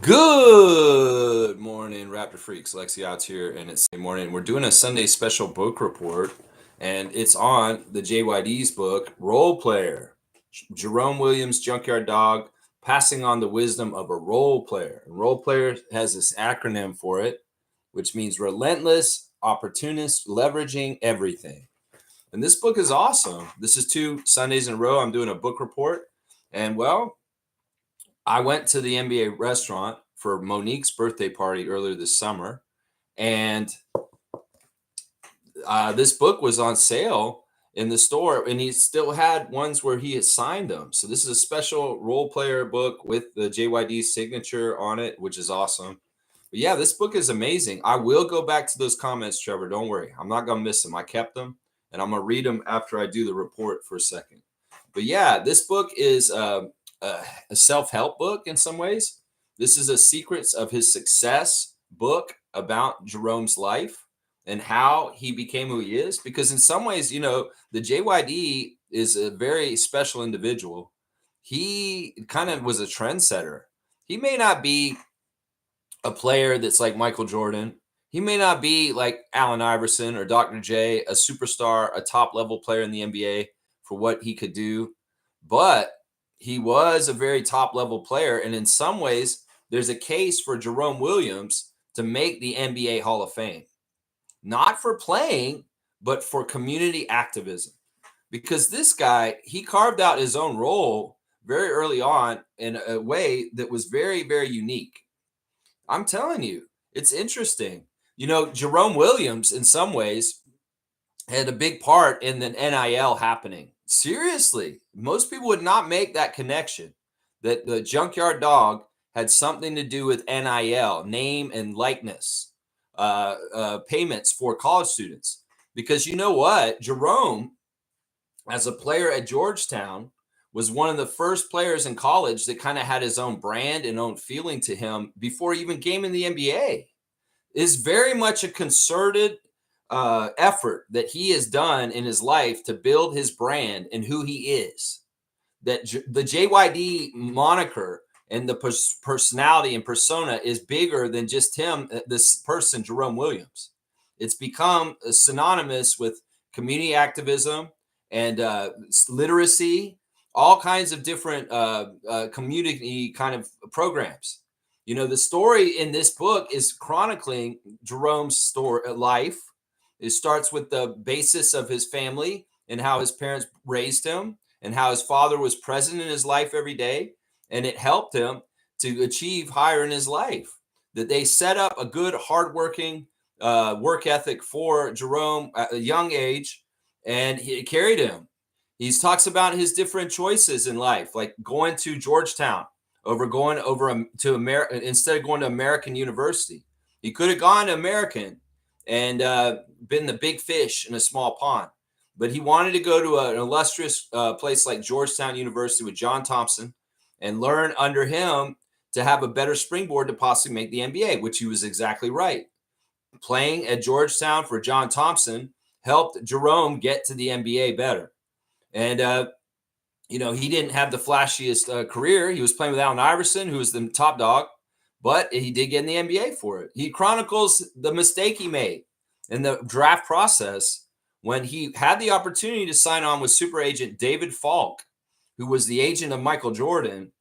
Good morning, Raptor Freaks. Lexi out here, and it's Sunday morning. We're doing a Sunday special book report, and it's on the JYD's book, Role Player. Jerome Williams, Junkyard Dog, passing on the wisdom of a role player. And role player has this acronym for it, which means relentless, opportunist, leveraging everything. And this book is awesome. This is 2 Sundays in a row. I'm doing a book report, and well, I went to the NBA restaurant for Monique's birthday party earlier this summer, and this book was on sale in the store, and he still had ones where he had signed them. So this is a special role player book with the JYD signature on it, which is awesome. But yeah, this book is amazing. I will go back to those comments, Trevor. Don't worry. I'm not going to miss them. I kept them, and I'm going to read them after I do the report for a second. But yeah, this book is a self-help book in some ways. This is a secrets of his success book about Jerome's life and how he became who he is. Because in some ways, the JYD is a very special individual. He kind of was a trendsetter. He may not be a player that's like Michael Jordan. He may not be like Allen Iverson or Dr. J, a superstar, a top level player in the NBA for what he could do, but he was a very top level player. And in some ways, there's a case for Jerome Williams to make the NBA Hall of Fame, not for playing, but for community activism. Because this guy, he carved out his own role very early on in a way that was very, very unique. I'm telling you, it's interesting. Jerome Williams, in some ways, had a big part in the NIL happening. Seriously, most people would not make that connection that the Junkyard Dog had something to do with NIL, name and likeness, payments for college students. Because you know what? Jerome, as a player at Georgetown, was one of the first players in college that kind of had his own brand and own feeling to him before he even came in the NBA. Is very much a concerted effort that he has done in his life to build his brand and who he is. That the JYD moniker and the personality and persona is bigger than just him, this person, Jerome Williams. It's become synonymous with community activism and literacy, all kinds of different community kind of programs. The story in this book is chronicling Jerome's story, life. It starts with the basis of his family and how his parents raised him and how his father was present in his life every day. And it helped him to achieve higher in his life. That they set up a good, hardworking work ethic for Jerome at a young age, and it carried him. He talks about his different choices in life, like going to Georgetown going over to America instead of going to American University. He could have gone to American and been the big fish in a small pond, but he wanted to go to an illustrious place like Georgetown University with John Thompson and learn under him to have a better springboard to possibly make the NBA, which he was exactly right. Playing at Georgetown for John Thompson helped Jerome get to the NBA better. And he didn't have the flashiest career. He was playing with Allen Iverson, who was the top dog, but he did get in the NBA for it. He chronicles the mistake he made in the draft process when he had the opportunity to sign on with super agent David Falk, who was the agent of Michael Jordan,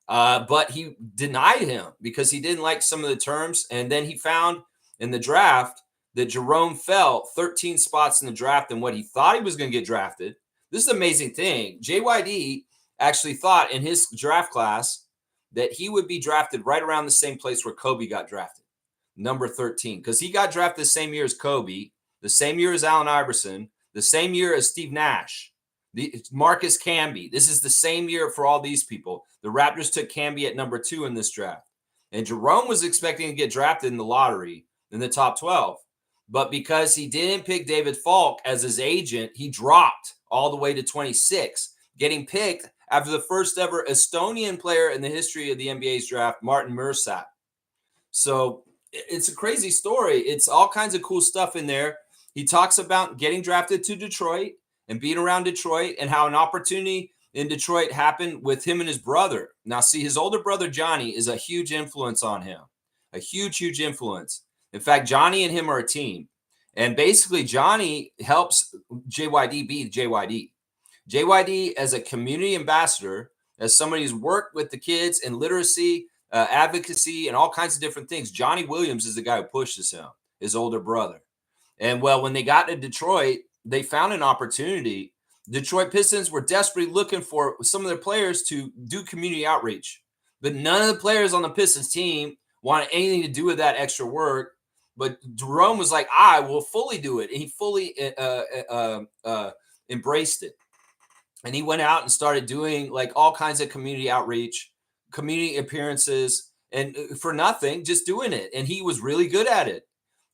but he denied him because he didn't like some of the terms. And then he found in the draft that Jerome fell 13 spots in the draft than what he thought he was going to get drafted. This is an amazing thing. JYD actually thought in his draft class that he would be drafted right around the same place where Kobe got drafted, number 13, because he got drafted the same year as Kobe, the same year as Allen Iverson, the same year as Steve Nash, Marcus Camby. This is the same year for all these people. The Raptors took Camby at number 2 in this draft. And Jerome was expecting to get drafted in the lottery in the top 12. But because he didn't pick David Falk as his agent, he dropped all the way to 26, getting picked after the first ever Estonian player in the history of the NBA's draft, Martin Mursat. So it's a crazy story. It's all kinds of cool stuff in there. He talks about getting drafted to Detroit and being around Detroit and how an opportunity in Detroit happened with him and his brother. Now, see, his older brother, Johnny, is a huge influence on him, a huge, huge influence. In fact, Johnny and him are a team. And basically, Johnny helps JYD be JYD. JYD, as a community ambassador, as somebody who's worked with the kids in literacy, advocacy, and all kinds of different things, Johnny Williams is the guy who pushes him, his older brother. And well, when they got to Detroit, they found an opportunity. Detroit Pistons were desperately looking for some of their players to do community outreach, but none of the players on the Pistons team wanted anything to do with that extra work. But Jerome was like, I will fully do it. And he fully embraced it. And he went out and started doing like all kinds of community outreach, community appearances, and for nothing, just doing it. And he was really good at it.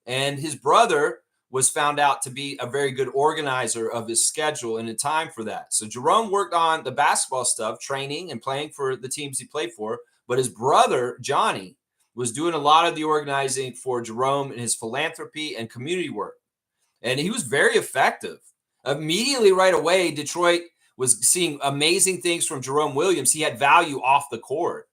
And his brother was found out to be a very good organizer of his schedule and the time for that. So Jerome worked on the basketball stuff, training and playing for the teams he played for. But his brother, Johnny, was doing a lot of the organizing for Jerome and his philanthropy and community work. And he was very effective. Immediately right away, Detroit was seeing amazing things from Jerome Williams. He had value off the court.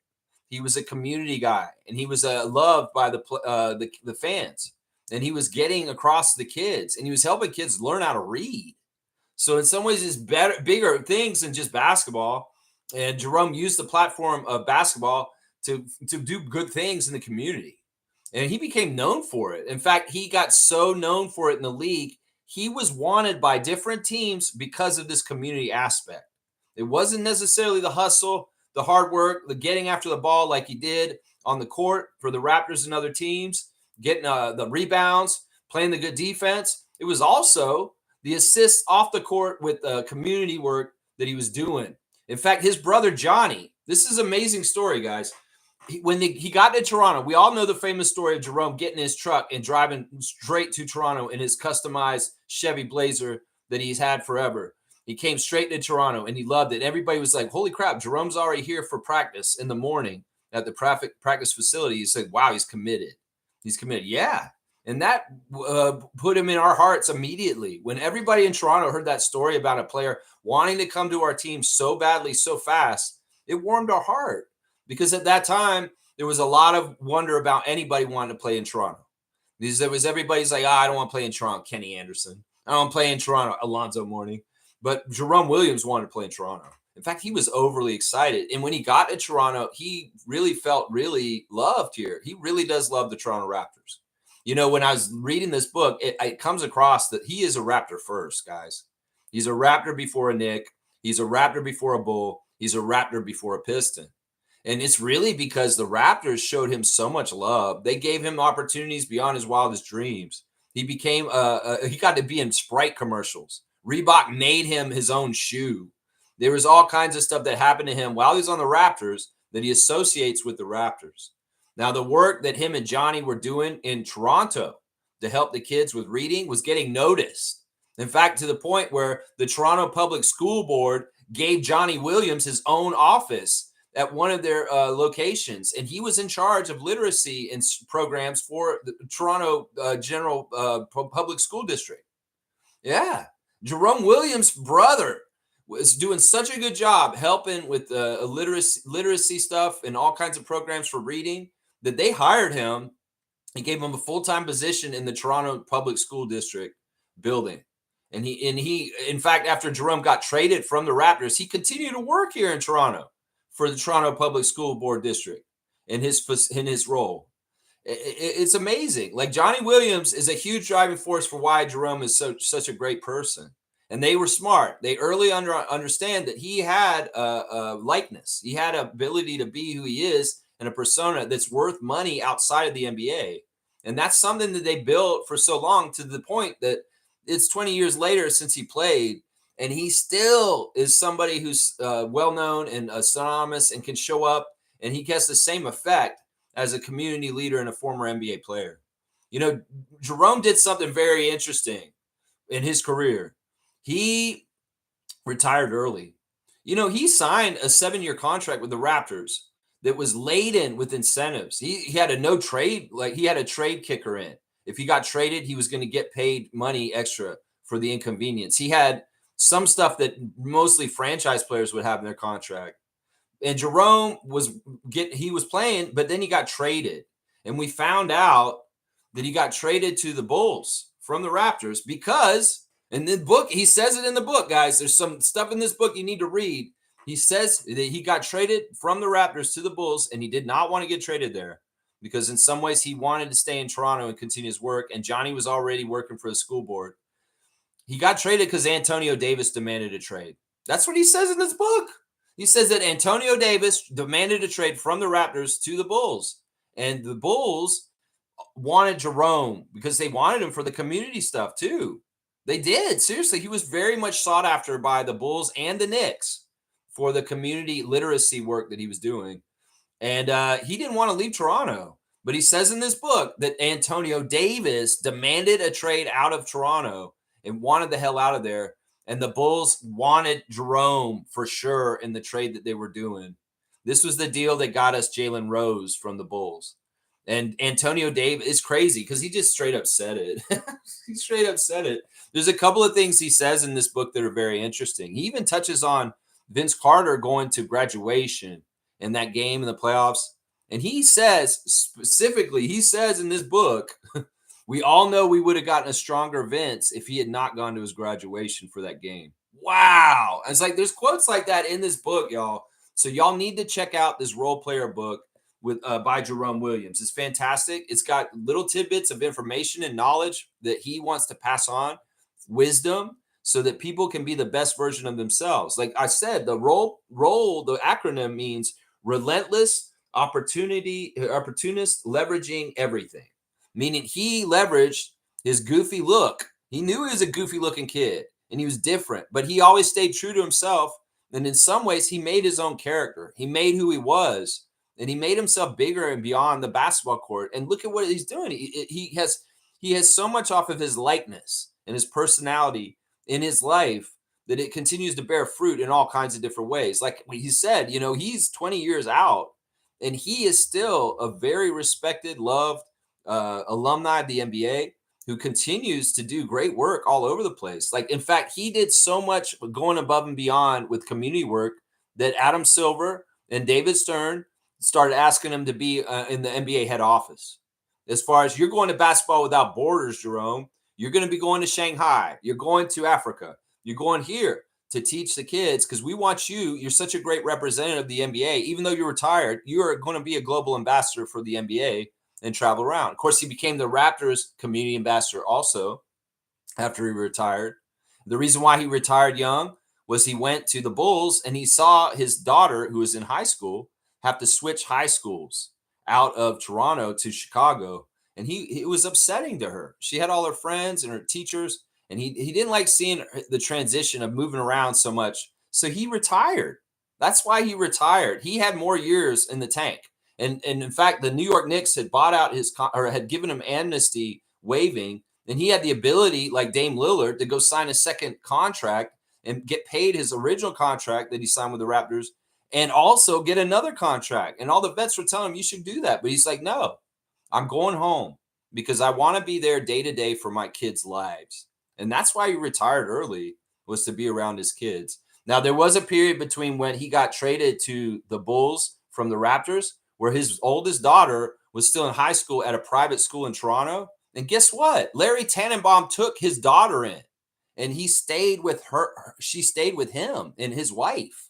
He was a community guy, and he was loved by the fans. And he was getting across the kids, and he was helping kids learn how to read. So in some ways, it's bigger things than just basketball. And Jerome used the platform of basketball to do good things in the community. And he became known for it. In fact, he got so known for it in the league, he was wanted by different teams because of this community aspect. It wasn't necessarily the hustle, the hard work, the getting after the ball like he did on the court for the Raptors and other teams, getting the rebounds, playing the good defense. It was also the assists off the court with community work that he was doing. In fact, his brother, Johnny, this is an amazing story, guys. When he got to Toronto, we all know the famous story of Jerome getting in his truck and driving straight to Toronto in his customized Chevy Blazer that he's had forever. He came straight to Toronto and he loved it. Everybody was like, holy crap, Jerome's already here for practice in the morning at the practice facility. He said, wow, he's committed. He's committed. Yeah. And that put him in our hearts immediately. When everybody in Toronto heard that story about a player wanting to come to our team so badly, so fast, it warmed our heart. Because at that time, there was a lot of wonder about anybody wanting to play in Toronto. Because there was everybody's like, I don't want to play in Toronto, Kenny Anderson. I don't want to play in Toronto, Alonzo Mourning. But Jerome Williams wanted to play in Toronto. In fact, he was overly excited. And when he got to Toronto, he really felt really loved here. He really does love the Toronto Raptors. You know, when I was reading this book, it comes across that he is a Raptor first, guys. He's a Raptor before a Knick. He's a Raptor before a Bull. He's a Raptor before a Piston. And it's really because the Raptors showed him so much love. They gave him opportunities beyond his wildest dreams. He became he got to be in Sprite commercials. Reebok made him his own shoe. There was all kinds of stuff that happened to him while he was on the Raptors that he associates with the Raptors. Now, the work that him and Johnny were doing in Toronto to help the kids with reading was getting noticed. In fact, to the point where the Toronto Public School Board gave Johnny Williams his own office at one of their locations. And he was in charge of literacy and programs for the Toronto General Public School District. Yeah. Jerome Williams' brother was doing such a good job helping with literacy stuff and all kinds of programs for reading that they hired him. He gave him a full-time position in the Toronto Public School District building. And he, in fact, after Jerome got traded from the Raptors, he continued to work here in Toronto for the Toronto Public School Board District in his role. It's amazing. Like, Johnny Williams is a huge driving force for why Jerome is such a great person. And they were smart. They early understand that he had a likeness. He had an ability to be who he is and a persona that's worth money outside of the NBA. And that's something that they built for so long, to the point that it's 20 years later since he played, and he still is somebody who's well-known and synonymous and can show up, and he gets the same effect as a community leader and a former NBA player. You know, Jerome did something very interesting in his career. He retired early. You know, he signed a 7-year contract with the Raptors that was laden with incentives. He had a no trade, like he had a trade kicker in. If he got traded, he was going to get paid money extra for the inconvenience. He had some stuff that mostly franchise players would have in their contract. And Jerome was playing, but then he got traded. And we found out that he got traded to the Bulls from the Raptors because in the book, he says it in the book, guys. There's some stuff in this book you need to read. He says that he got traded from the Raptors to the Bulls, and he did not want to get traded there because in some ways he wanted to stay in Toronto and continue his work. And Johnny was already working for the school board. He got traded because Antonio Davis demanded a trade. That's what he says in this book. He says that Antonio Davis demanded a trade from the Raptors to the Bulls. And the Bulls wanted Jerome because they wanted him for the community stuff too. They did. Seriously, he was very much sought after by the Bulls and the Knicks for the community literacy work that he was doing. And he didn't want to leave Toronto. But he says in this book that Antonio Davis demanded a trade out of Toronto and wanted the hell out of there. And the Bulls wanted Jerome for sure in the trade that they were doing. This was the deal that got us Jalen Rose from the Bulls. And Antonio Davis is crazy because he just straight up said it. He straight up said it. There's a couple of things he says in this book that are very interesting. He even touches on Vince Carter going to graduation in that game in the playoffs. And he says specifically, he says in this book, we all know we would have gotten a stronger Vince if he had not gone to his graduation for that game. Wow. It's like there's quotes like that in this book, y'all. So y'all need to check out this role player book with by Jerome Williams. It's fantastic. It's got little tidbits of information and knowledge that he wants to pass on, wisdom, so that people can be the best version of themselves. Like I said, the acronym means relentless, opportunist, leveraging everything. Meaning he leveraged his goofy look. He knew he was a goofy looking kid and he was different, but he always stayed true to himself. And in some ways, he made his own character. He made who he was, and he made himself bigger and beyond the basketball court. And look at what he's doing. He has so much off of his likeness and his personality in his life that it continues to bear fruit in all kinds of different ways. Like he said, he's 20 years out, and he is still a very respected, loved alumni of the NBA who continues to do great work all over the place. Like, in fact, he did so much going above and beyond with community work that Adam Silver and David Stern started asking him to be in the NBA head office. As far as you're going to Basketball Without Borders, Jerome, you're going to be going to Shanghai. You're going to Africa. You're going here to teach the kids because we want you. You're such a great representative of the NBA. Even though you're retired, you are going to be a global ambassador for the NBA and travel around. Of course, he became the Raptors community ambassador also after he retired. The reason why he retired young was he went to the Bulls and he saw his daughter, who was in high school, have to switch high schools out of Toronto to Chicago. And it was upsetting to her. She had all her friends and her teachers, and he didn't like seeing the transition of moving around so much. So he retired. That's why he retired. He had more years in the tank. And in fact, the New York Knicks had bought out had given him amnesty waiving, and he had the ability, like Dame Lillard, to go sign a second contract and get paid his original contract that he signed with the Raptors, and also get another contract. And all the vets were telling him you should do that, but he's like, no, I'm going home because I want to be there day to day for my kids' lives. And that's why he retired early, was to be around his kids. Now, there was a period between when he got traded to the Bulls from the Raptors where his oldest daughter was still in high school at a private school in Toronto. And guess what? Larry Tannenbaum took his daughter in, and he stayed with her. She stayed with him and his wife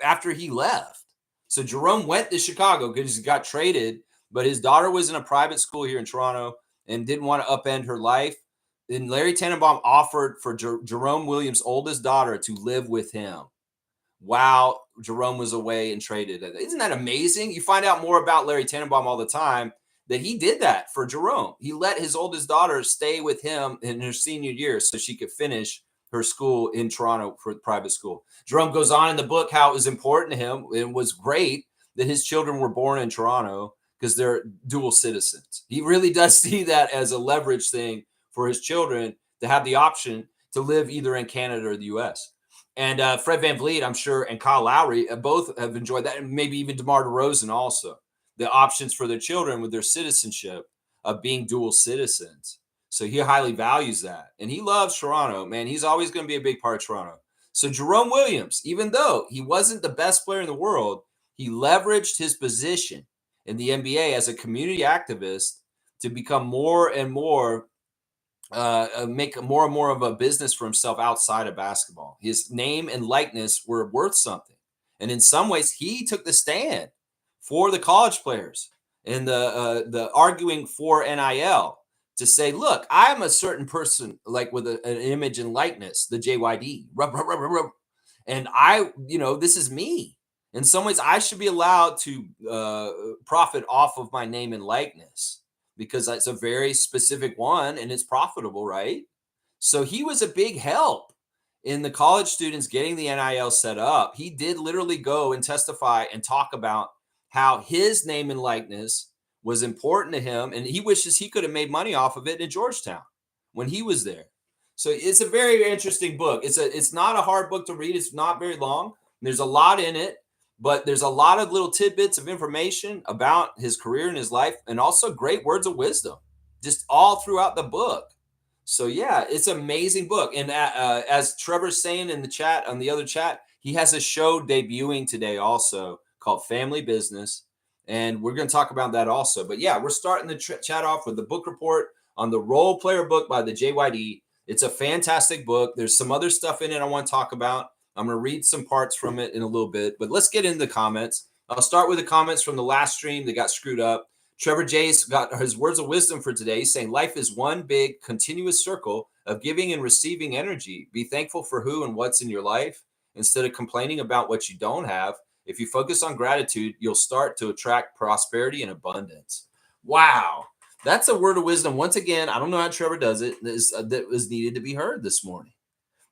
after he left. So Jerome went to Chicago because he got traded, but his daughter was in a private school here in Toronto and didn't want to upend her life. Then Larry Tannenbaum offered for Jerome Williams' oldest daughter to live with him while Jerome was away and traded. Isn't that amazing? You find out more about Larry Tannenbaum all the time, that he did that for Jerome. He let his oldest daughter stay with him in her senior year so she could finish her school in Toronto for private school. Jerome goes on in the book how it was important to him. It was great that his children were born in Toronto because they're dual citizens. He really does see that as a leverage thing for his children to have the option to live either in Canada or the U.S. And Fred VanVleet, I'm sure, and Kyle Lowry both have enjoyed that, and maybe even DeMar DeRozan also. The options for their children with their citizenship of being dual citizens. So he highly values that. And he loves Toronto, man. He's always going to be a big part of Toronto. So Jerome Williams, even though he wasn't the best player in the world, he leveraged his position in the NBA as a community activist to become more and more make more and more of a business for himself outside of basketball. His name and likeness were worth something. And in some ways, he took the stand for the college players and the arguing for NIL to say, look, I'm a certain person, like with an image and likeness, the JYD, and this is me. In some ways, I should be allowed to profit off of my name and likeness because it's a very specific one and it's profitable, right? So he was a big help in the college students getting the NIL set up. He did literally go and testify and talk about how his name and likeness was important to him, and he wishes he could have made money off of it in Georgetown when he was there. So it's a very interesting book. It's not a hard book to read. It's not very long. There's a lot in it, but there's a lot of little tidbits of information about his career and his life, and also great words of wisdom just all throughout the book. So yeah, it's an amazing book. And as Trevor's saying in the chat, on the other chat, he has a show debuting today also called Family Business. And we're going to talk about that also. But yeah, we're starting the chat off with the book report on the Role Player book by the JYD. It's a fantastic book. There's some other stuff in it I want to talk about. I'm going to read some parts from it in a little bit, but let's get into the comments. I'll start with the comments from the last stream that got screwed up. Trevor J's got his words of wisdom for today. He's saying life is one big continuous circle of giving and receiving energy. Be thankful for who and what's in your life instead of complaining about what you don't have. If you focus on gratitude, you'll start to attract prosperity and abundance. Wow. That's a word of wisdom. Once again, I don't know how Trevor does it. That was needed to be heard this morning.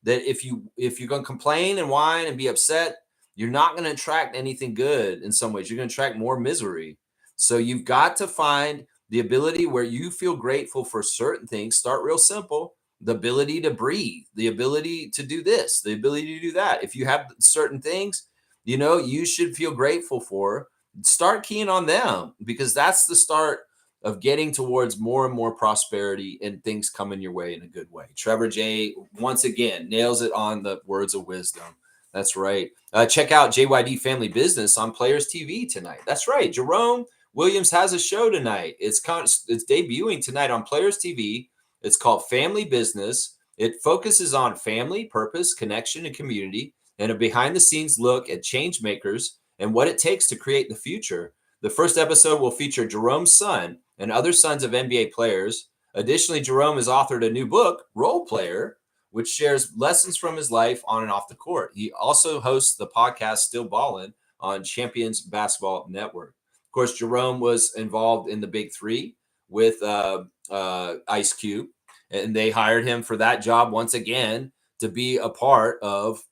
That if you're going to complain and whine and be upset, you're not going to attract anything good in some ways. You're going to attract more misery. So you've got to find the ability where you feel grateful for certain things. Start real simple. The ability to breathe, the ability to do this, the ability to do that. If you have certain things, you should feel grateful for. Start keying on them, because that's the start of getting towards more and more prosperity and things coming your way in a good way. Trevor J, once again, nails it on the words of wisdom. That's right. Check out JYD Family Business on Players TV tonight. That's right. Jerome Williams has a show tonight. It's debuting tonight on Players TV. It's called Family Business. It focuses on family, purpose, connection, and community, and a behind-the-scenes look at change makers and what it takes to create the future. The first episode will feature Jerome's son and other sons of NBA players. Additionally, Jerome has authored a new book, Role Player, which shares lessons from his life on and off the court. He also hosts the podcast Still Ballin' on Champions Basketball Network. Of course, Jerome was involved in the Big Three with Ice Cube, and they hired him for that job once again to be a part of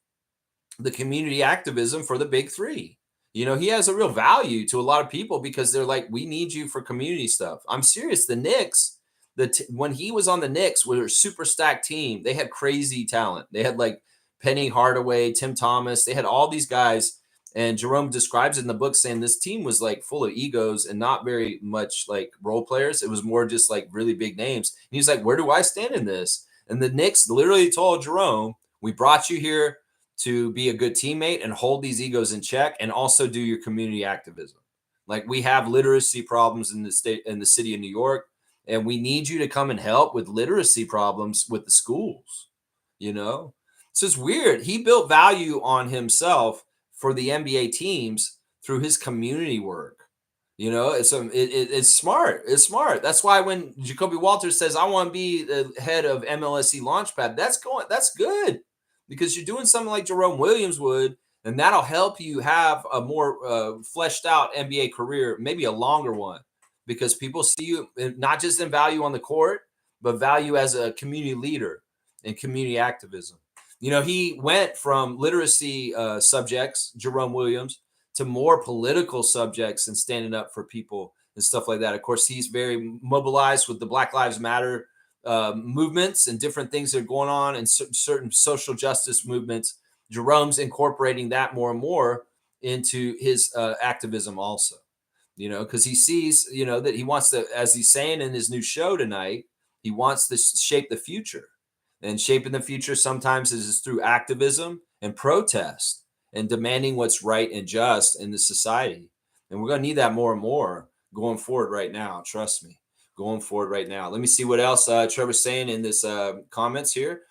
the community activism for the Big Three. He has a real value to a lot of people because they're like, we need you for community stuff. I'm serious. The Knicks, when he was on the Knicks, were a super stacked team. They had crazy talent. They had like Penny Hardaway, Tim Thomas. They had all these guys. And Jerome describes it in the book saying this team was like full of egos and not very much like role players. It was more just like really big names. And he's like, where do I stand in this? And the Knicks literally told Jerome, we brought you here to be a good teammate and hold these egos in check and also do your community activism. Like, we have literacy problems in the city of New York, and we need you to come and help with literacy problems with the schools, So it's weird. He built value on himself for the NBA teams through his community work. It's smart. It's smart. That's why when Jacoby Walters says, I want to be the head of MLSE Launchpad, that's good. Because you're doing something like Jerome Williams would, and that'll help you have a more fleshed out NBA career, maybe a longer one, because people see you not just in value on the court, but value as a community leader and community activism. He went from literacy subjects, Jerome Williams, to more political subjects and standing up for people and stuff like that. Of course, he's very mobilized with the Black Lives Matter movements and different things that are going on and certain social justice movements. Jerome's incorporating that more and more into his activism also, because he sees, that he wants to, as he's saying in his new show tonight, He wants to shape the future. And shaping the future sometimes is through activism and protest and demanding what's right and just in the society. And we're going to need that more and more going forward right now. Trust me, going forward right now. Let me see what else Trevor's saying in this comments here.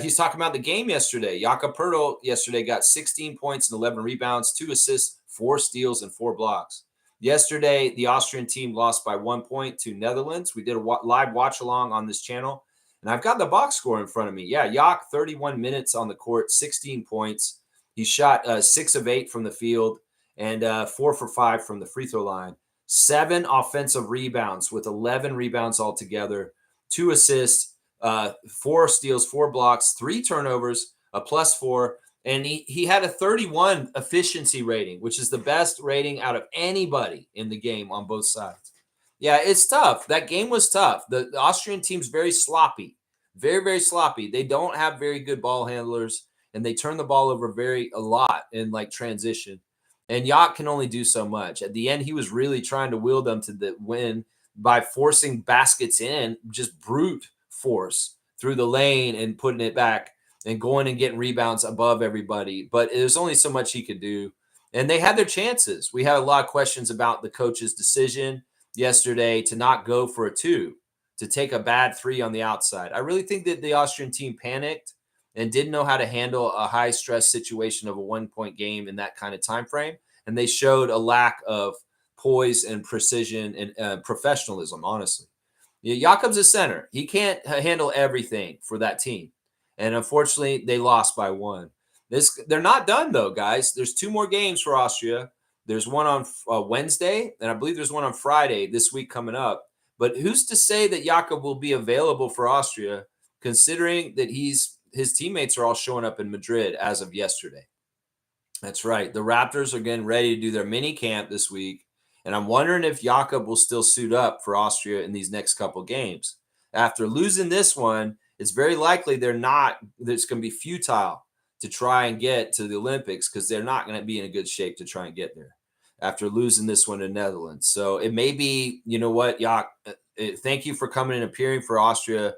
He's talking about the game yesterday. Jakob Poeltl yesterday got 16 points and 11 rebounds, 2 assists, 4 steals, and 4 blocks. Yesterday, the Austrian team lost by 1 point to Netherlands. We did a live watch along on this channel, and I've got the box score in front of me. Yeah, Jok, 31 minutes on the court, 16 points. He shot 6 of 8 from the field and 4 for 5 from the free throw line. 7 offensive rebounds with 11 rebounds altogether, 2 assists, 4 steals, 4 blocks, 3 turnovers, a +4. And he had a 31 efficiency rating, which is the best rating out of anybody in the game on both sides. Yeah, it's tough. That game was tough. The Austrian team's very sloppy, very, very sloppy. They don't have very good ball handlers, and they turn the ball over a lot in like transition. And Jok can only do so much. At the end, he was really trying to will them to the win by forcing baskets in, just brute force through the lane and putting it back and going and getting rebounds above everybody. But there's only so much he could do. And they had their chances. We had a lot of questions about the coach's decision yesterday to not go for a 2, to take a bad 3 on the outside. I really think that the Austrian team panicked and didn't know how to handle a high stress situation of a 1-point game in that kind of time frame. And they showed a lack of poise and precision and professionalism, honestly. Jakob's a center. He can't handle everything for that team. And unfortunately, they lost by 1. They're not done, though, guys. There's 2 more games for Austria. There's one on Wednesday, and I believe there's one on Friday this week coming up. But who's to say that Jakob will be available for Austria, considering that his teammates are all showing up in Madrid as of yesterday? That's right. The Raptors are getting ready to do their mini camp this week, and I'm wondering if Jakob will still suit up for Austria in these next couple games. After losing this one, it's very likely it's going to be futile to try and get to the Olympics because they're not going to be in a good shape to try and get there after losing this one to Netherlands. So it may be, you know what, Jok, thank you for coming and appearing for Austria.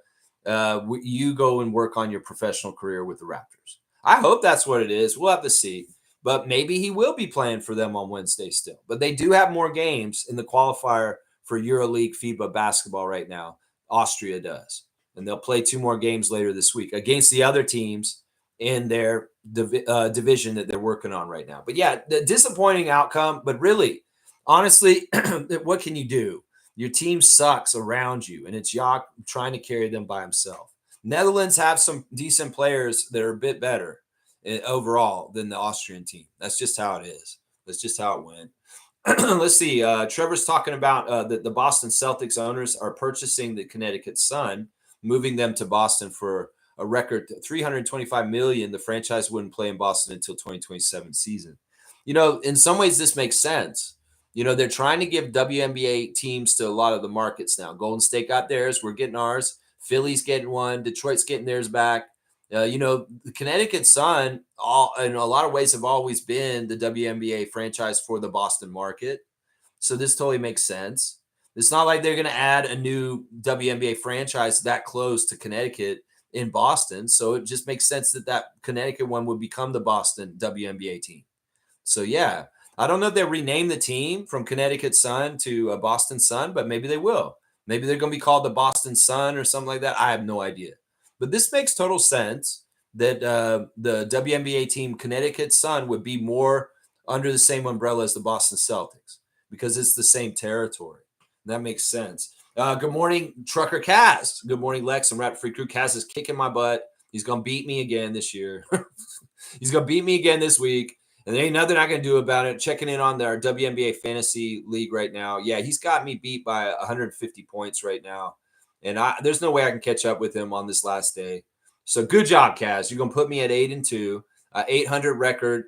You go and work on your professional career with the Raptors. I hope that's what it is. We'll have to see. But maybe he will be playing for them on Wednesday still. But they do have more games in the qualifier for EuroLeague FIBA basketball right now. Austria does. And they'll play 2 more games later this week against the other teams in their division that they're working on right now. But yeah, the disappointing outcome. But really, honestly, what can you do? Your team sucks around you, and it's Jok trying to carry them by himself. Netherlands have some decent players that are a bit better overall than the Austrian team. That's just how it is. That's just how it went. Let's see. Trevor's talking about the Boston Celtics owners are purchasing the Connecticut Sun, moving them to Boston for a record $325 million. The franchise wouldn't play in Boston until 2027 season. You know, in some ways, this makes sense. You know, they're trying to give WNBA teams to a lot of the markets now. Golden State got theirs. We're getting ours. Philly's getting one. Detroit's getting theirs back. You know, the Connecticut Sun, in a lot of ways, have always been the WNBA franchise for the Boston market. So this totally makes sense. It's not like they're going to add a new WNBA franchise that close to Connecticut in Boston. So it just makes sense that Connecticut one would become the Boston WNBA team. So, yeah, I don't know if they'll rename the team from Connecticut Sun to Boston Sun, but maybe they will. Maybe they're going to be called the Boston Sun or something like that. I have no idea. But this makes total sense that the WNBA team Connecticut Sun would be more under the same umbrella as the Boston Celtics because it's the same territory. That makes sense. Good morning, Trucker Kaz. Good morning, Lex and Rap Free Crew. Kaz is kicking my butt. He's going to beat me again this year. He's going to beat me again this week. And there ain't nothing I can do about it. Checking in on our WNBA Fantasy League right now. Yeah, he's got me beat by 150 points right now. And there's no way I can catch up with him on this last day. So good job, Kaz. You're going to put me at 8-2, 800 record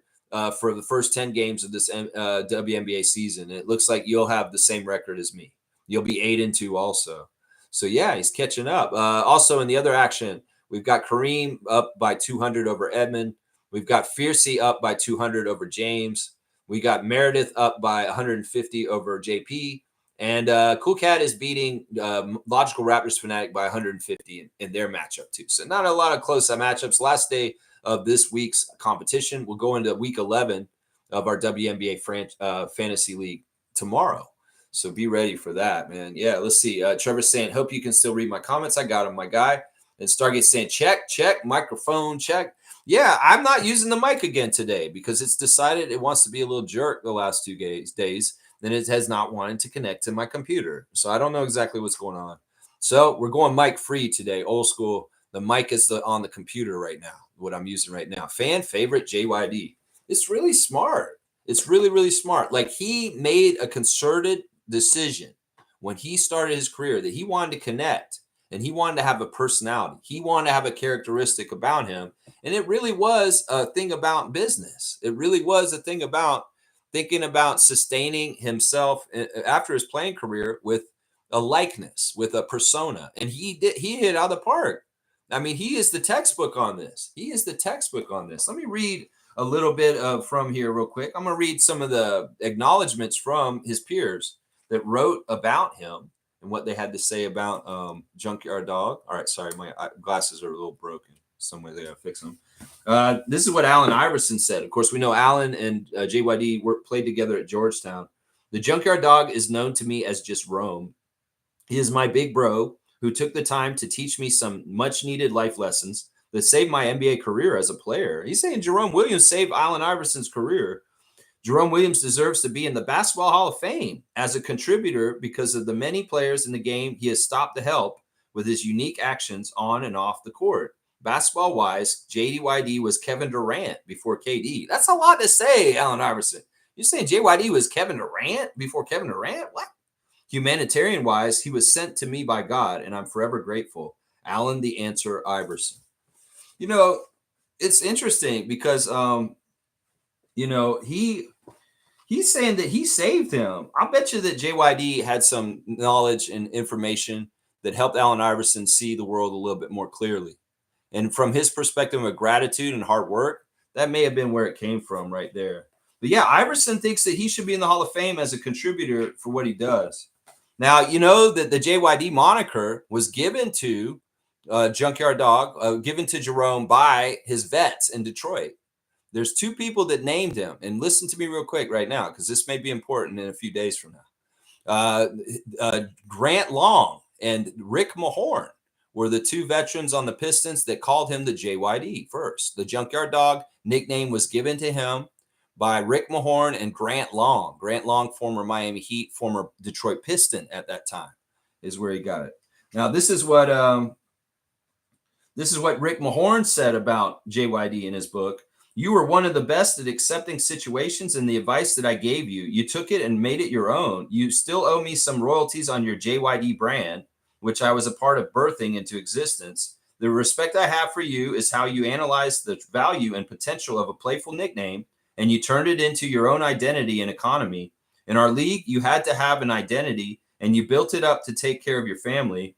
for the first 10 games of this WNBA season. And it looks like you'll have the same record as me. You'll be 8-2 also. So, yeah, he's catching up. Also, in the other action, we've got Kareem up by 200 over Edmond. We've got Fiercey up by 200 over James. We got Meredith up by 150 over JP. And Cool Cat is beating Logical Raptors Fanatic by 150 in their matchup too. So not a lot of close matchups. Last day of this week's competition. We'll go into week 11 of our WNBA fantasy league tomorrow. So be ready for that, man. Yeah, let's see. Trevor's saying, hope you can still read my comments. I got him, my guy. And Stargate saying, check, microphone, check. Yeah, I'm not using the mic again today because it's decided it wants to be a little jerk the last 2 days. Then it has not wanted to connect to my computer. So I don't know exactly what's going on. So we're going mic free today, old school. The mic is on the computer right now, what I'm using right now. Fan favorite JYD. It's really smart. It's really, really smart. Like, he made a concerted decision when he started his career that he wanted to connect and he wanted to have a personality. He wanted to have a characteristic about him. And it really was a thing about business. It really was a thing about thinking about sustaining himself after his playing career with a likeness, with a persona. And he hit out of the park. I mean, he is the textbook on this. He is the textbook on this. Let me read a little bit from here real quick. I'm going to read some of the acknowledgments from his peers that wrote about him and what they had to say about Junkyard Dog. All right, sorry, my glasses are a little broken. Somewhere they got to fix them. This is what Allen Iverson said. Of course, we know Allen and JYD played together at Georgetown. The Junkyard Dog is known to me as just Rome. He is my big bro who took the time to teach me some much-needed life lessons that saved my NBA career as a player. He's saying Jerome Williams saved Allen Iverson's career. Jerome Williams deserves to be in the Basketball Hall of Fame as a contributor because of the many players in the game he has stopped to help with his unique actions on and off the court. Basketball-wise, JYD was Kevin Durant before KD. That's a lot to say, Allen Iverson. You're saying JYD was Kevin Durant before Kevin Durant? What? Humanitarian-wise, he was sent to me by God, and I'm forever grateful. Allen the Answer Iverson. You know, it's interesting because, you know, he's saying that he saved him. I bet you that JYD had some knowledge and information that helped Allen Iverson see the world a little bit more clearly. And from his perspective of gratitude and hard work, that may have been where it came from right there. But yeah, Iverson thinks that he should be in the Hall of Fame as a contributor for what he does. Now, you know that the JYD moniker was given to Junkyard Dog, given to Jerome by his vets in Detroit. There's 2 people that named him. And listen to me real quick right now, because this may be important in a few days from now. Grant Long and Rick Mahorn were the 2 veterans on the Pistons that called him the JYD first. The Junkyard Dog nickname was given to him by Rick Mahorn and Grant Long. Grant Long, former Miami Heat, former Detroit Piston at that time, is where he got it. Now, this is what Rick Mahorn said about JYD in his book. You were one of the best at accepting situations and the advice that I gave you. You took it and made it your own. You still owe me some royalties on your JYD brand, which I was a part of birthing into existence. The respect I have for you is how you analyze the value and potential of a playful nickname, and you turned it into your own identity and economy. In our league, you had to have an identity, and you built it up to take care of your family.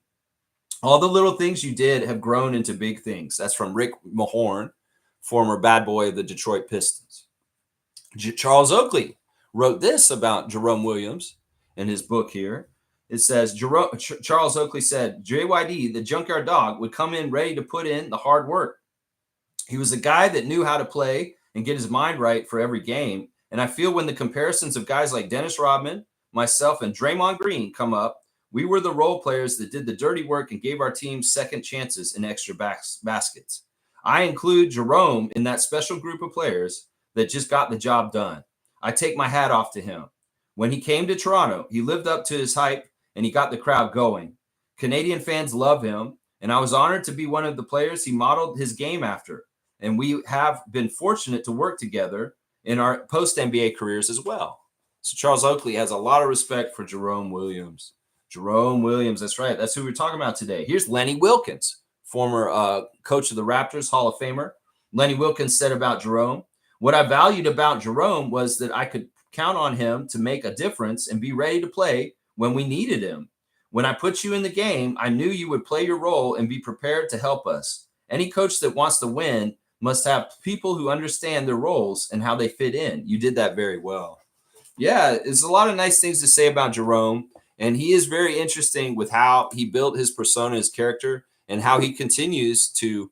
All the little things you did have grown into big things. That's from Rick Mahorn, former bad boy of the Detroit Pistons. Charles Oakley wrote this about Jerome Williams in his book here. It says, Charles Oakley said, JYD, the Junkyard Dog, would come in ready to put in the hard work. He was a guy that knew how to play and get his mind right for every game. And I feel when the comparisons of guys like Dennis Rodman, myself, and Draymond Green come up, we were the role players that did the dirty work and gave our team second chances and extra baskets. I include Jerome in that special group of players that just got the job done. I take my hat off to him. When he came to Toronto, he lived up to his hype and he got the crowd going. Canadian fans love him, and I was honored to be one of the players he modeled his game after. And we have been fortunate to work together in our post-NBA careers as well. So Charles Oakley has a lot of respect for Jerome Williams. Jerome Williams, that's right. That's who we're talking about today. Here's Lenny Wilkens, former coach of the Raptors, Hall of Famer. Lenny Wilkens said about Jerome, what I valued about Jerome was that I could count on him to make a difference and be ready to play when we needed him. When I put you in the game, I knew you would play your role and be prepared to help us. Any coach that wants to win must have people who understand their roles and how they fit in. You did that very well. Yeah, there's a lot of nice things to say about Jerome. And he is very interesting with how he built his persona, his character, and how he continues to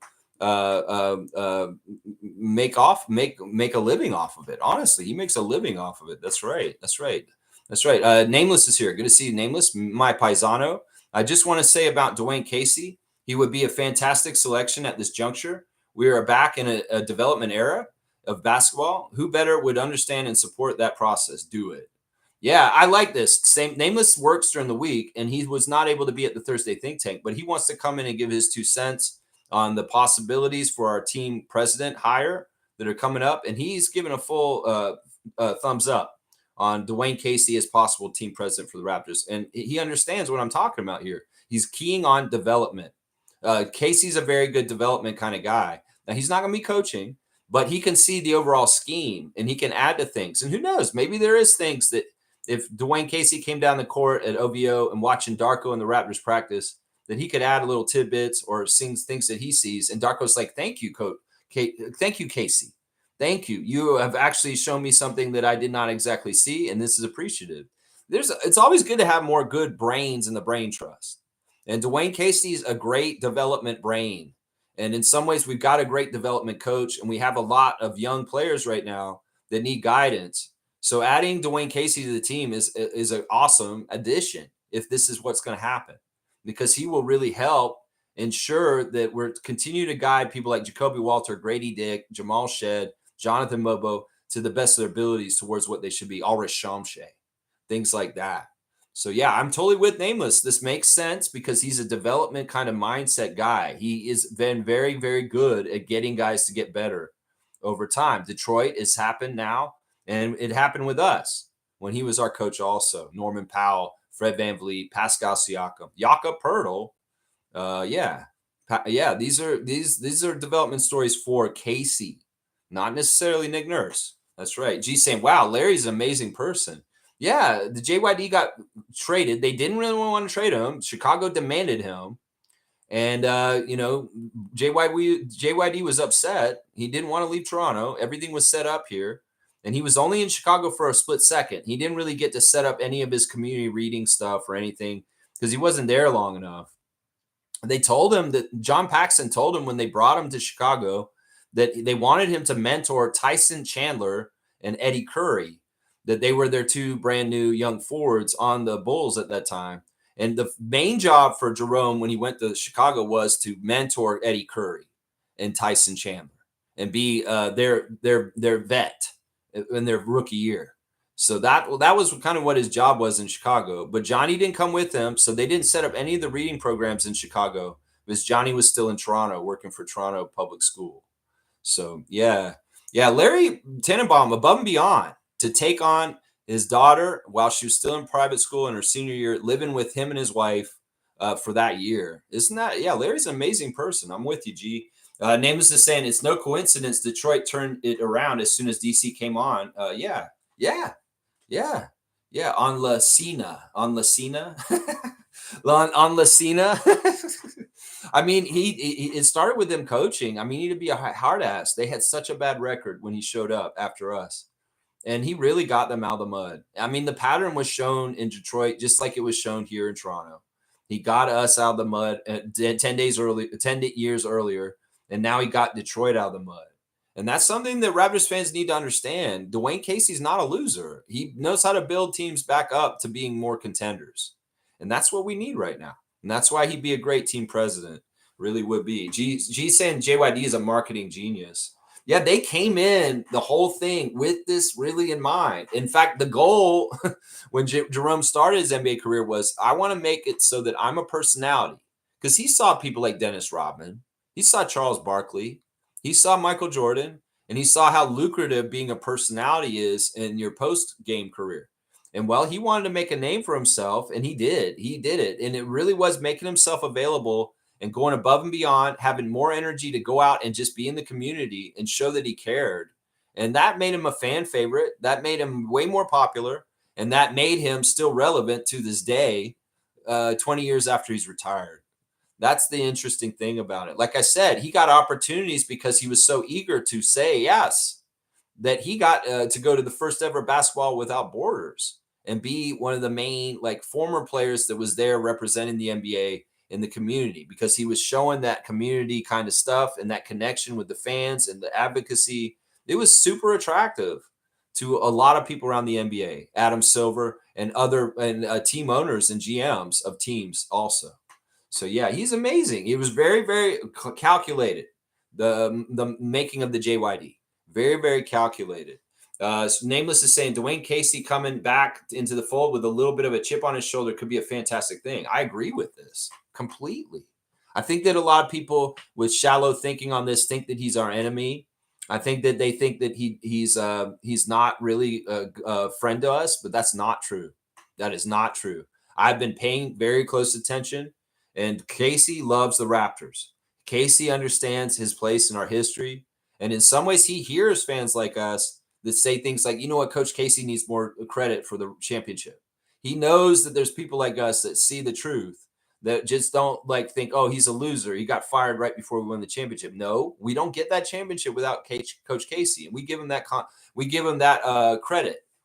make a living off of it. Honestly, he makes a living off of it. That's right. That's right. That's right. Nameless is here. Good to see you, Nameless, my paisano. I just want to say about Dwayne Casey, he would be a fantastic selection at this juncture. We are back in a development era of basketball. Who better would understand and support that process? Do it. Yeah, I like this. Same Nameless works during the week, and he was not able to be at the Thursday think tank, but he wants to come in and give his 2 cents on the possibilities for our team president hire that are coming up, and he's given a full thumbs up on Dwayne Casey as possible team president for the Raptors, and he understands what I'm talking about here. He's keying on development. Casey's a very good development kind of guy. Now he's not going to be coaching, but he can see the overall scheme and he can add to things. And who knows? Maybe there is things that if Dwayne Casey came down the court at OVO and watching Darko and the Raptors practice, that he could add a little tidbits or things that he sees. And Darko's like, "Thank you, coach. Thank you, Casey. Thank you. You have actually shown me something that I did not exactly see, and this is appreciative." It's always good to have more good brains in the brain trust. And Dwayne Casey's a great development brain. And in some ways, we've got a great development coach, and we have a lot of young players right now that need guidance. So adding Dwayne Casey to the team is an awesome addition if this is what's going to happen, because he will really help ensure that we're continue to guide people like Jacoby Walter, Grady Dick, Jamal Shed, Jonathan Mobo to the best of their abilities towards what they should be, Ulrich Shamshay, things like that. So yeah, I'm totally with Nameless. This makes sense because he's a development kind of mindset guy. He has been very, very good at getting guys to get better over time. Detroit has happened now, and it happened with us when he was our coach also. Norman Powell, Fred VanVleet, Pascal Siakam, Jakob Poeltl. Yeah, these are development stories for Casey, not necessarily Nick Nurse. That's right. G saying, "Wow, Larry's an amazing person." Yeah, the JYD got traded. They didn't really want to trade him. Chicago demanded him. And, JYD was upset. He didn't want to leave Toronto. Everything was set up here. And he was only in Chicago for a split second. He didn't really get to set up any of his community reading stuff or anything because he wasn't there long enough. They told him that John Paxson told him when they brought him to Chicago that they wanted him to mentor Tyson Chandler and Eddie Curry, that they were their two brand new young forwards on the Bulls at that time. And the main job for Jerome when he went to Chicago was to mentor Eddie Curry and Tyson Chandler and be their vet in their rookie year. So that was kind of what his job was in Chicago. But Johnny didn't come with him, so they didn't set up any of the reading programs in Chicago because Johnny was still in Toronto working for Toronto Public School. So yeah, Larry Tenenbaum above and beyond to take on his daughter while she was still in private school in her senior year, living with him and his wife for that year. Isn't that? Yeah, Larry's an amazing person. I'm with you, G. Nameless is saying it's no coincidence Detroit turned it around as soon as DC came on. Yeah. On La Cena. On La Cena. I mean, it started with him coaching. I mean, he need to be a hard ass. They had such a bad record when he showed up after us. And he really got them out of the mud. I mean, the pattern was shown in Detroit just like it was shown here in Toronto. He got us out of the mud 10 years earlier, and now he got Detroit out of the mud. And that's something that Raptors fans need to understand. Dwayne Casey's not a loser. He knows how to build teams back up to being more contenders. And that's what we need right now. And that's why he'd be a great team president. Really would be. G saying JYD is a marketing genius. Yeah, they came in the whole thing with this really in mind. In fact, the goal when Jerome started his NBA career was, I want to make it so that I'm a personality. Because he saw people like Dennis Rodman. He saw Charles Barkley. He saw Michael Jordan. And he saw how lucrative being a personality is in your post-game career. And well, he wanted to make a name for himself, and he did. He did it. And it really was making himself available and going above and beyond, having more energy to go out and just be in the community and show that he cared. And that made him a fan favorite. That made him way more popular. And that made him still relevant to this day, 20 years after he's retired. That's the interesting thing about it. Like I said, he got opportunities because he was so eager to say yes, that he got to go to the first ever Basketball Without Borders. and be one of the main like former players that was there representing the NBA in the community, because he was showing that community kind of stuff and that connection with the fans and the advocacy. It was super attractive to a lot of people around the NBA, Adam Silver and other and team owners and GMs of teams also. So yeah, he's amazing. He was very, very calculated. The making of the JYD, very, very calculated. Nameless is saying Dwayne Casey coming back into the fold with a little bit of a chip on his shoulder could be a fantastic thing. I agree with this completely. I think that a lot of people with shallow thinking on this think that he's our enemy. I think that they think that he's not really a friend to us, but that's not true. That is not true. I've been paying very close attention, and Casey loves the Raptors. Casey understands his place in our history, and in some ways, he hears fans like us that say things like, "You know what, Coach Casey needs more credit for the championship." He knows that there's people like us that see the truth, that just don't like think, oh, he's a loser. He got fired right before we won the championship. No, we don't get that championship without Coach Casey, and we give him that credit.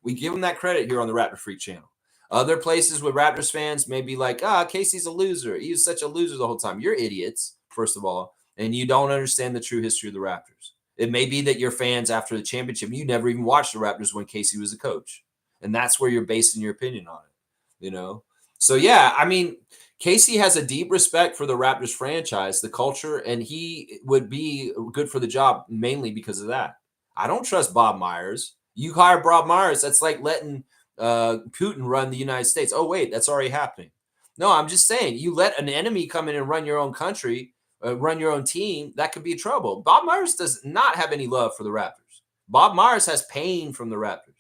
We give him that credit here on the Raptor Freak channel. Other places with Raptors fans may be like, Casey's a loser. He was such a loser the whole time. You're idiots, first of all, and you don't understand the true history of the Raptors. It may be that your fans after the championship, you never even watched the Raptors when Casey was a coach, and that's where you're basing your opinion on it. So yeah, I mean, Casey has a deep respect for the Raptors franchise, the culture, and he would be good for the job mainly because of that. I don't trust Bob Myers. You hire Bob Myers, that's like letting Putin run the United States. Oh, wait, that's already happening. No, I'm just saying, you let an enemy come in and run your own country, run your own team, that could be trouble. Bob Myers does not have any love for the Raptors. Bob Myers has pain from the Raptors.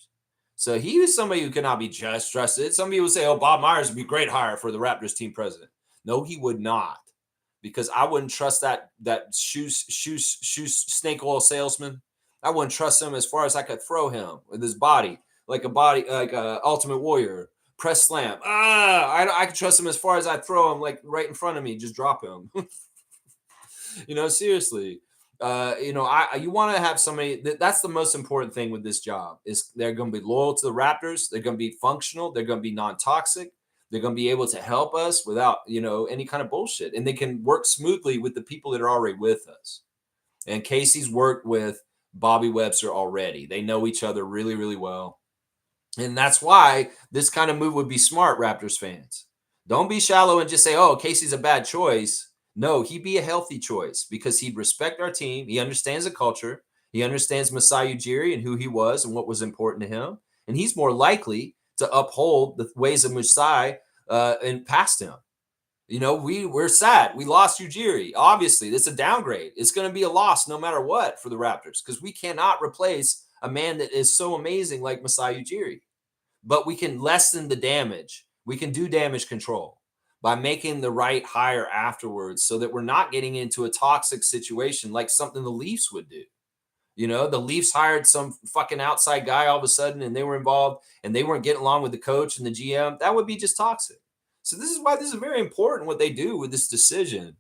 So he was somebody who cannot be just trusted. Some people say, oh, Bob Myers would be a great hire for the Raptors team president. No, he would not, because I wouldn't trust that shoe snake oil salesman. I wouldn't trust him as far as I could throw him with his body, like a Ultimate Warrior press slam. I could trust him as far as I throw him, like right in front of me, just drop him. Seriously. You want to have somebody that's the most important thing with this job is they're going to be loyal to the Raptors. They're going to be functional. They're going to be non-toxic. They're going to be able to help us without, any kind of bullshit. And they can work smoothly with the people that are already with us. And Casey's worked with Bobby Webster already. They know each other really, really well. And that's why this kind of move would be smart, Raptors fans. Don't be shallow and just say, oh, Casey's a bad choice. No, he'd be a healthy choice because he'd respect our team. He understands the culture. He understands Masai Ujiri and who he was and what was important to him. And he's more likely to uphold the ways of Masai and past him. We're sad. We lost Ujiri. Obviously, it's a downgrade. It's going to be a loss no matter what for the Raptors because we cannot replace a man that is so amazing like Masai Ujiri. But we can lessen the damage. We can do damage control by making the right hire afterwards so that we're not getting into a toxic situation like something the Leafs would do. The Leafs hired some fucking outside guy all of a sudden and they were involved and they weren't getting along with the coach and the GM. That would be just toxic. So this is why this is very important what they do with this decision.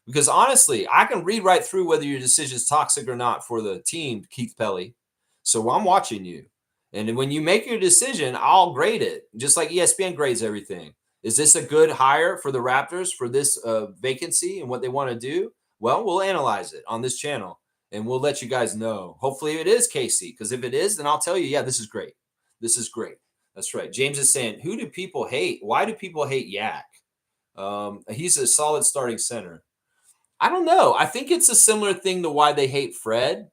Because honestly, I can read right through whether your decision is toxic or not for the team, Keith Pelly. So I'm watching you. And when you make your decision, I'll grade it, just like ESPN grades everything. Is this a good hire for the Raptors for this vacancy and what they want to do? Well, we'll analyze it on this channel, and we'll let you guys know. Hopefully it is Casey, because if it is, then I'll tell you, yeah, this is great. This is great. That's right. James is saying, who do people hate? Why do people hate Yak? He's a solid starting center. I don't know. I think it's a similar thing to why they hate Fred.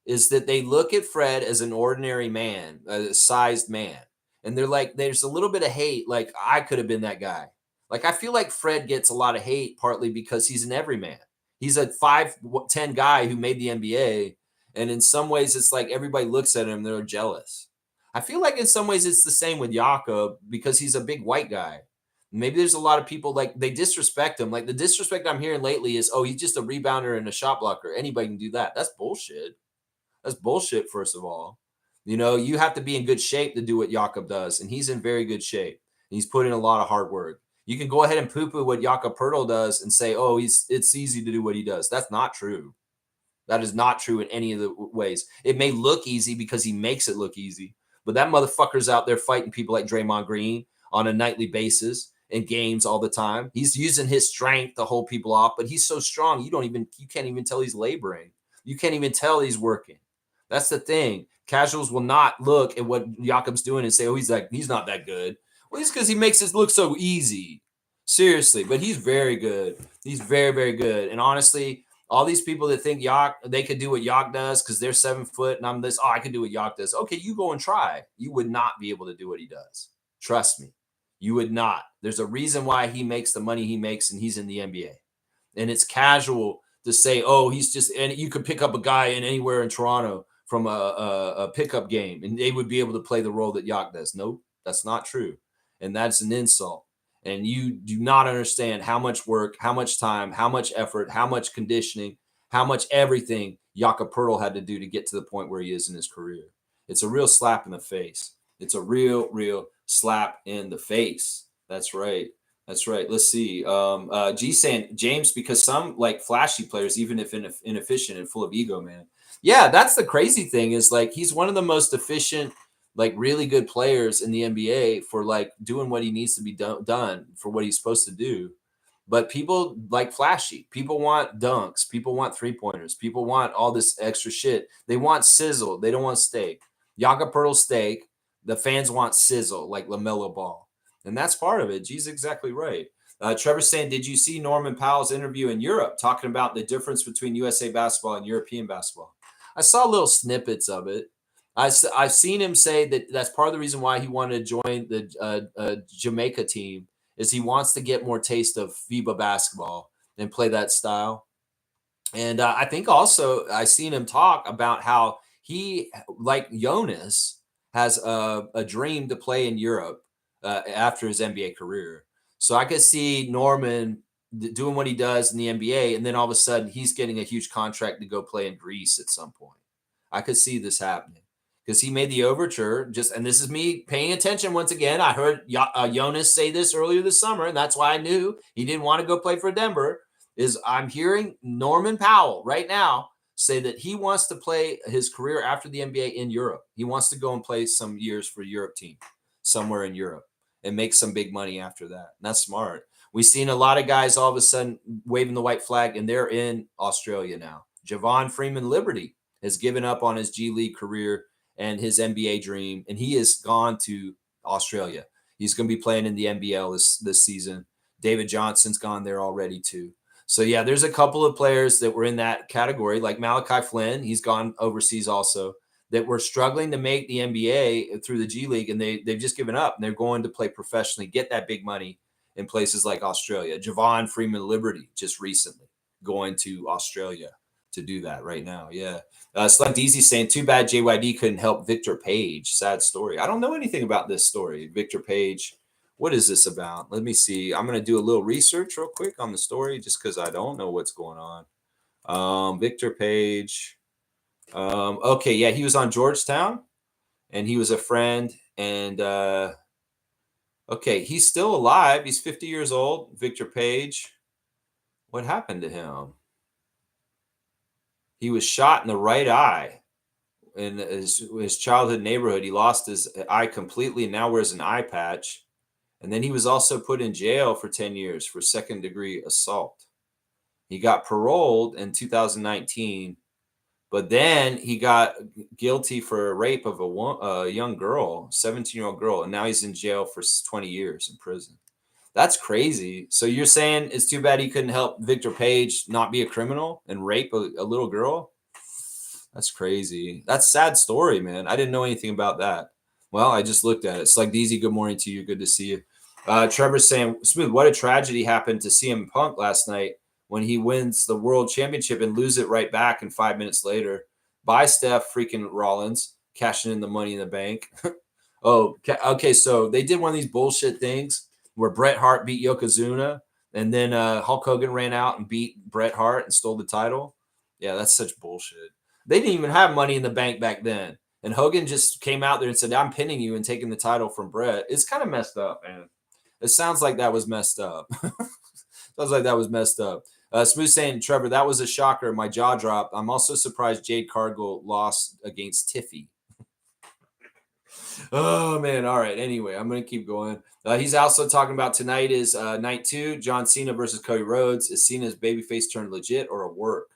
Is that they look at Fred as an ordinary man, a sized man. And they're like, there's a little bit of hate. Like, I could have been that guy. Like, I feel like Fred gets a lot of hate partly because he's an everyman. He's a 5'10" guy who made the NBA. And in some ways, it's like everybody looks at him, they're jealous. I feel like in some ways it's the same with Jakob because he's a big white guy. Maybe there's a lot of people like they disrespect him. Like the disrespect I'm hearing lately is, oh, he's just a rebounder and a shot blocker. Anybody can do that. That's bullshit. That's bullshit, first of all. You have to be in good shape to do what Jakob does, and he's in very good shape. And he's put in a lot of hard work. You can go ahead and poo-poo what Jakob Poeltl does and say, oh, it's easy to do what he does. That's not true. That is not true in any of the ways. It may look easy because he makes it look easy, but that motherfucker's out there fighting people like Draymond Green on a nightly basis in games all the time. He's using his strength to hold people off, but he's so strong you can't even tell he's laboring. You can't even tell he's working. That's the thing. Casuals will not look at what Jakob's doing and say, "Oh, he's not that good." Well, it's because he makes it look so easy. Seriously, but he's very good. He's very, very good. And honestly, all these people that think they could do what Yak does because they're 7 foot and I'm this, I can do what Yak does. Okay, you go and try. You would not be able to do what he does. Trust me. You would not. There's a reason why he makes the money he makes and he's in the NBA. And it's casual to say, oh, he's just, and you could pick up a guy in anywhere in Toronto from a pickup game and they would be able to play the role that Yak does. Nope, that's not true. And that's an insult. And you do not understand how much work, how much time, how much effort, how much conditioning, how much everything Jakob Poeltl had to do to get to the point where he is in his career. It's a real slap in the face. It's a real slap in the face. That's right. That's right. Let's see. G saying, James, because some like flashy players, even if inefficient and full of ego, man. Yeah, that's the crazy thing is like he's one of the most efficient, like really good players in the NBA for like doing what he needs to be done for what he's supposed to do. But people like flashy. People want dunks. People want 3-pointers. People want all this extra shit. They want sizzle. They don't want steak. Jakob Poeltl steak. The fans want sizzle like LaMelo Ball. And that's part of it. G's exactly right. Trevor's saying, did you see Norman Powell's interview in Europe talking about the difference between USA basketball and European basketball? I saw little snippets of it. I've seen him say that that's part of the reason why he wanted to join the Jamaica team is he wants to get more taste of FIBA basketball and play that style. And I think also I seen him talk about how he, like Jonas, has a dream to play in Europe after his NBA career. So I could see Norman doing what he does in the NBA, and then all of a sudden he's getting a huge contract to go play in Greece at some point. I could see this happening because he made the overture. And this is me paying attention once again. I heard Jonas say this earlier this summer, and that's why I knew he didn't want to go play for Denver. I'm hearing Norman Powell right now say that he wants to play his career after the NBA in Europe. He wants to go and play some years for a Europe team somewhere in Europe and make some big money after that. And that's smart. We've seen a lot of guys all of a sudden waving the white flag, and they're in Australia now. Javon Freeman Liberty has given up on his G League career and his NBA dream, and he has gone to Australia. He's going to be playing in the NBL this season. David Johnson's gone there already too. So, yeah, there's a couple of players that were in that category, like Malachi Flynn. He's gone overseas also, that were struggling to make the NBA through the G League, and they've just given up, and they're going to play professionally, get that big money in places like Australia. Javon Freeman Liberty just recently going to Australia to do that right now. Yeah. Select Easy saying, too bad JYD couldn't help Victor Page. Sad story. I don't know anything about this story. Victor Page. What is this about? Let me see. I'm going to do a little research real quick on the story just because I don't know what's going on. Victor Page. Okay. Yeah. He was on Georgetown and he was a friend. And okay. He's still alive. He's 50 years old. Victor Page. What happened to him? He was shot in the right eye in his childhood neighborhood. He lost his eye completely and now wears an eye patch. And then he was also put in jail for 10 years for second-degree assault. He got paroled in 2019, but then he got guilty for rape of a young girl, 17-year-old girl, and now he's in jail for 20 years in prison. That's crazy. So you're saying it's too bad he couldn't help Victor Page not be a criminal and rape a little girl? That's crazy. That's a sad story, man. I didn't know anything about that. Well, I just looked at it. It's like Deezy, good morning to you. Good to see you. Trevor's saying, Smooth, what a tragedy happened to CM Punk last night when he wins the world championship and lose it right back and 5 minutes later. Bye, Steph freaking Rollins, cashing in the money in the bank. Oh, okay. So they did one of these bullshit things where Bret Hart beat Yokozuna and then Hulk Hogan ran out and beat Bret Hart and stole the title. Yeah, that's such bullshit. They didn't even have money in the bank back then. And Hogan just came out there and said, I'm pinning you and taking the title from Bret. It's kind of messed up, man. It sounds like that was messed up. Smooth saying, Trevor, that was a shocker. My jaw dropped. I'm also surprised Jade Cargill lost against Tiffy. Oh man. All right. Anyway, I'm gonna keep going. He's also talking about tonight is night 2, John Cena versus Cody Rhodes. Is Cena's babyface turn legit or a work?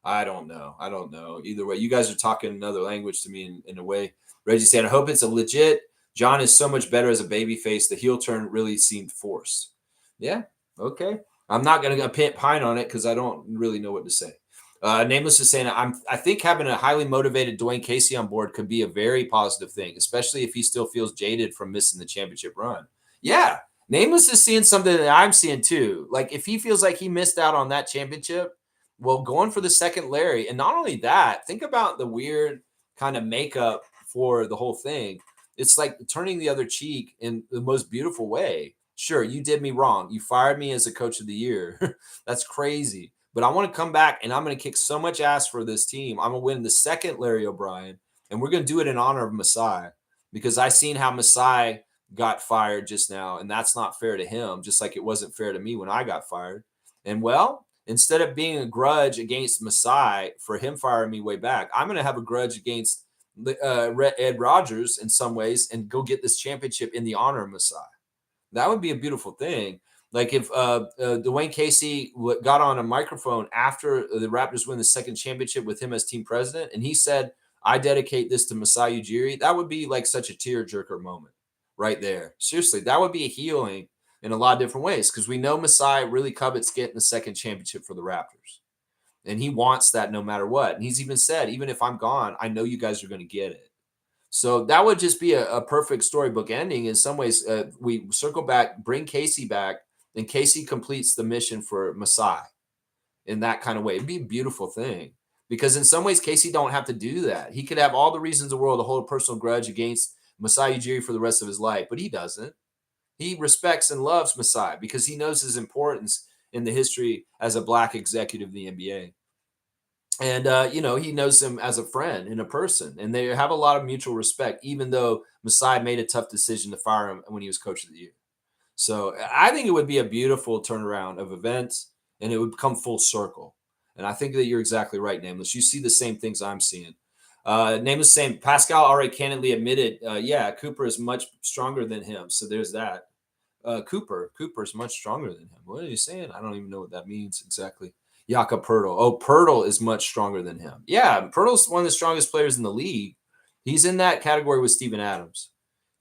I don't know. I don't know. Either way, you guys are talking another language to me in a way. Reggie said, I hope it's a legit. John is so much better as a babyface. The heel turn really seemed forced. Yeah. Okay. I'm not going to pine on it because I don't really know what to say. Nameless is saying, I think having a highly motivated Dwayne Casey on board could be a very positive thing, especially if he still feels jaded from missing the championship run. Yeah. Nameless is seeing something that I'm seeing too. Like if he feels like he missed out on that championship, well, going for the second Larry, and not only that, think about the weird kind of makeup for the whole thing. It's like turning the other cheek in the most beautiful way. Sure, you did me wrong. You fired me as a coach of the year. That's crazy. But I want to come back and I'm going to kick so much ass for this team. I'm going to win the second Larry O'Brien, and we're going to do it in honor of Masai because I seen how Masai got fired just now, and that's not fair to him, just like it wasn't fair to me when I got fired. And well, instead of being a grudge against Masai for him firing me way back, I'm going to have a grudge against Ed Rogers in some ways and go get this championship in the honor of Masai. That would be a beautiful thing. Like if Dwayne Casey got on a microphone after the Raptors win the second championship with him as team president, and he said, I dedicate this to Masai Ujiri, that would be like such a tearjerker moment right there. Seriously, that would be a healing in a lot of different ways because we know Masai really covets getting the second championship for the Raptors. And he wants that no matter what. And he's even said, even if I'm gone, I know you guys are going to get it. So that would just be a perfect storybook ending. In some ways, we circle back, bring Casey back, and Casey completes the mission for Masai in that kind of way. It'd be a beautiful thing because in some ways, Casey don't have to do that. He could have all the reasons in the world to hold a personal grudge against Masai Ujiri for the rest of his life, but he doesn't. He respects and loves Masai because he knows his importance in the history as a black executive in the NBA. And, he knows him as a friend and a person, and they have a lot of mutual respect, even though Masai made a tough decision to fire him when he was coach of the year. So I think it would be a beautiful turnaround of events, and it would come full circle. And I think that you're exactly right, Nameless. You see the same things I'm seeing. Nameless saying Pascal already candidly admitted, Cooper is much stronger than him. So there's that. Cooper's much stronger than him. What are you saying? I don't even know what that means exactly. Yaka Pirtle. Oh, Pirtle is much stronger than him. Yeah, Pirtle's one of the strongest players in the league. He's in that category with Steven Adams.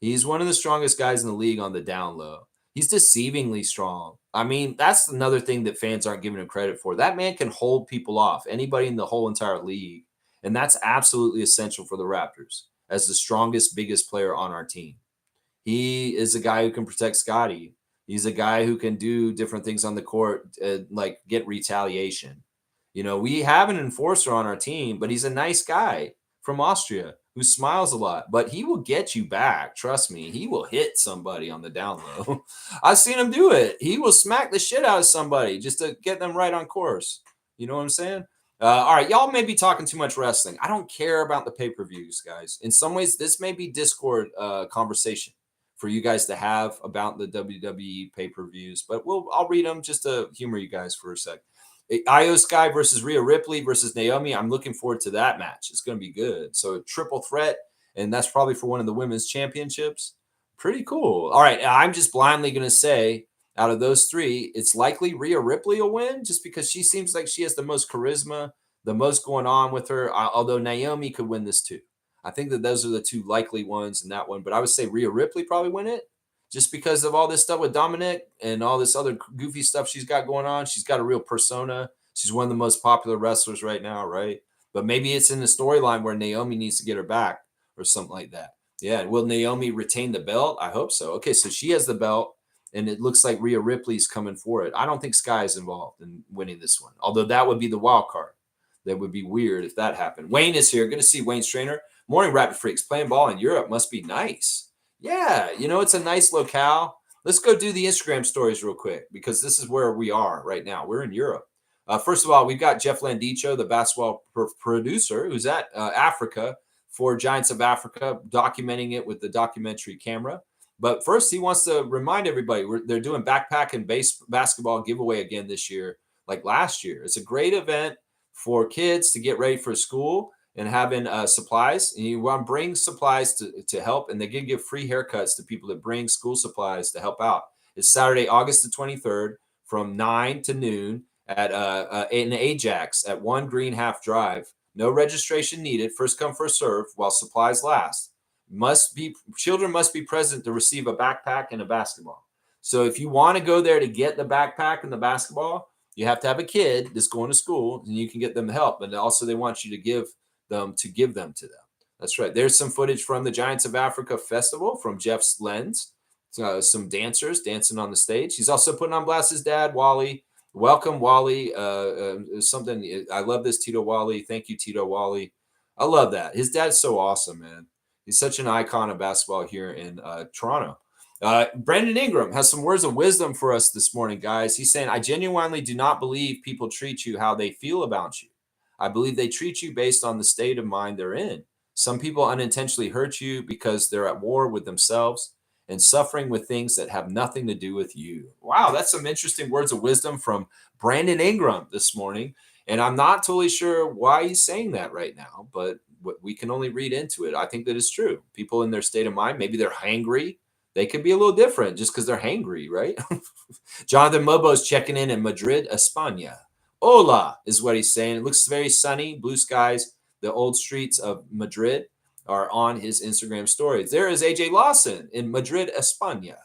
He's one of the strongest guys in the league on the down low. He's deceivingly strong. I mean, that's another thing that fans aren't giving him credit for. That man can hold people off, anybody in the whole entire league. And that's absolutely essential for the Raptors as the strongest, biggest player on our team. He is a guy who can protect Scotty. He's a guy who can do different things on the court, like get retaliation. We have an enforcer on our team, but he's a nice guy from Austria who smiles a lot, but he will get you back. Trust me, he will hit somebody on the down low. I've seen him do it. He will smack the shit out of somebody just to get them right on course. You know what I'm saying? All right, y'all may be talking too much wrestling. I don't care about the pay-per-views, guys. In some ways, this may be Discord conversation for you guys to have about the WWE pay-per-views, but I'll read them just to humor you guys for a sec. Io Sky versus Rhea Ripley versus Naomi. I'm looking forward to that match. It's going to be good. So a triple threat, and that's probably for one of the women's championships. Pretty cool. All right, I'm just blindly going to say out of those three, it's likely Rhea Ripley will win just because she seems like she has the most charisma, the most going on with her, although Naomi could win this too. I think that those are the two likely ones in that one, but I would say Rhea Ripley probably win it just because of all this stuff with Dominic and all this other goofy stuff she's got going on. She's got a real persona. She's one of the most popular wrestlers right now, right? But maybe it's in the storyline where Naomi needs to get her back or something like that. Yeah, will Naomi retain the belt? I hope so. Okay, so she has the belt, and it looks like Rhea Ripley's coming for it. I don't think Sky is involved in winning this one, although that would be the wild card. That would be weird if that happened. Wayne is here. Good to see Wayne Strainer. Morning, Rapid Freaks. Playing ball in Europe must be nice. Yeah, it's a nice locale. Let's go do the Instagram stories real quick because this is where we are right now. We're in Europe. First of all, we've got Jeff Landicho, the basketball producer, who's at Africa for Giants of Africa, documenting it with the documentary camera. But first, he wants to remind everybody they're doing backpack and basketball giveaway again this year, like last year. It's a great event for kids to get ready for school. and having supplies. And you want to bring supplies to help, and they can give free haircuts to people that bring school supplies to help out. It's Saturday, August the 23rd from 9 to noon at in Ajax at 1 Green Half Drive. No registration needed. First come, first serve while supplies last. Children must be present to receive a backpack and a basketball. So if you want to go there to get the backpack and the basketball, you have to have a kid that's going to school, and you can get them help. But also they want you to give them to them. That's right. There's some footage from the Giants of Africa Festival from Jeff's lens. Some dancers dancing on the stage. He's also putting on blast his dad, Wally. Welcome, Wally. Something I love this, Tito Wally. Thank you, Tito Wally. I love that. His dad's so awesome, man. He's such an icon of basketball here in Toronto. Brandon Ingram has some words of wisdom for us this morning, guys. He's saying, I genuinely do not believe people treat you how they feel about you. I believe they treat you based on the state of mind they're in. Some people unintentionally hurt you because they're at war with themselves and suffering with things that have nothing to do with you. Wow, that's some interesting words of wisdom from Brandon Ingram this morning. And I'm not totally sure why he's saying that right now, but we can only read into it. I think that is true. People in their state of mind, maybe they're hangry. They could be a little different just because they're hangry, right? Jonathan Mobo's checking in Madrid, España. Hola is what he's saying. It looks very sunny, blue skies. The old streets of Madrid are on his Instagram stories. There is AJ Lawson in Madrid, España.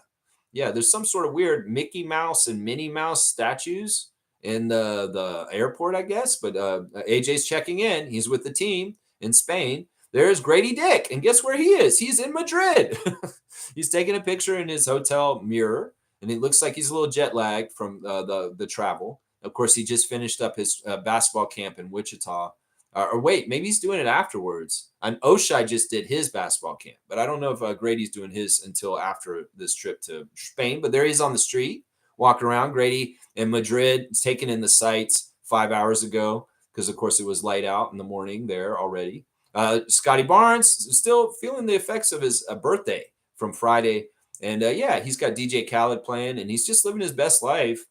Yeah, there's some sort of weird Mickey Mouse and Minnie Mouse statues in the airport, I guess. But AJ's checking in. He's with the team in Spain. There's Grady Dick, and guess where he is? He's in Madrid. He's taking a picture in his hotel mirror, and it looks like he's a little jet lagged from the travel. Of course, he just finished up his basketball camp in Wichita. Or wait, maybe he's doing it afterwards. And Oshai just did his basketball camp, but I don't know if Grady's doing his until after this trip to Spain. But there he is on the street, walking around. Grady in Madrid, taking in the sights 5 hours ago because, of course, it was light out in the morning there already. Scotty Barnes still feeling the effects of his birthday from Friday. And yeah, he's got DJ Khaled playing, and he's just living his best life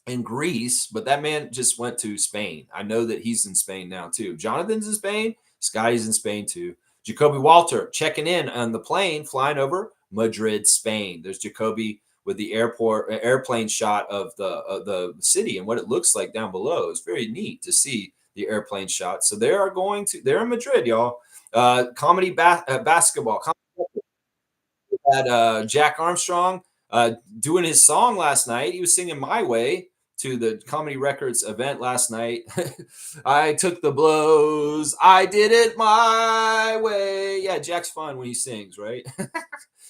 in Greece, but that man just went to Spain. I know that he's in Spain now too. Jonathan's in Spain. Scotty's in Spain too. Jacoby Walter checking in on the plane flying over Madrid, Spain. There's Jacoby with the airplane shot of the city and what it looks like down below. It's very neat to see the airplane shot. So they're in Madrid, y'all. Comedy basketball. Had Jack Armstrong doing his song last night. He was singing My Way to the Comedy Records event last night. I took the blows. I did it my way. Yeah, Jack's fun when he sings, right?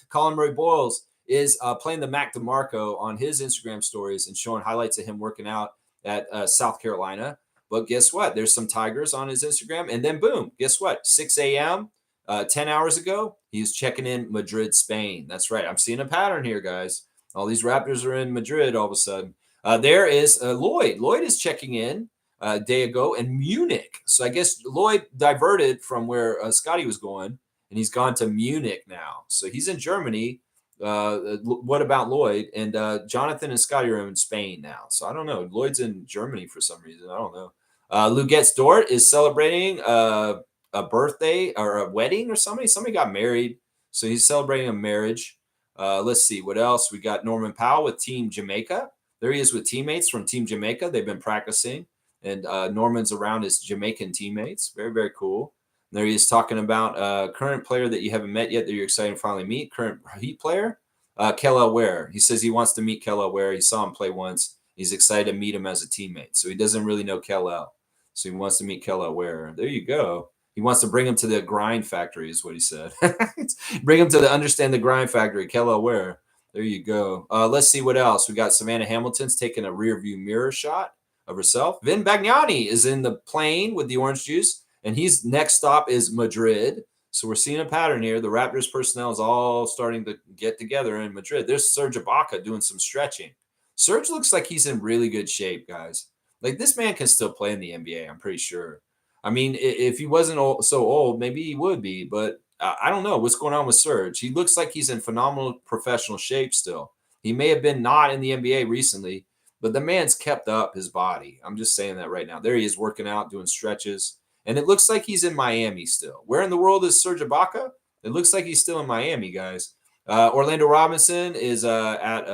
Colin Murray Boyles is playing the Mac DeMarco on his Instagram stories and showing highlights of him working out at South Carolina. But guess what? There's some Tigers on his Instagram. And then boom, guess what? 6 a.m., 10 hours ago, he's checking in Madrid, Spain. That's right. I'm seeing a pattern here, guys. All these Raptors are in Madrid all of a sudden. There is Lloyd. Lloyd is checking in a day ago in Munich. So I guess Lloyd diverted from where Scotty was going, and he's gone to Munich now. So he's in Germany. What about Lloyd? And Jonathan and Scotty are in Spain now. So I don't know. Lloyd's in Germany for some reason. I don't know. Lugetz Dort is celebrating a birthday or a wedding or somebody. Somebody got married. So he's celebrating a marriage. Let's see what else. We got Norman Powell with Team Jamaica. There he is with teammates from Team Jamaica. They've been practicing, and Norman's around his Jamaican teammates. Very, very cool. And there he is talking about a current player that you haven't met yet that you're excited to finally meet, current Heat player, Kel'el Ware. He says he wants to meet Kel'el Ware. He saw him play once. He's excited to meet him as a teammate. So he doesn't really know Kel'el. So he wants to meet Kel'el Ware. There you go. He wants to bring him to the grind factory is what he said. Bring him to the understand the grind factory, Kel'el Ware. There you go. Let's see what else. We got Savannah Hamilton's taking a rear view mirror shot of herself. Vin Bagnani is in the plane with the orange juice, and he's next stop is Madrid. So we're seeing a pattern here. The Raptors personnel is all starting to get together in Madrid. There's Serge Ibaka doing some stretching. Serge looks like he's in really good shape, guys. Like this man can still play in the NBA, I'm pretty sure. I mean, if he wasn't so old, maybe he would be, but I don't know what's going on with Serge. He looks like he's in phenomenal professional shape still. He may have been not in the NBA recently, but the man's kept up his body. I'm just saying that right now. There he is working out, doing stretches. And it looks like he's in Miami still. Where in the world is Serge Ibaka? It looks like he's still in Miami, guys. Orlando Robinson is at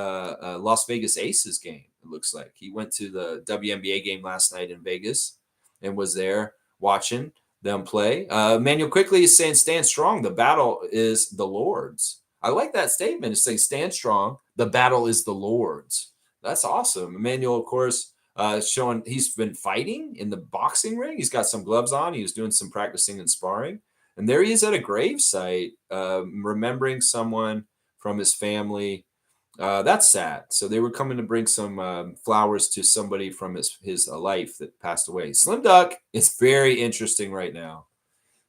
Las Vegas Aces game. It looks like he went to the WNBA game last night in Vegas and was there watching them play. Manuel Quickly is saying, stand strong. The battle is the Lord's. I like that statement. It's saying, stand strong. The battle is the Lord's. That's awesome. Emmanuel, of course, showing he's been fighting in the boxing ring. He's got some gloves on. He was doing some practicing and sparring. And there he is at a gravesite, remembering someone from his family. That's sad. So they were coming to bring some flowers to somebody from his life that passed away. Slim Duck is very interesting right now.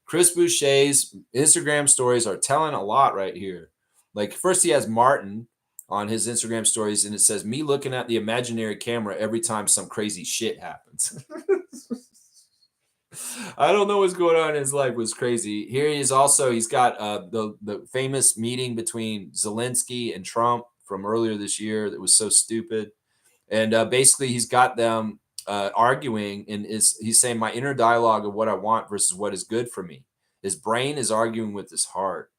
Chris Boucher's Instagram stories are telling a lot right here. Like first he has Martin on his Instagram stories, and it says, me looking at the imaginary camera every time some crazy shit happens. I don't know what's going on in his life. It was crazy. Here he is also, he's got the famous meeting between Zelensky and Trump from earlier this year that was so stupid. And basically he's got them arguing, and he's saying my inner dialogue of what I want versus what is good for me. His brain is arguing with his heart.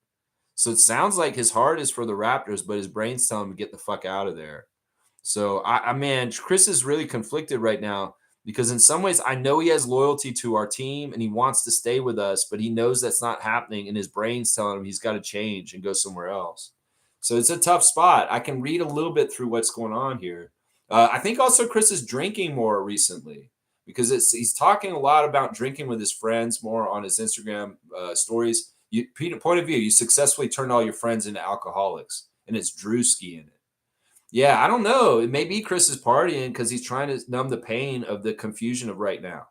So it sounds like his heart is for the Raptors, but his brain's telling him to get the fuck out of there. So man, Chris is really conflicted right now because in some ways I know he has loyalty to our team and he wants to stay with us, but he knows that's not happening, and his brain's telling him he's got to change and go somewhere else. So it's a tough spot. I can read a little bit through what's going on here. I think also Chris is drinking more recently because he's talking a lot about drinking with his friends more on his Instagram stories. Point of view, you successfully turned all your friends into alcoholics, and it's Drewski in it. Yeah, I don't know. It may be Chris is partying because he's trying to numb the pain of the confusion of right now.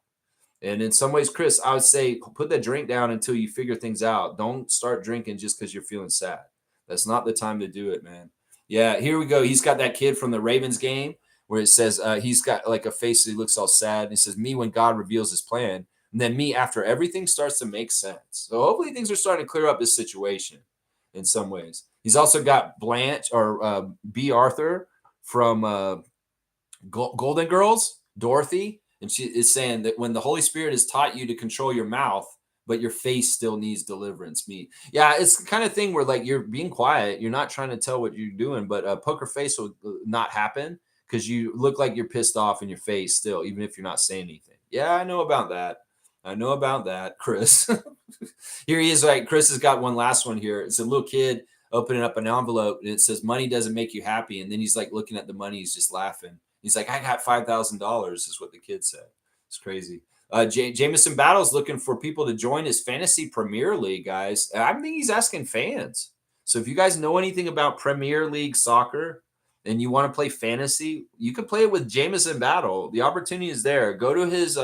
And in some ways, Chris, I would say put that drink down until you figure things out. Don't start drinking just because you're feeling sad. That's not the time to do it, man. Yeah, here we go. He's got that kid from the Ravens game where it says he's got like a face that looks all sad. And he says, me when God reveals his plan. And then me after everything starts to make sense. So hopefully things are starting to clear up this situation in some ways. He's also got Blanche or B. Arthur from Golden Girls, Dorothy. And she is saying that when the Holy Spirit has taught you to control your mouth, but your face still needs deliverance. Yeah, it's the kind of thing where like you're being quiet. You're not trying to tell what you're doing, but a poker face will not happen because you look like you're pissed off in your face still, even if you're not saying anything. Yeah, I know about that. Chris. Here he is. Right, Chris has got one last one here. It's a little kid opening up an envelope, and it says, money doesn't make you happy. And then he's like looking at the money. He's just laughing. He's like, I got $5,000 is what the kid said. It's crazy. Jamison Battle's looking for people to join his fantasy Premier League, guys. I think he's asking fans. So if you guys know anything about Premier League soccer and you want to play fantasy, you can play it with Jamison Battle. The opportunity is there. Go to his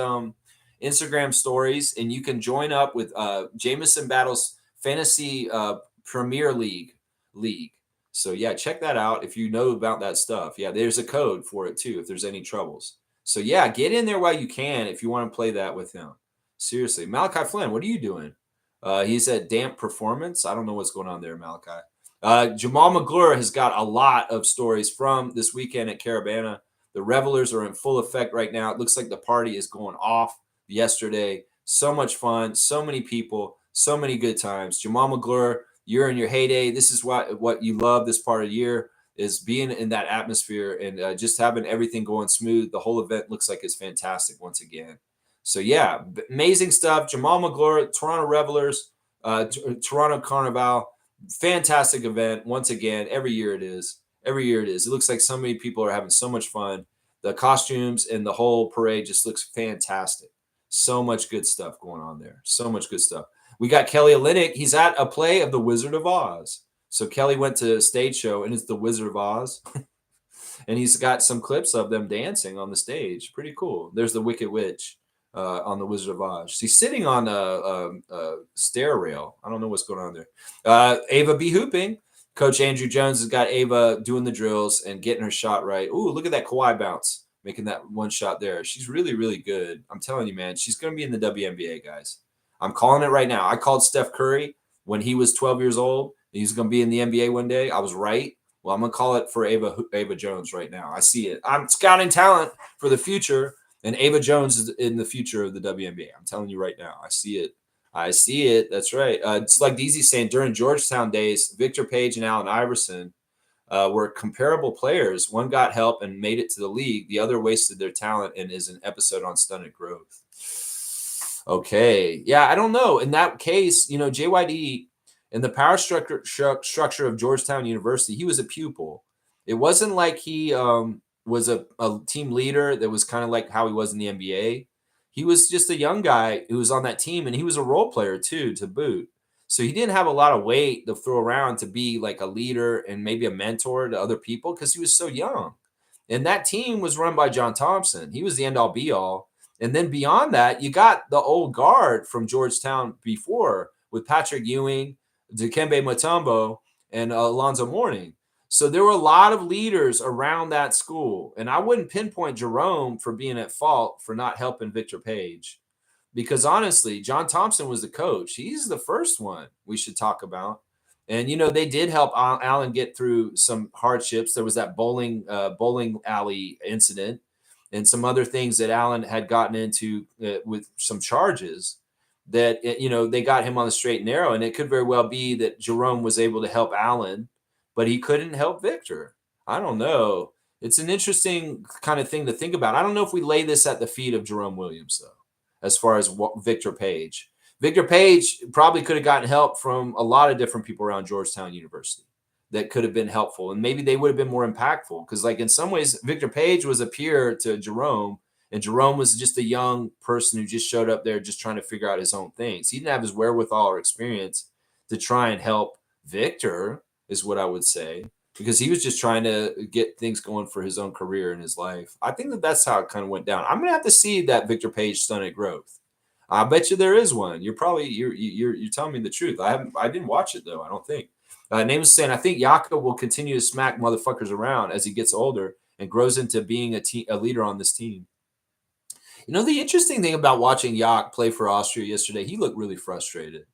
Instagram stories and you can join up with Jamison Battle's fantasy Premier League. So yeah, check that out if you know about that stuff. Yeah, there's a code for it too if there's any troubles. So yeah, get in there while you can if you want to play that with him. Seriously. Malachi Flynn, what are you doing? He's at Damp Performance. I don't know what's going on there, Malachi. Jamal McGlure has got a lot of stories from this weekend at Carabana. The revelers are in full effect right now. It looks like the party is going off yesterday. So much fun, so many people, so many good times. Jamal McGlure, you're in your heyday. This is what you love this part of the year, is being in that atmosphere and just having everything going smooth. The whole event looks like it's fantastic once again. So yeah, amazing stuff. Jamal McGlure, Toronto Revelers, Toronto Carnival, fantastic event once again. Every year it is. It looks like so many people are having so much fun. The costumes and the whole parade just looks fantastic. So much good stuff going on there. So much good stuff. We got Kelly Olynyk. He's at a play of The Wizard of Oz. So Kelly went to a stage show, and it's The Wizard of Oz. And he's got some clips of them dancing on the stage. Pretty cool. There's the Wicked Witch on The Wizard of Oz. She's sitting on a stair rail. I don't know what's going on there. Ava be hooping. Coach Andrew Jones has got Ava doing the drills and getting her shot right. Ooh, look at that Kawhi bounce, making that one shot there. She's really, really good. I'm telling you, man, she's going to be in the WNBA, guys. I'm calling it right now. I called Steph Curry when he was 12 years old. He's going to be in the NBA one day. I was right. Well, I'm going to call it for Ava Jones right now. I see it. I'm scouting talent for the future. And Ava Jones is in the future of the WNBA. I'm telling you right now. I see it. I see it. That's right. It's like DZ saying during Georgetown days, Victor Page and Allen Iverson were comparable players. One got help and made it to the league. The other wasted their talent and is an episode on stunted growth. Okay. Yeah, I don't know. In that case, JYD in the power structure of Georgetown University, he was a pupil. It wasn't like he was a team leader that was kind of like how he was in the NBA. He was just a young guy who was on that team, and he was a role player too, to boot. So he didn't have a lot of weight to throw around to be like a leader and maybe a mentor to other people because he was so young. And that team was run by John Thompson. He was the end all be all. And then beyond that, you got the old guard from Georgetown before with Patrick Ewing, Dikembe Mutombo, and Alonzo Mourning. So there were a lot of leaders around that school. And I wouldn't pinpoint Jerome for being at fault for not helping Victor Page. Because honestly, John Thompson was the coach. He's the first one we should talk about. And, they did help Allen get through some hardships. There was that bowling alley incident and some other things that Allen had gotten into with some charges that, they got him on the straight and narrow. And it could very well be that Jerome was able to help Allen, but he couldn't help Victor. I don't know. It's an interesting kind of thing to think about. I don't know if we lay this at the feet of Jerome Williams, though, as far as Victor Page. Victor Page probably could have gotten help from a lot of different people around Georgetown University that could have been helpful. And maybe they would have been more impactful because, like, in some ways, Victor Page was a peer to Jerome, and Jerome was just a young person who just showed up there just trying to figure out his own things. He didn't have his wherewithal or experience to try and help Victor, is what I would say, because he was just trying to get things going for his own career in his life. I think that's how it kind of went down. I'm going to have to see that Victor Page stunted growth. I bet you there is one. You're telling me the truth. I didn't watch it though. I don't think. Name is saying I think Jakob will continue to smack motherfuckers around as he gets older and grows into being a leader on this team. The interesting thing about watching Jakob play for Austria yesterday, he looked really frustrated.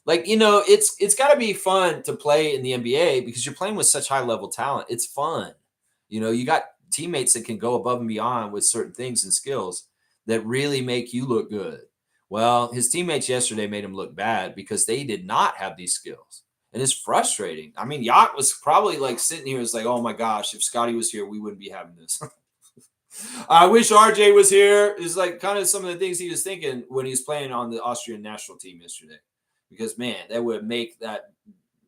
Like, it's got to be fun to play in the NBA because you're playing with such high level talent. It's fun. You got teammates that can go above and beyond with certain things and skills that really make you look good. Well, his teammates yesterday made him look bad because they did not have these skills. And it's frustrating. I mean, Yacht was probably like sitting here, was like, oh my gosh, if Scotty was here, we wouldn't be having this. I wish RJ was here. It's like kind of some of the things he was thinking when he was playing on the Austrian national team yesterday. Because, man, that would make that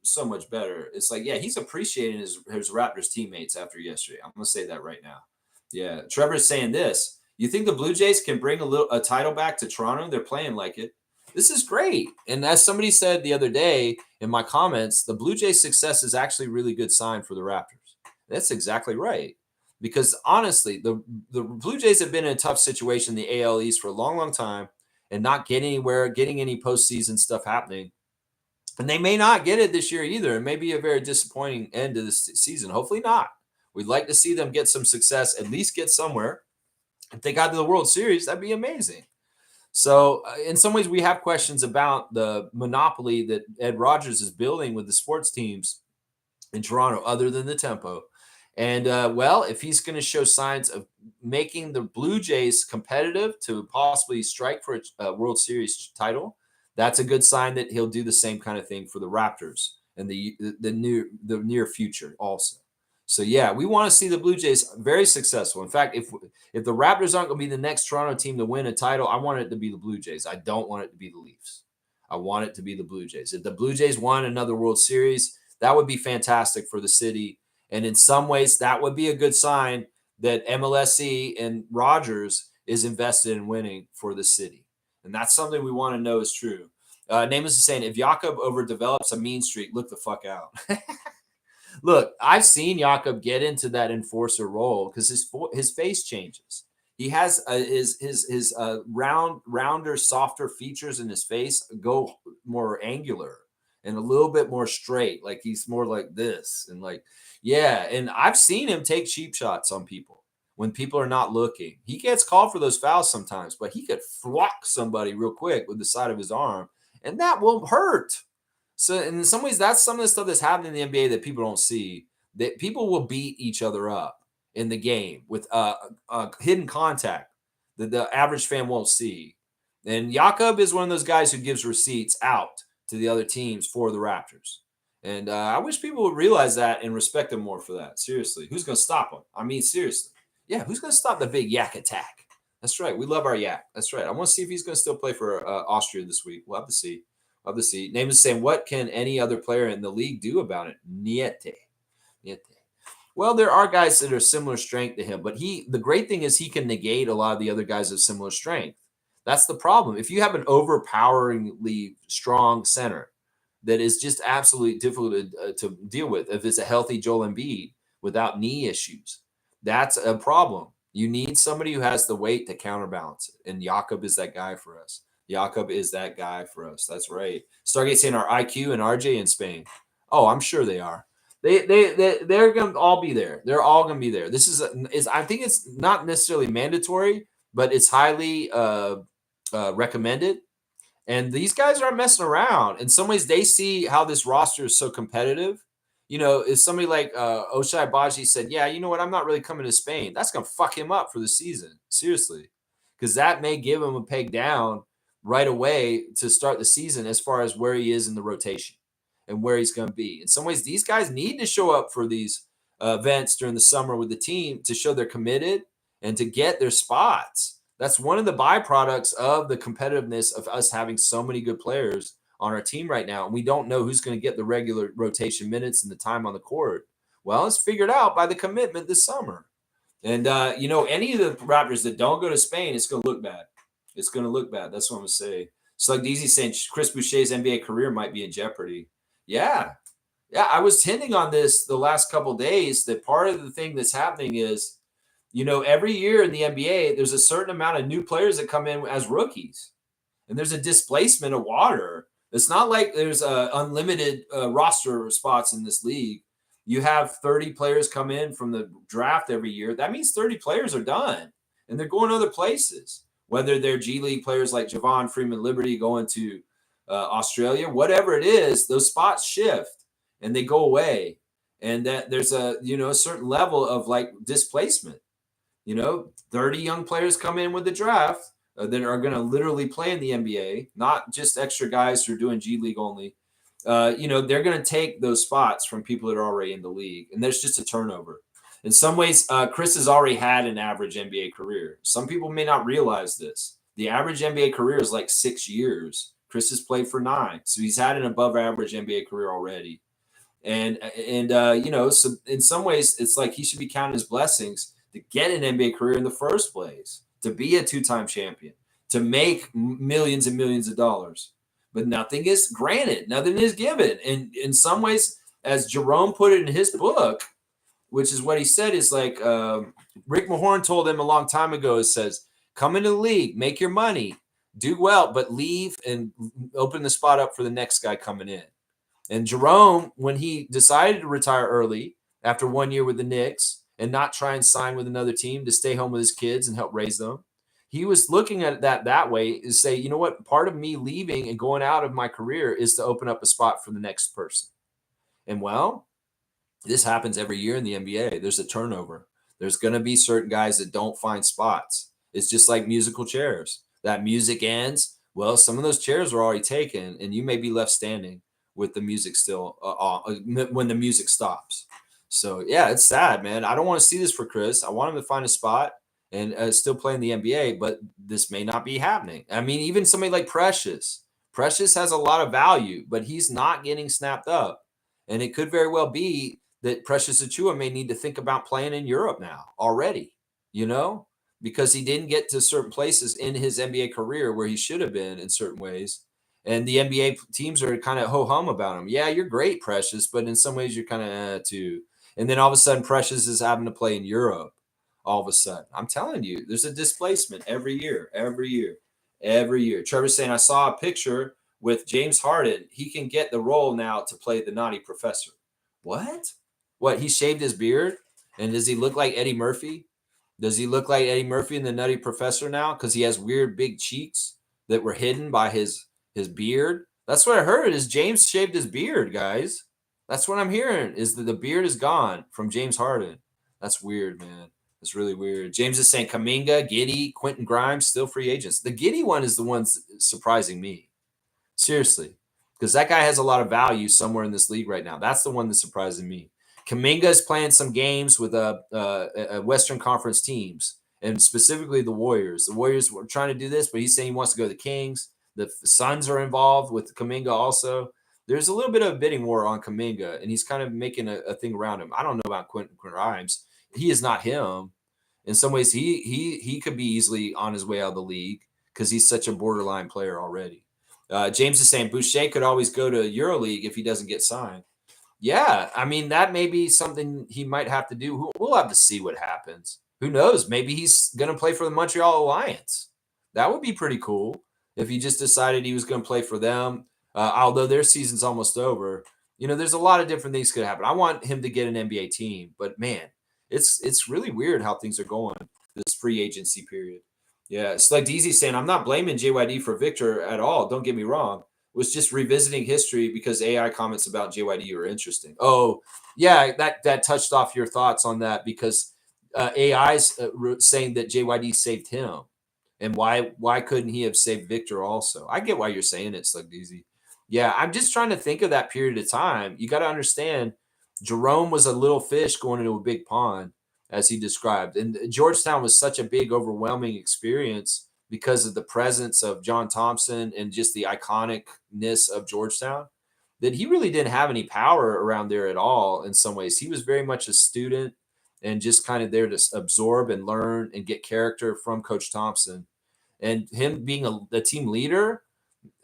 so much better. It's like, yeah, he's appreciating his Raptors teammates after yesterday. I'm going to say that right now. Yeah. Trevor's saying this. You think the Blue Jays can bring a title back to Toronto? They're playing like it. This is great. And as somebody said the other day in my comments, the Blue Jays' success is actually a really good sign for the Raptors. That's exactly right. Because honestly, the Blue Jays have been in a tough situation in the AL East for a long, long time and not getting anywhere, getting any postseason stuff happening. And they may not get it this year either. It may be a very disappointing end to this season. Hopefully not. We'd like to see them get some success, at least get somewhere. If they got to the World Series, that'd be amazing. So in some ways, we have questions about the monopoly that Ed Rogers is building with the sports teams in Toronto, other than the tempo. And, if he's going to show signs of making the Blue Jays competitive to possibly strike for a World Series title, that's a good sign that he'll do the same kind of thing for the Raptors in the near future also. So, yeah, we want to see the Blue Jays very successful. In fact, if the Raptors aren't going to be the next Toronto team to win a title, I want it to be the Blue Jays. I don't want it to be the Leafs. I want it to be the Blue Jays. If the Blue Jays won another World Series, that would be fantastic for the city. And in some ways, that would be a good sign that MLSE and Rogers is invested in winning for the city. And that's something we want to know is true. Namus is saying, if Jakob overdevelops a mean streak, look the fuck out. Look, I've seen Jakob get into that enforcer role because his face changes. He has his rounder, softer features in his face go more angular and a little bit more straight. Like he's more like this and like, yeah. And I've seen him take cheap shots on people when people are not looking. He gets called for those fouls sometimes, but he could flock somebody real quick with the side of his arm, and that will hurt. So in some ways, that's some of the stuff that's happening in the NBA that people don't see, that people will beat each other up in the game with hidden contact. that the average fan won't see. And Jakob is one of those guys who gives receipts out to the other teams for the Raptors. And I wish people would realize that and respect him more for that. Seriously. Who's going to stop him? I mean, seriously. Yeah, who's going to stop the big Yak attack? That's right. We love our Yak. That's right. I want to see if he's going to still play for Austria this week. We'll have to see. We'll have to see. Name is saying, what can any other player in the league do about it? Niente. Niente. Well, there are guys that are similar strength to him, but the great thing is he can negate a lot of the other guys of similar strength. That's the problem. If you have an overpoweringly strong center that is just absolutely difficult to deal with, if it's a healthy Joel Embiid without knee issues, that's a problem. You need somebody who has the weight to counterbalance it. And Jakob is that guy for us. Jakob is that guy for us. That's right. Stargate saying our IQ and RJ in Spain. Oh, I'm sure they are. They're going to all be there. They're all going to be there. This is I think it's not necessarily mandatory, but it's highly recommended. And these guys aren't messing around. In some ways, they see how this roster is so competitive. You know, if somebody like Ochai Baji said, yeah, you know what, I'm not really coming to Spain, that's going to fuck him up for the season. Seriously. Because that may give him a peg down right away to start the season as far as where he is in the rotation and where he's going to be. In some ways, these guys need to show up for these events during the summer with the team to show they're committed and to get their spots. That's one of the byproducts of the competitiveness of us having so many good players on our team right now. And we don't know who's going to get the regular rotation minutes and the time on the court. Well, it's figured out by the commitment this summer. And, you know, any of the Raptors that don't go to Spain, it's going to look bad. It's going to look bad. That's what I'm going to say. Slug Deezy saying Chris Boucher's NBA career might be in jeopardy. Yeah. Yeah, I was hinting on this the last couple of days that part of the thing that's happening is, you know, every year in the NBA, there's a certain amount of new players that come in as rookies. And there's a displacement of water. It's not like there's unlimited roster spots in this league. You have 30 players come in from the draft every year. That means 30 players are done. And they're going other places. Whether they're G League players like Javon Freeman Liberty going to Australia, whatever it is, those spots shift and they go away. And that there's a certain level of like displacement. 30 young players come in with the draft that are going to literally play in the NBA, not just extra guys who are doing G League only. They're going to take those spots from people that are already in the league. And there's just a turnover. In some ways, Chris has already had an average NBA career. Some people may not realize this. The average NBA career is like 6 years. Chris has played for 9. So he's had an above average NBA career already. And so in some ways, it's like he should be counting his blessings to get an NBA career in the first place, to be a 2-time champion, to make millions and millions of dollars. But nothing is granted. Nothing is given. And in some ways, as Jerome put it in his book, which is what he said, is like Rick Mahorn told him a long time ago, it says, come into the league, make your money, do well, but leave and open the spot up for the next guy coming in. And Jerome, when he decided to retire early after 1 year with the Knicks and not try and sign with another team to stay home with his kids and help raise them, he was looking at that way is say, you know what, part of me leaving and going out of my career is to open up a spot for the next person. And well, this happens every year in the NBA. There's a turnover. There's going to be certain guys that don't find spots. It's just like musical chairs. That music ends. Well, some of those chairs are already taken, and you may be left standing with the music still when the music stops. So, yeah, it's sad, man. I don't want to see this for Chris. I want him to find a spot and still play in the NBA, but this may not be happening. I mean, even somebody like Precious. Precious has a lot of value, but he's not getting snapped up. And it could very well be that Precious Achiuwa may need to think about playing in Europe now already, because he didn't get to certain places in his NBA career where he should have been in certain ways. And the NBA teams are kind of ho-hum about him. Yeah, you're great, Precious, but in some ways you're kind of too. And then all of a sudden Precious is having to play in Europe all of a sudden. I'm telling you, there's a displacement every year. Trevor's saying, I saw a picture with James Harden. He can get the role now to play the naughty professor. What? He shaved his beard? And does he look like Eddie Murphy? Does he look like Eddie Murphy in the Nutty Professor now? Because he has weird big cheeks that were hidden by his beard. That's what I heard is James shaved his beard, guys. That's what I'm hearing is that the beard is gone from James Harden. That's weird, man. It's really weird. James is saying Kuminga, Giddey, Quentin Grimes, still free agents. The Giddey one is the one surprising me. Seriously. Because that guy has a lot of value somewhere in this league right now. That's the one that's surprising me. Kuminga is playing some games with Western Conference teams, and specifically the Warriors. The Warriors were trying to do this, but he's saying he wants to go to the Kings. The Suns are involved with Kuminga also. There's a little bit of a bidding war on Kuminga, and he's kind of making a thing around him. I don't know about Quentin Grimes. He is not him. In some ways, he could be easily on his way out of the league because he's such a borderline player already. James is saying Boucher could always go to EuroLeague if he doesn't get signed. Yeah, I mean, that may be something he might have to do. We'll have to see what happens. Who knows? Maybe he's going to play for the Montreal Alliance. That would be pretty cool if he just decided he was going to play for them, although their season's almost over. There's a lot of different things could happen. I want him to get an NBA team, but man, it's really weird how things are going this free agency period. Yeah, it's like DZ saying, I'm not blaming JYD for Victor at all. Don't get me wrong. It was just revisiting history because AI comments about JYD are interesting. Oh, yeah, that touched off your thoughts on that because AI's saying that JYD saved him. And why couldn't he have saved Victor also? I get why you're saying it, Slug DZ. Yeah, I'm just trying to think of that period of time. You got to understand, Jerome was a little fish going into a big pond, as he described. And Georgetown was such a big, overwhelming experience because of the presence of John Thompson and just the iconicness of Georgetown that he really didn't have any power around there at all in some ways. He was very much a student and just kind of there to absorb and learn and get character from Coach Thompson. And him being a team leader,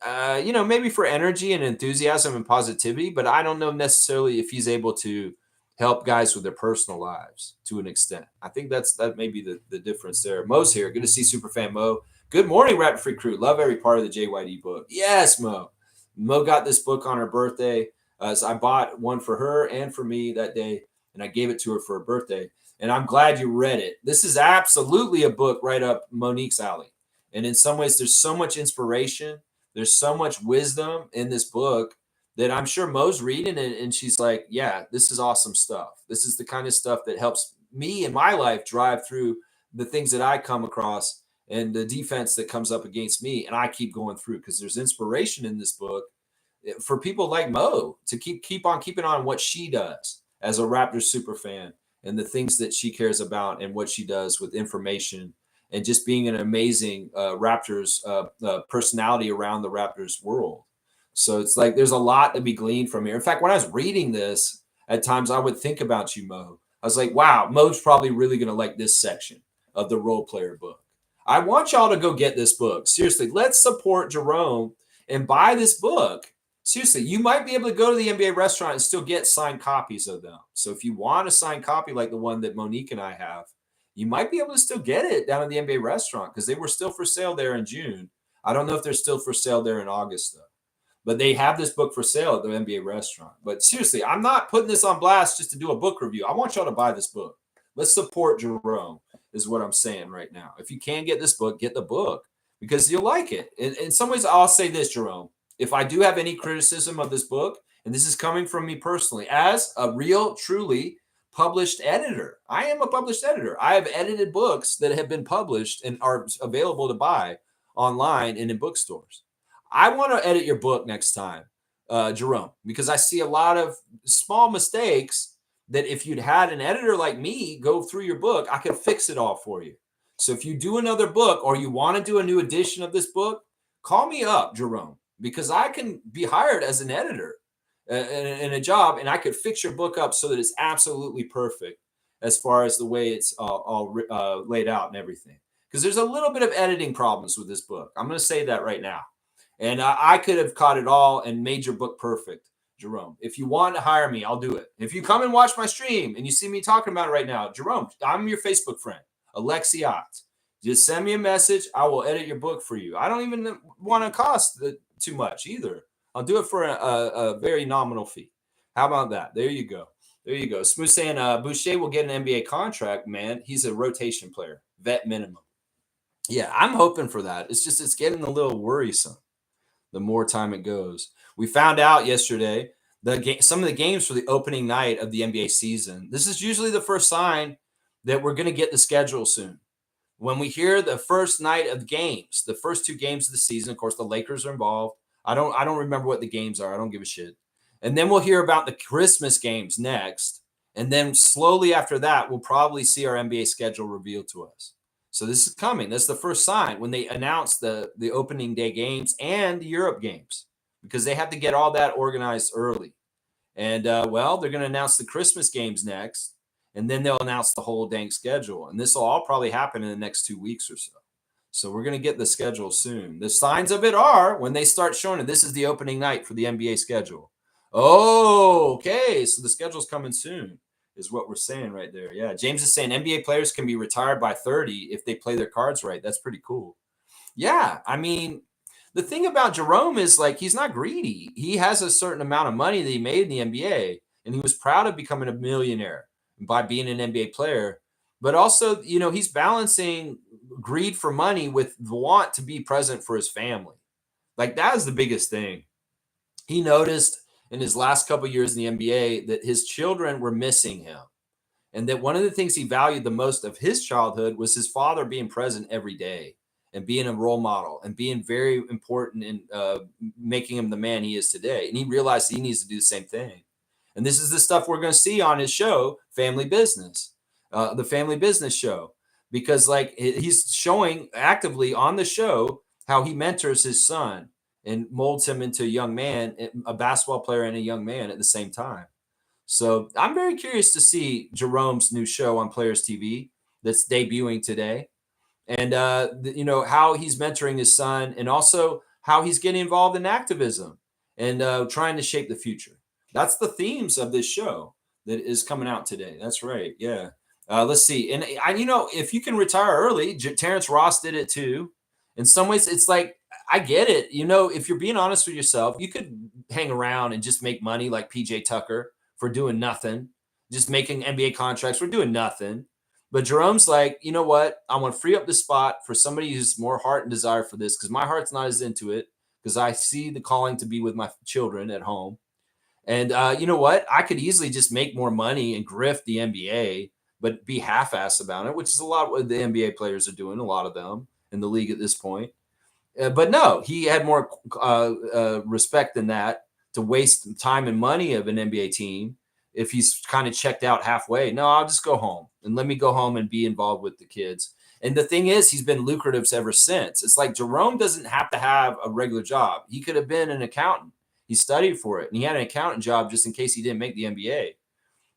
maybe for energy and enthusiasm and positivity, but I don't know necessarily if he's able to help guys with their personal lives to an extent. I think that may be the difference there. Mo's here. Good to see Superfan Mo. Good morning, Raptor Free Crew. Love every part of the JYD book. Yes, Mo. Mo got this book on her birthday. So I bought one for her and for me that day, and I gave it to her for her birthday. And I'm glad you read it. This is absolutely a book right up Monique's alley. And in some ways, there's so much inspiration. There's so much wisdom in this book that I'm sure Mo's reading it and she's like, yeah, this is awesome stuff. This is the kind of stuff that helps me in my life drive through the things that I come across and the defense that comes up against me. And I keep going through because there's inspiration in this book for people like Mo to keep on keeping on what she does as a Raptors super fan and the things that she cares about and what she does with information and just being an amazing Raptors personality around the Raptors world. So it's like there's a lot to be gleaned from here. In fact, when I was reading this, at times I would think about you, Mo. I was like, wow, Mo's probably really going to like this section of the role player book. I want y'all to go get this book. Seriously, let's support Jerome and buy this book. Seriously, you might be able to go to the NBA restaurant and still get signed copies of them. So if you want a signed copy like the one that Monique and I have, you might be able to still get it down at the NBA restaurant because they were still for sale there in June. I don't know if they're still for sale there in August, though. But they have this book for sale at the NBA restaurant. But seriously, I'm not putting this on blast just to do a book review. I want y'all to buy this book. Let's support Jerome is what I'm saying right now. If you can get this book, get the book because you'll like it. In some ways, I'll say this, Jerome. If I do have any criticism of this book, and this is coming from me personally, as a real, truly published editor, I am a published editor. I have edited books that have been published and are available to buy online and in bookstores. I want to edit your book next time, Jerome, because I see a lot of small mistakes that if you'd had an editor like me go through your book, I could fix it all for you. So if you do another book or you want to do a new edition of this book, call me up, Jerome, because I can be hired as an editor in a job and I could fix your book up so that it's absolutely perfect as far as the way it's all laid out and everything. Because there's a little bit of editing problems with this book. I'm going to say that right now. And I could have caught it all and made your book perfect, Jerome. If you want to hire me, I'll do it. If you come and watch my stream and you see me talking about it right now, Jerome, I'm your Facebook friend, Alexi Ott. Just send me a message. I will edit your book for you. I don't even want to cost too much either. I'll do it for a very nominal fee. How about that? There you go. There you go. Smooth saying Boucher will get an NBA contract, man. He's a rotation player, vet minimum. Yeah, I'm hoping for that. It's getting a little worrisome the more time it goes. We found out yesterday some of the games for the opening night of the NBA season. This is usually the first sign that we're going to get the schedule soon. When we hear the first night of games, the first 2 games of the season, of course, the Lakers are involved. I don't remember what the games are. I don't give a shit. And then we'll hear about the Christmas games next. And then slowly after that, we'll probably see our NBA schedule revealed to us. So this is coming. That's the first sign when they announce the opening day games and the Europe games, because they have to get all that organized early. And well, they're going to announce the Christmas games next, and then they'll announce the whole dang schedule. And this will all probably happen in the next 2 weeks or so. So we're going to get the schedule soon. The signs of it are when they start showing it. This is the opening night for the NBA schedule. Oh, okay. So the schedule's coming soon, is what we're saying right there. Yeah. James is saying NBA players can be retired by 30 if they play their cards right. That's pretty cool. Yeah. I mean, the thing about Jerome is like he's not greedy. He has a certain amount of money that he made in the NBA, and he was proud of becoming a millionaire by being an NBA player. But also, he's balancing greed for money with the want to be present for his family. Like that is the biggest thing. He noticed in his last couple of years in the NBA that his children were missing him, and that one of the things he valued the most of his childhood was his father being present every day and being a role model and being very important in making him the man he is today. And he realized he needs to do the same thing. And this is the stuff we're going to see on his show, Family Business, the Family Business Show, because like he's showing actively on the show how he mentors his son and molds him into a young man, a basketball player and a young man at the same time. So I'm very curious to see Jerome's new show on Players TV that's debuting today, and how he's mentoring his son, and also how he's getting involved in activism and trying to shape the future. That's the themes of this show that is coming out today. That's right. Yeah. Let's see. And if you can retire early, Terrence Ross did it too. In some ways, it's like I get it. If you're being honest with yourself, you could hang around and just make money like PJ Tucker for doing nothing, just making NBA contracts for doing nothing. But Jerome's like, you know what? I want to free up the spot for somebody who's more heart and desire for this, because my heart's not as into it, because I see the calling to be with my children at home. And you know what? I could easily just make more money and grift the NBA, but be half-assed about it, which is a lot what the NBA players are doing, a lot of them in the league at this point. But no, he had more respect than that to waste time and money of an NBA team if he's kind of checked out halfway. No, I'll just go home and let me go home and be involved with the kids. And the thing is, he's been lucrative ever since. It's like Jerome doesn't have to have a regular job. He could have been an accountant. He studied for it, and he had an accountant job just in case he didn't make the NBA.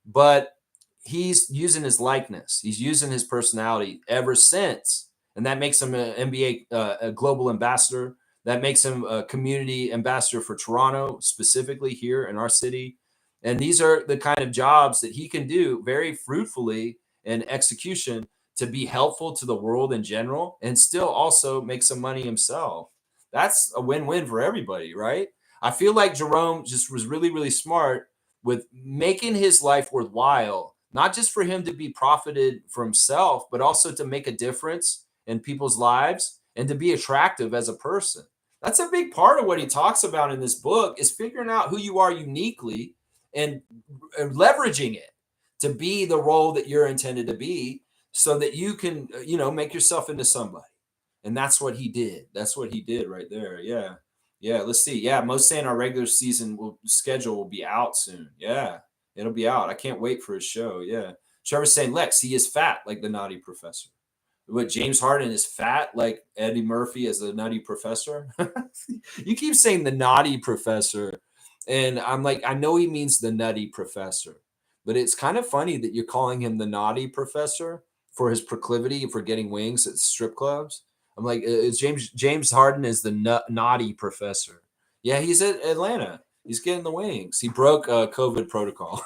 But he's using his likeness. He's using his personality ever since. And that makes him an NBA a global ambassador. That makes him a community ambassador for Toronto, specifically here in our city. And these are the kind of jobs that he can do very fruitfully in execution to be helpful to the world in general and still also make some money himself. That's a win-win for everybody, right? I feel like Jerome just was really, really smart with making his life worthwhile, not just for him to be profited for himself, but also to make a difference in people's lives and to be attractive as a person. That's a big part of what he talks about in this book, is figuring out who you are uniquely and leveraging it to be the role that you're intended to be, so that you can, make yourself into somebody. And that's what he did. That's what he did right there. Yeah. Yeah. Let's see. Yeah. Most saying our regular season schedule will be out soon. Yeah. It'll be out. I can't wait for his show. Yeah. Trevor's saying, Lex, he is fat like the Naughty Professor. What, James Harden is fat like Eddie Murphy as the Nutty Professor? You keep saying the Naughty Professor. And I'm like, I know he means the Nutty Professor, but it's kind of funny that you're calling him the Naughty Professor for his proclivity for getting wings at strip clubs. I'm like, James Harden is the Naughty Professor. Yeah, he's at Atlanta. He's getting the wings. He broke COVID protocol.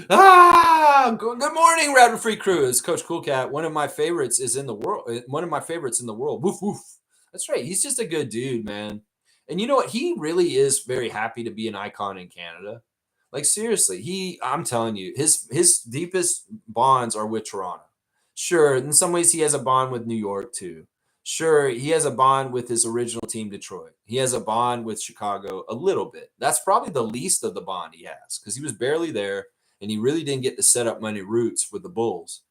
Good morning, Rapid Free Crew. It's Coach Coolcat. One of my favorites is in the world. One of my favorites in the world. Woof woof. That's right. He's just a good dude, man. And you know what? He really is very happy to be an icon in Canada. Like seriously, I'm telling you, his deepest bonds are with Toronto. Sure, in some ways he has a bond with New York too. Sure, he has a bond with his original team, Detroit. He has a bond with Chicago a little bit. That's probably the least of the bond he has, because he was barely there. and he really didn't get to set up many roots with the Bulls.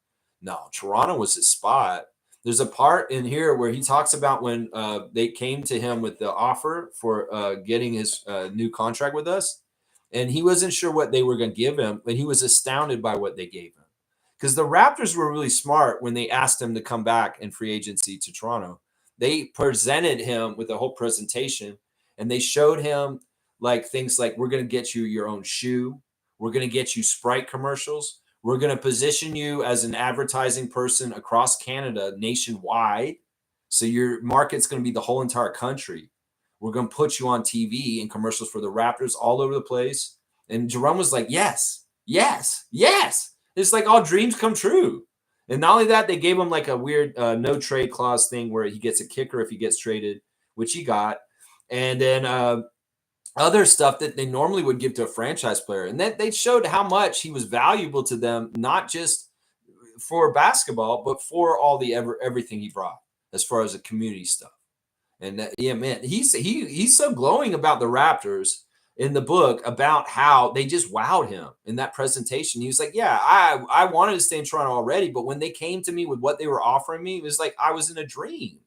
No, Toronto was his spot. There's a part in here where he talks about when they came to him with the offer for getting his new contract with us, and he wasn't sure what they were going to give him, but he was astounded by what they gave him. Because the Raptors were really smart when they asked him to come back in free agency to Toronto. They presented him with a whole presentation, and they showed him like things like, we're going to get you your own shoe. We're going to get you Sprite commercials. We're going to position you as an advertising person across Canada nationwide. So your market's going to be the whole entire country. We're going to put you on TV and commercials for the Raptors all over the place. And Jerome was like, yes, yes, yes. It's like all dreams come true. And not only that, they gave him like a weird no trade clause thing where he gets a kicker if he gets traded, which he got. And then other stuff that they normally would give to a franchise player. And that they showed how much he was valuable to them, not just for basketball, but for all the everything he brought as far as the community stuff. And that, yeah, man, he's so glowing about the Raptors in the book about how they just wowed him in that presentation. He was like, yeah, I wanted to stay in Toronto already, but when they came to me with what they were offering me, it was like I was in a dream.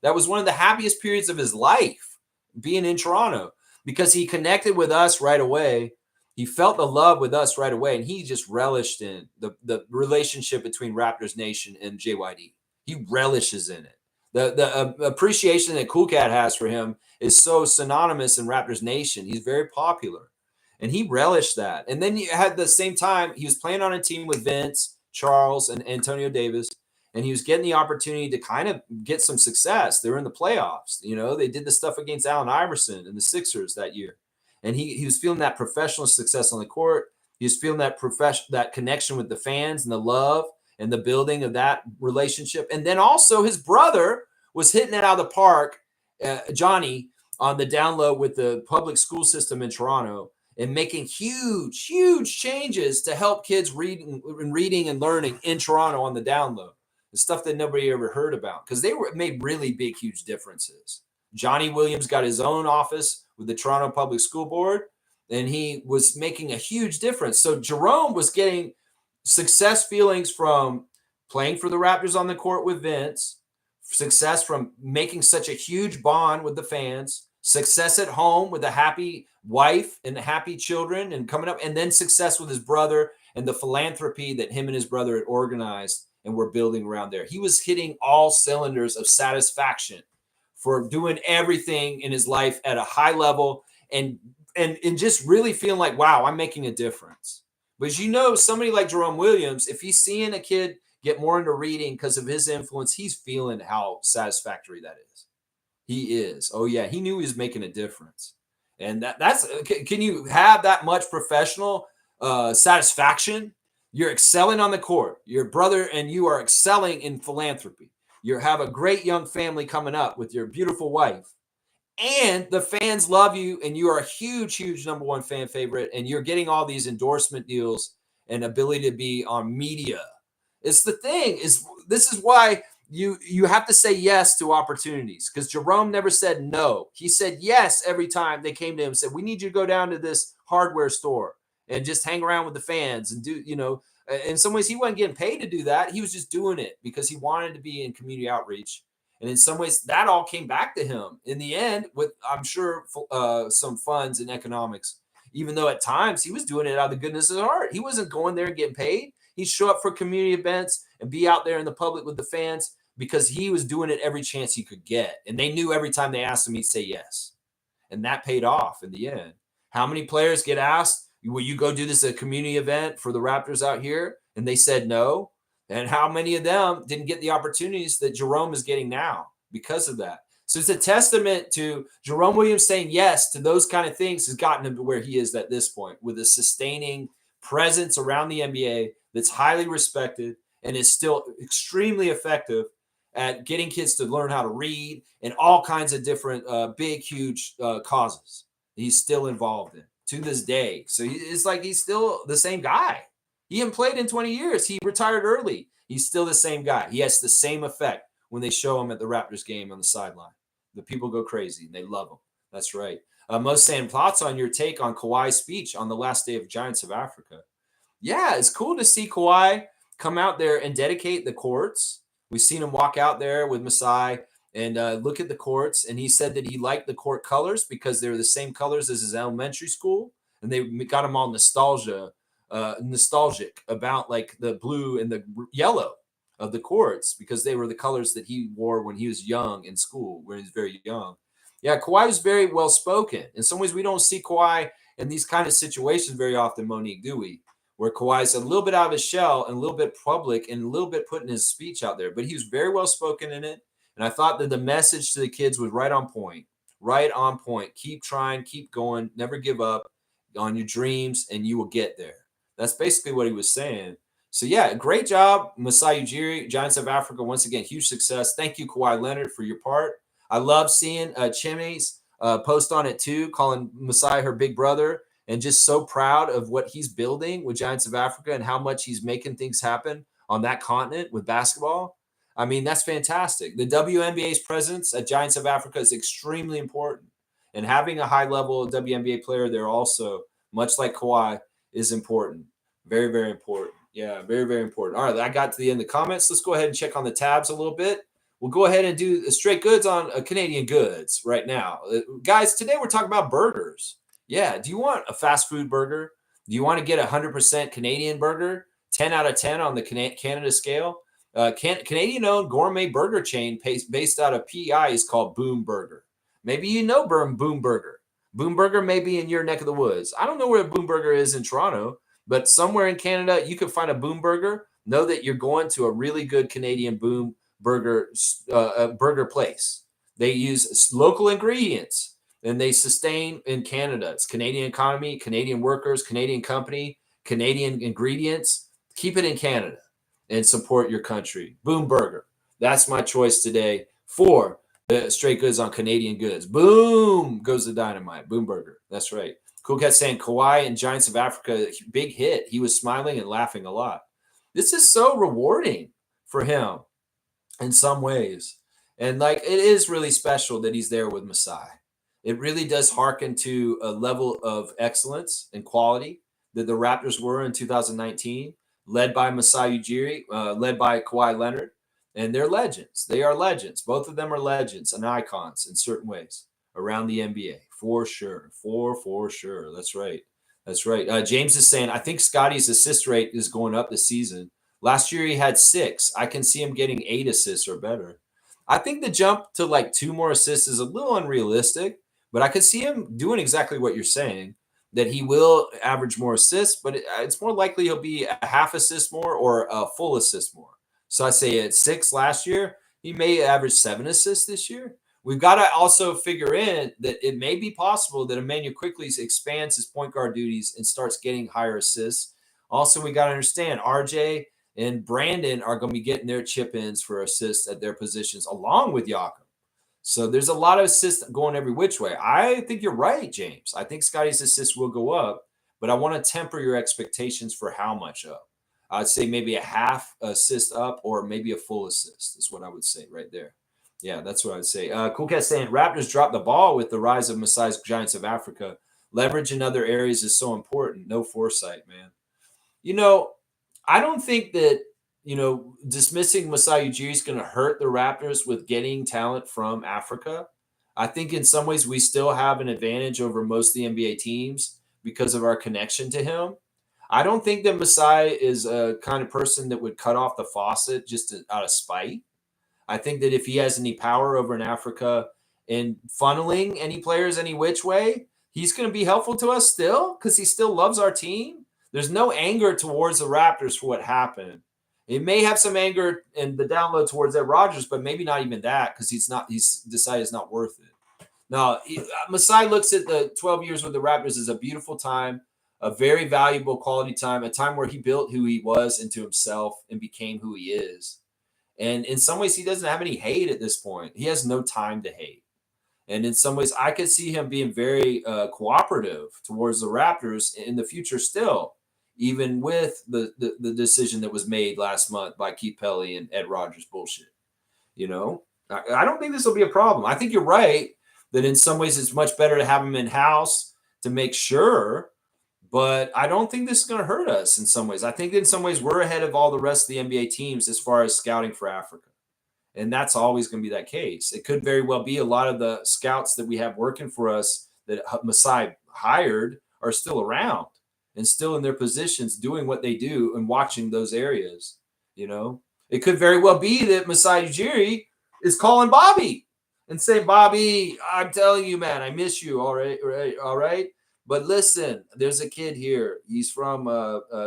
That was one of the happiest periods of his life, being in Toronto, because he connected with us right away. He felt the love with us right away, and he just relished in the relationship between Raptors Nation and JYD. He relishes in it. The appreciation that Cool Cat has for him is so synonymous in Raptors Nation. He's very popular, and he relished that. And then you had the same time, he was playing on a team with Vince, Charles, and Antonio Davis, and he was getting the opportunity to kind of get some success. They were in the playoffs. You know, they did the stuff against Allen Iverson and the Sixers that year. And he was feeling that professional success on the court. He was feeling that connection with the fans and the love and the building of that relationship. And then also his brother was hitting it out of the park, Johnny, on the down low with the public school system in Toronto, and making huge, huge changes to help kids reading and learning in Toronto on the down low. The stuff that nobody ever heard about, because they made really big, huge differences. Johnny Williams got his own office with the Toronto Public School Board, and he was making a huge difference. So Jerome was getting success feelings from playing for the Raptors on the court with Vince, success from making such a huge bond with the fans, success at home with a happy wife and happy children and coming up, and then success with his brother and the philanthropy that him and his brother had organized and were building around there. He was hitting all cylinders of satisfaction for doing everything in his life at a high level and just really feeling like, wow, I'm making a difference. But you know, somebody like Jerome Williams, if he's seeing a kid get more into reading because of his influence, he's feeling how satisfactory that is. He is. Oh, yeah. He knew he was making a difference. And that's, can you have that much professional satisfaction? You're excelling on the court. Your brother and you are excelling in philanthropy. You have a great young family coming up with your beautiful wife. And the fans love you, and you are a huge, huge number one fan favorite, and you're getting all these endorsement deals and ability to be on media. It's the thing. This is why you have to say yes to opportunities, because Jerome never said no. He said yes every time they came to him and said, we need you to go down to this hardware store and just hang around with the fans and do, you know, in some ways he wasn't getting paid to do that. He was just doing it because he wanted to be in community outreach. And in some ways that all came back to him in the end with, I'm sure, some funds and economics, even though at times he was doing it out of the goodness of his heart. He wasn't going there and getting paid. He'd show up for community events and be out there in the public with the fans because he was doing it every chance he could get. And they knew every time they asked him, he'd say yes. And that paid off in the end. How many players get asked, will you go do this at a community event for the Raptors out here? And they said no. And how many of them didn't get the opportunities that Jerome is getting now because of that? So it's a testament to Jerome Williams saying yes to those kind of things has gotten him to where he is at this point, with a sustaining presence around the NBA that's highly respected and is still extremely effective at getting kids to learn how to read and all kinds of different big, huge causes he's still involved in to this day. So it's like he's still the same guy. He hadn't played in 20 years. He retired early. He's still the same guy. He has the same effect when they show him at the Raptors game on the sideline. The people go crazy. And they love him. That's right. Most saying, thoughts on your take on Kawhi's speech on the last day of Giants of Africa? Yeah, it's cool to see Kawhi come out there and dedicate the courts. We've seen him walk out there with Masai and look at the courts. And he said that he liked the court colors because they were the same colors as his elementary school, and they got him all nostalgic about like the blue and the yellow of the courts because they were the colors that he wore when he was young in school, when he was very young. Yeah, Kawhi was very well spoken. In some ways, we don't see Kawhi in these kind of situations very often, Monique, do we? Where Kawhi's a little bit out of his shell and a little bit public and a little bit putting his speech out there, but he was very well spoken in it. And I thought that the message to the kids was right on point, right on point. Keep trying, keep going, never give up on your dreams, and you will get there. That's basically what he was saying. So yeah, great job, Masai Ujiri, Giants of Africa. Once again, huge success. Thank you, Kawhi Leonard, for your part. I love seeing Chimmy's post on it too, calling Masai her big brother, and just so proud of what he's building with Giants of Africa and how much he's making things happen on that continent with basketball. I mean, that's fantastic. The WNBA's presence at Giants of Africa is extremely important. And having a high level WNBA player there also, much like Kawhi, is important. Very, very important. Yeah, very, very important. All right, I got to the end of the comments. Let's go ahead and check on the tabs a little bit. We'll go ahead and do straight goods on Canadian goods right now. Guys, today we're talking about burgers. Yeah. Do you want a fast food burger? Do you want to get a 100% Canadian burger? 10 out of 10 on the Canada scale? Canadian-owned gourmet burger chain based out of PEI is called Boom Burger. Maybe you know Boom Burger. Boom Burger may be in your neck of the woods. I don't know where Boom Burger is in Toronto, but somewhere in Canada, you can find a Boom Burger. Know that you're going to a really good Canadian Boom Burger burger place. They use local ingredients and they sustain in Canada. It's Canadian economy, Canadian workers, Canadian company, Canadian ingredients. Keep it in Canada and support your country. Boom Burger. That's my choice today for the straight goods on Canadian goods. Boom goes the dynamite. Boom Burger. That's right. Cool Cat saying Kawhi and Giants of Africa, big hit. He was smiling and laughing a lot. This is so rewarding for him in some ways. And like it is really special that he's there with Masai. It really does hearken to a level of excellence and quality that the Raptors were in 2019, led by Masai Ujiri, led by Kawhi Leonard. And they're legends. They are legends. Both of them are legends and icons in certain ways around the NBA, for sure. For sure. That's right. That's right. James is saying, I think Scotty's assist rate is going up this season. Last year he had 6. I can see him getting 8 assists or better. I think the jump to like 2 more assists is a little unrealistic, but I could see him doing exactly what you're saying, that he will average more assists, but it's more likely he'll be a half assist more or a full assist more. So I say at 6 last year, he may average 7 assists this year. We've got to also figure in that it may be possible that Emmanuel quickly expands his point guard duties and starts getting higher assists. Also, we got to understand RJ and Brandon are going to be getting their chip ins for assists at their positions along with Jakob. So there's a lot of assists going every which way. I think you're right, James. I think Scotty's assists will go up, but I want to temper your expectations for how much up. I'd say maybe a half assist up or maybe a full assist is what I would say right there. Yeah, that's what I would say. Cool Cat saying Raptors dropped the ball with the rise of Masai's Giants of Africa. Leverage in other areas is so important. No foresight, man. You know, I don't think that, dismissing Masai Ujiri is going to hurt the Raptors with getting talent from Africa. I think in some ways we still have an advantage over most of the NBA teams because of our connection to him. I don't think that Masai is a kind of person that would cut off the faucet just out of spite. I think that if he has any power over in Africa in funneling any players any which way, he's going to be helpful to us still because he still loves our team. There's no anger towards the Raptors for what happened. It may have some anger in the download towards Ed Rodgers, but maybe not even that because he's decided it's not worth it. No, Masai looks at the 12 years with the Raptors as a beautiful time, a very valuable quality time, a time where he built who he was into himself and became who he is. And in some ways, he doesn't have any hate at this point. He has no time to hate. And in some ways, I could see him being very cooperative towards the Raptors in the future still, even with the decision that was made last month by Keith Pelly and Ed Rodgers bullshit. I don't think this will be a problem. I think you're right that in some ways it's much better to have him in-house to make sure. But I don't think this is going to hurt us in some ways. I think in some ways we're ahead of all the rest of the NBA teams as far as scouting for Africa. And that's always going to be that case. It could very well be a lot of the scouts that we have working for us that Masai hired are still around and still in their positions doing what they do and watching those areas. You know, it could very well be that Masai Ujiri is calling Bobby and saying, Bobby, I'm telling you, man, I miss you. All right. But listen, there's a kid here. He's from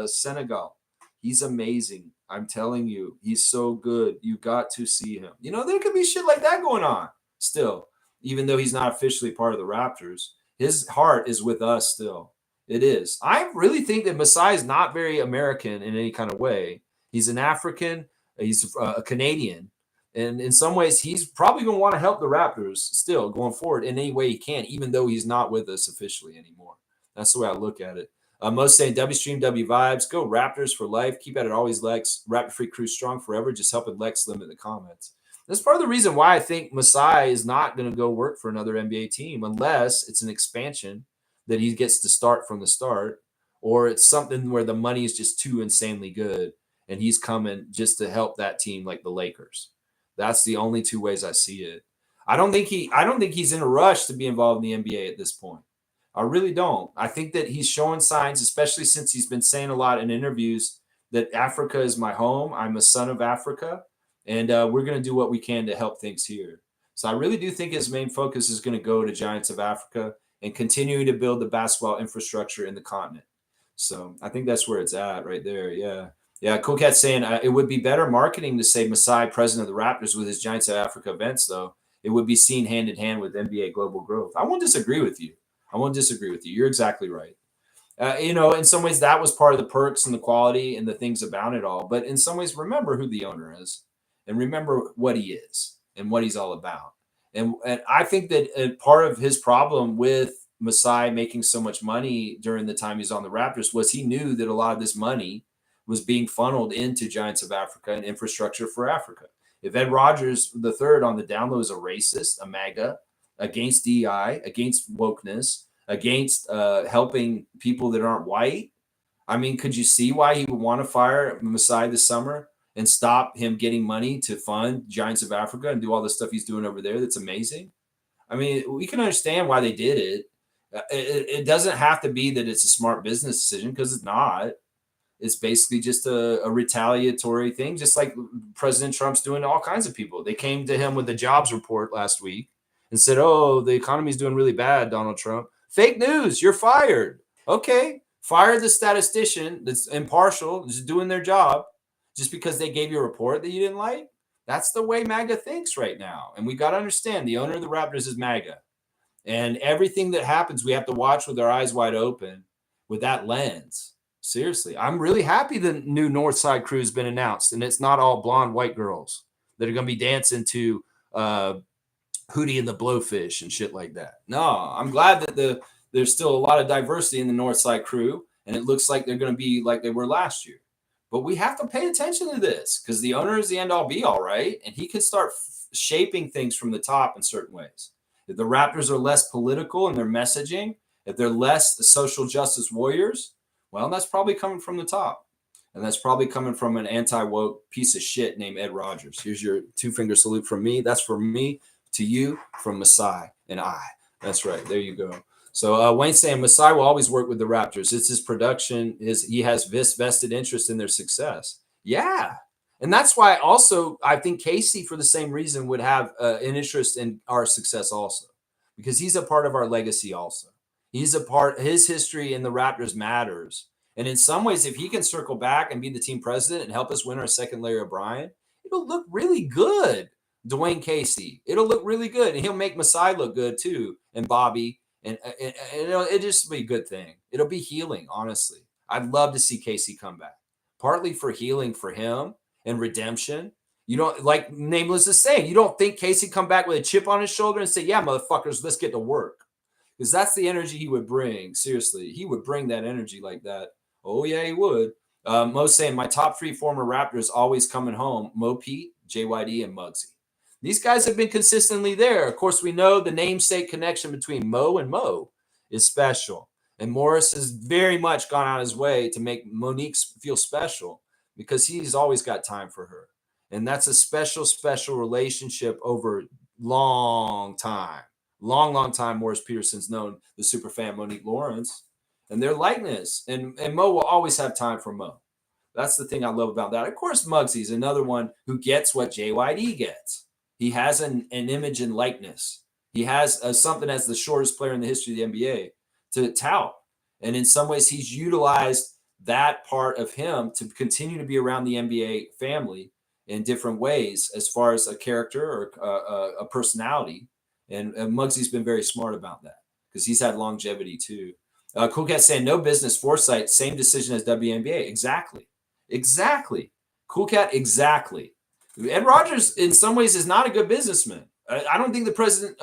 Senegal. He's amazing. I'm telling you, he's so good. You got to see him. You know, there could be shit like that going on still, even though he's not officially part of the Raptors. His heart is with us still. It is. I really think that Masai is not very American in any kind of way. He's an African. He's a Canadian. And in some ways, he's probably going to want to help the Raptors still going forward in any way he can, even though he's not with us officially anymore. That's the way I look at it. Most saying W Stream, W Vibes. Go Raptors for life. Keep at it always, Lex. Raptor Free Crew strong forever. Just helping Lex limit the comments. That's part of the reason why I think Masai is not going to go work for another NBA team unless it's an expansion that he gets to start from the start, or it's something where the money is just too insanely good and he's coming just to help that team like the Lakers. That's the only two ways I see it. I don't think he's in a rush to be involved in the NBA at this point. I really don't. I think that he's showing signs, especially since he's been saying a lot in interviews that Africa is my home. I'm a son of Africa, and we're going to do what we can to help things here. So I really do think his main focus is going to go to Giants of Africa and continuing to build the basketball infrastructure in the continent. So I think that's where it's at right there. Yeah. Yeah, Cool Cat's saying it would be better marketing to say Masai, president of the Raptors, with his Giants of Africa events, though. It would be seen hand in hand with NBA global growth. I won't disagree with you. You're exactly right. You know, in some ways, that was part of the perks and the quality and the things about it all. But in some ways, remember who the owner is and remember what he is and what he's all about. And I think that part of his problem with Masai making so much money during the time he's on the Raptors was he knew that a lot of this money was being funneled into Giants of Africa and infrastructure for Africa. If Ed Rogers III on the down low is a racist, a MAGA, against DEI, against wokeness, against helping people that aren't white, I mean, could you see why he would want to fire Masai this summer and stop him getting money to fund Giants of Africa and do all the stuff he's doing over there? That's amazing. I mean, we can understand why they did it. It doesn't have to be that it's a smart business decision, because it's not. It's basically just a retaliatory thing, just like President Trump's doing to all kinds of people. They came to him with the jobs report last week and said, oh, the economy's doing really bad, Donald Trump. Fake news, you're fired. Okay, fire the statistician that's impartial, just doing their job, just because they gave you a report that you didn't like. That's the way MAGA thinks right now. And we got to understand the owner of the Raptors is MAGA. And everything that happens, we have to watch with our eyes wide open with that lens. Seriously, I'm really happy the new Northside crew has been announced, and it's not all blonde white girls that are going to be dancing to Hootie and the Blowfish and shit like that. No, I'm glad that there's still a lot of diversity in the Northside crew, and it looks like they're going to be like they were last year. But we have to pay attention to this because the owner is the end-all be-all, right? And he can start shaping things from the top in certain ways. If the Raptors are less political in their messaging, if they're less social justice warriors, well, that's probably coming from the top. And that's probably coming from an anti-woke piece of shit named Ed Rogers. Here's your two-finger salute from me. That's for me to you from Masai and I. That's right. There you go. So Wayne's saying Masai will always work with the Raptors. It's his production. He has vested interest in their success. Yeah. And that's why also I think Casey, for the same reason, would have an interest in our success also, because he's a part of our legacy also. He's a part, his history in the Raptors matters. And in some ways, if he can circle back and be the team president and help us win our second Larry O'Brien, it'll look really good, Dwayne Casey. It'll look really good. And he'll make Masai look good too, and Bobby. And it'll just be a good thing. It'll be healing, honestly. I'd love to see Casey come back, partly for healing for him and redemption. You don't, like Nameless is saying, you don't think Casey come back with a chip on his shoulder and say, yeah, motherfuckers, let's get to work. Because that's the energy he would bring. Seriously, he would bring that energy like that. Oh, yeah, he would. Mo's saying, my top three former Raptors always coming home, Mo Pete, JYD, and Muggsy. These guys have been consistently there. Of course, we know the namesake connection between Mo and Mo is special. And Morris has very much gone out of his way to make Monique feel special because he's always got time for her. And that's a special, special relationship over long time. Long, long time. Morris Peterson's known the super fan Monique Lawrence and their likeness. And Mo will always have time for Mo. That's the thing I love about that. Of course, Muggsy's another one who gets what JYD gets. He has an image and likeness. He has something as the shortest player in the history of the NBA to tout. And in some ways, he's utilized that part of him to continue to be around the NBA family in different ways as far as a character or a personality. And Muggsy's been very smart about that because he's had longevity too. Cool Cat saying, no business foresight, same decision as WNBA. Exactly. Exactly. Cool Cat, exactly. Ed Rogers, in some ways, is not a good businessman. I don't think the president,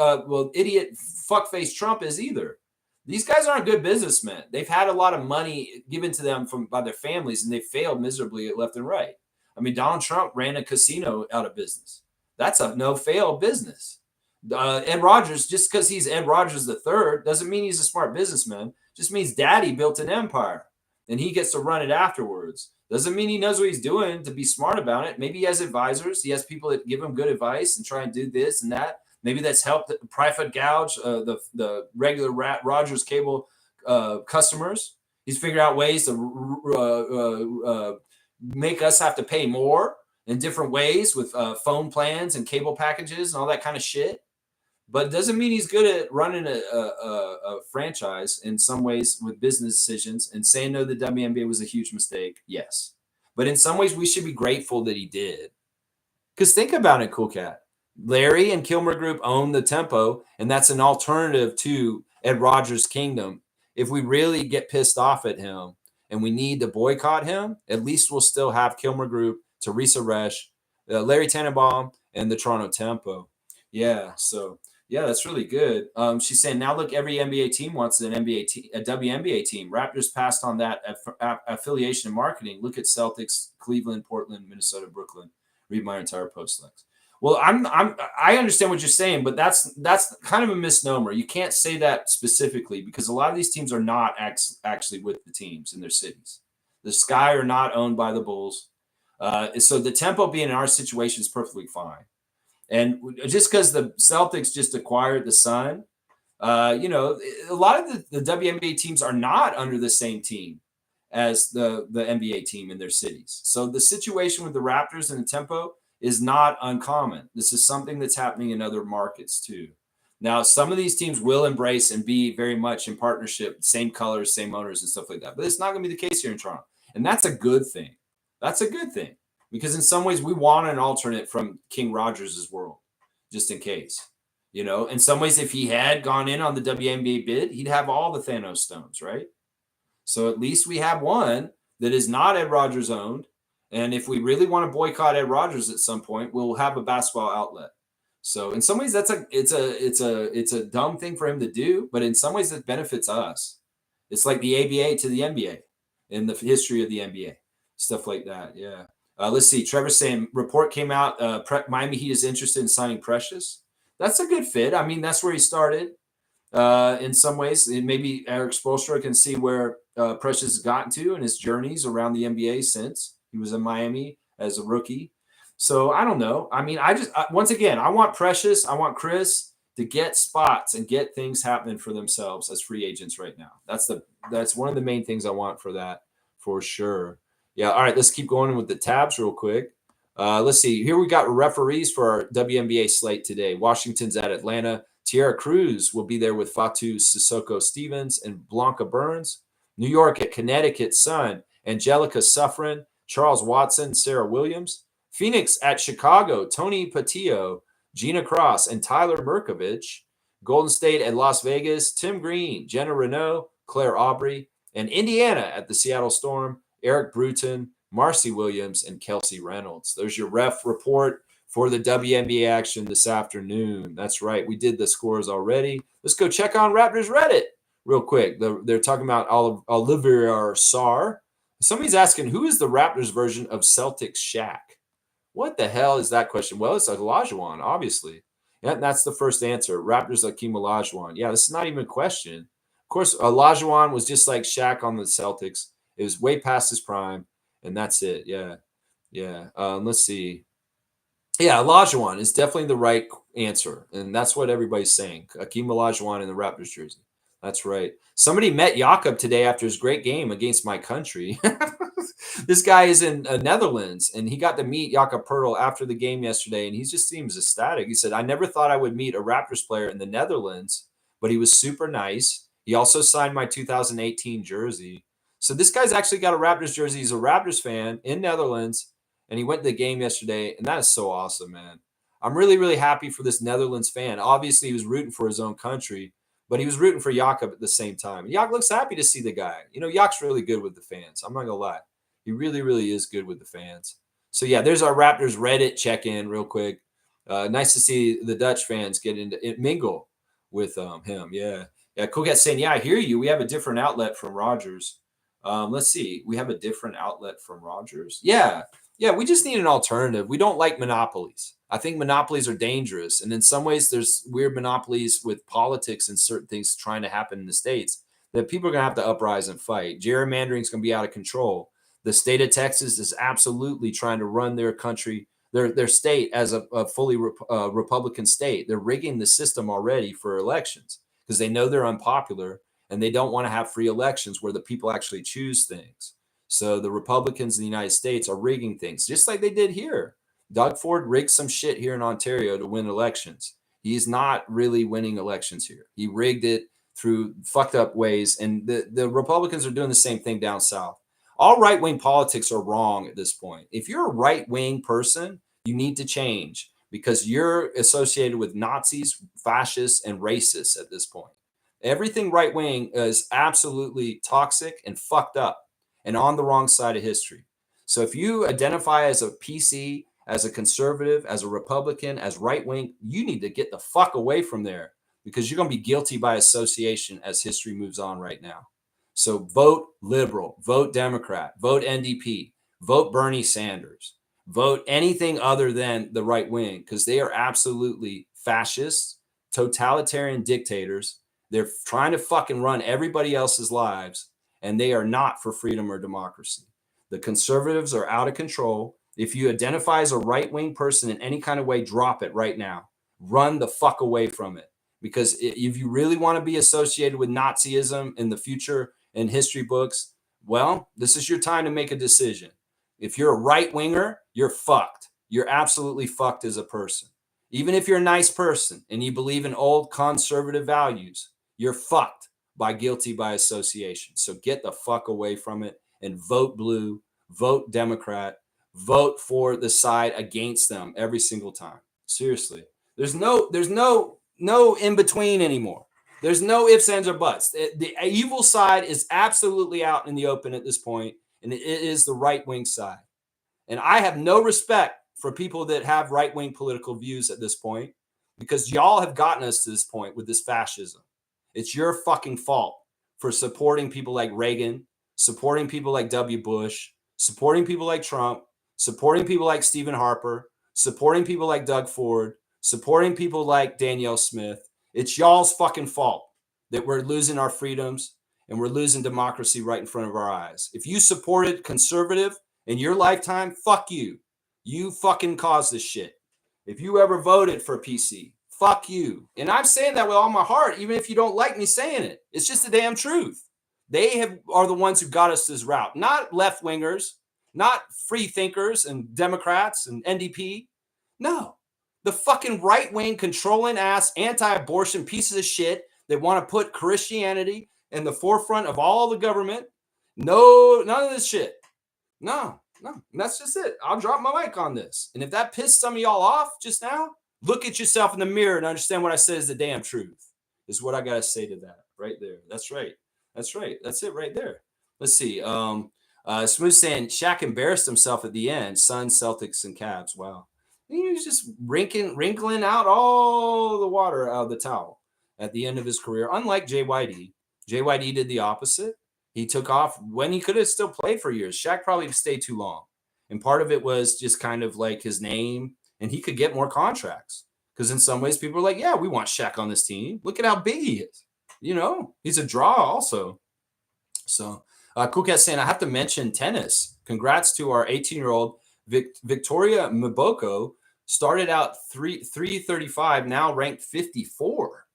idiot fuckface Trump is either. These guys aren't good businessmen. They've had a lot of money given to them by their families, and they failed miserably left and right. I mean, Donald Trump ran a casino out of business. That's a no-fail business. Ed Rogers, just because he's Ed Rogers III, doesn't mean he's a smart businessman. Just means daddy built an empire, and he gets to run it afterwards. Doesn't mean he knows what he's doing to be smart about it. Maybe he has advisors. He has people that give him good advice and try and do this and that. Maybe that's helped profit gouge the regular Rogers cable customers. He's figured out ways to make us have to pay more in different ways with phone plans and cable packages and all that kind of shit. But it doesn't mean he's good at running a franchise in some ways with business decisions. And saying no to the WNBA was a huge mistake. Yes. But in some ways, we should be grateful that he did. Because think about it, Cool Cat. Larry and Kilmer Group own the Tempo, and that's an alternative to Ed Rogers' Kingdom. If we really get pissed off at him and we need to boycott him, at least we'll still have Kilmer Group, Teresa Resch, Larry Tannenbaum, and the Toronto Tempo. Yeah, so... yeah, that's really good. She's saying, now look, every NBA team wants a WNBA team. Raptors passed on that affiliation and marketing. Look at Celtics, Cleveland, Portland, Minnesota, Brooklyn. Read my entire post, Lex. Well, I understand what you're saying, but that's kind of a misnomer. You can't say that specifically because a lot of these teams are not actually with the teams in their cities. The Sky are not owned by the Bulls. So the Tempo being in our situation is perfectly fine. And just because the Celtics just acquired the Sun, a lot of the WNBA teams are not under the same team as the NBA team in their cities. So the situation with the Raptors and the Tempo is not uncommon. This is something that's happening in other markets too. Now, some of these teams will embrace and be very much in partnership, same colors, same owners and stuff like that. But it's not going to be the case here in Toronto. And that's a good thing. That's a good thing. Because in some ways, we want an alternate from King Rogers' world, just in case. In some ways, if he had gone in on the WNBA bid, he'd have all the Thanos stones, right? So at least we have one that is not Ed Rogers owned. And if we really want to boycott Ed Rogers at some point, we'll have a basketball outlet. So in some ways, it's a dumb thing for him to do, but in some ways, it benefits us. It's like the ABA to the NBA in the history of the NBA, stuff like that. Yeah. Let's see. Trevor saying, report came out. Miami Heat is interested in signing Precious. That's a good fit. I mean, that's where he started. In some ways, and maybe Eric Spoelstra can see where Precious has gotten to in his journeys around the NBA since he was in Miami as a rookie. So I don't know. I mean, once again, I want Precious, I want Chris to get spots and get things happening for themselves as free agents right now. That's one of the main things I want for that, for sure. Yeah. All right. Let's keep going with the tabs real quick. Let's see. Here we got referees for our WNBA slate today. Washington's at Atlanta. Tierra Cruz will be there with Fatu Sissoko Stevens and Blanca Burns. New York at Connecticut Sun, Angelica Suffren, Charles Watson, Sarah Williams. Phoenix at Chicago, Tony Patillo, Gina Cross, and Tyler Merkovich. Golden State at Las Vegas, Tim Green, Jenna Renault, Claire Aubrey. And Indiana at the Seattle Storm, Eric Bruton, Marcy Williams, and Kelsey Reynolds. There's your ref report for the WNBA action this afternoon. That's right. We did the scores already. Let's go check on Raptors Reddit real quick. They're talking about Olivier Sarr. Somebody's asking, who is the Raptors version of Celtics Shaq? What the hell is that question? Well, it's Olajuwon, obviously. Yeah, that's the first answer. Raptors Hakeem Olajuwon. Yeah, this is not even a question. Of course, Olajuwon was just like Shaq on the Celtics. It was way past his prime, and that's it. Yeah, yeah. Let's see. Yeah, Olajuwon is definitely the right answer, and that's what everybody's saying. Hakeem Olajuwon in the Raptors jersey. That's right. Somebody met Jakob today after his great game against my country. This guy is in Netherlands, and he got to meet Jakob Pertl after the game yesterday, and he just seems ecstatic. He said, "I never thought I would meet a Raptors player in the Netherlands, but he was super nice. He also signed my 2018 jersey." So this guy's actually got a Raptors jersey. He's a Raptors fan in Netherlands, and he went to the game yesterday, and that is so awesome, man. I'm really, really happy for this Netherlands fan. Obviously, he was rooting for his own country, but he was rooting for Jakob at the same time. Yak looks happy to see the guy. You know, Yak's really good with the fans. I'm not gonna lie. He really, really is good with the fans. So yeah, there's our Raptors Reddit check-in real quick. Nice to see the Dutch fans get into it, mingle with him. Yeah. Yeah, Koget's saying, yeah, I hear you. We have a different outlet from Rogers. Let's see. We have a different outlet from Rogers. Yeah. Yeah, we just need an alternative. We don't like monopolies. I think monopolies are dangerous. And in some ways, there's weird monopolies with politics and certain things trying to happen in the States that people are going to have to uprise and fight. Gerrymandering is going to be out of control. The state of Texas is absolutely trying to run their country, their state as a fully Republican state. They're rigging the system already for elections because they know they're unpopular and they don't want to have free elections where the people actually choose things. So the Republicans in the United States are rigging things, just like they did here. Doug Ford rigged some shit here in Ontario to win elections. He's not really winning elections here. He rigged it through fucked up ways, and the Republicans are doing the same thing down south. All right-wing politics are wrong at this point. If you're a right-wing person, you need to change because you're associated with Nazis, fascists, and racists at this point. Everything right-wing is absolutely toxic and fucked up and on the wrong side of history. So if you identify as a PC, as a conservative, as a Republican, as right-wing, you need to get the fuck away from there because you're going to be guilty by association as history moves on right now. So vote liberal, vote Democrat, vote NDP, vote Bernie Sanders, vote anything other than the right wing because they are absolutely fascists, totalitarian dictators. They're trying to fucking run everybody else's lives, and they are not for freedom or democracy. The conservatives are out of control. If you identify as a right-wing person in any kind of way, drop it right now. Run the fuck away from it. Because if you really want to be associated with Nazism in the future in history books, well, this is your time to make a decision. If you're a right-winger, you're fucked. You're absolutely fucked as a person. Even if you're a nice person and you believe in old conservative values, you're fucked by guilty by association. So get the fuck away from it and vote blue, vote Democrat, vote for the side against them every single time. Seriously. There's no in between anymore. There's no ifs, ands, or buts. The evil side is absolutely out in the open at this point, and it is the right-wing side. And I have no respect for people that have right-wing political views at this point because y'all have gotten us to this point with this fascism. It's your fucking fault for supporting people like Reagan, supporting people like W. Bush, supporting people like Trump, supporting people like Stephen Harper, supporting people like Doug Ford, supporting people like Danielle Smith. It's y'all's fucking fault that we're losing our freedoms and we're losing democracy right in front of our eyes. If you supported conservative in your lifetime, fuck you. You fucking caused this shit. If you ever voted for PC, fuck you. And I'm saying that with all my heart, even if you don't like me saying it. It's just the damn truth. They are the ones who got us this route, not left-wingers, not free thinkers and Democrats and NDP. No. The fucking right-wing, controlling ass, anti-abortion pieces of shit that want to put Christianity in the forefront of all the government. No, none of this shit. No. And that's just it. I'll drop my mic on this. And if that pissed some of y'all off just now, look at yourself in the mirror and understand what I said is the damn truth, is what I got to say to that right there. That's right. That's it right there. Let's see. Smooth saying Shaq embarrassed himself at the end. Suns, Celtics, and Cavs. Wow. He was just wrinkling out all the water out of the towel at the end of his career. Unlike JYD. JYD did the opposite. He took off when he could have still played for years. Shaq probably stayed too long. And part of it was just kind of like his name, and he could get more contracts. Because in some ways, people are like, yeah, we want Shaq on this team. Look at how big he is. he's a draw also. So Cool Cat saying, I have to mention tennis. Congrats to our 18-year-old Victoria Mboko. Started out 335, now ranked 54.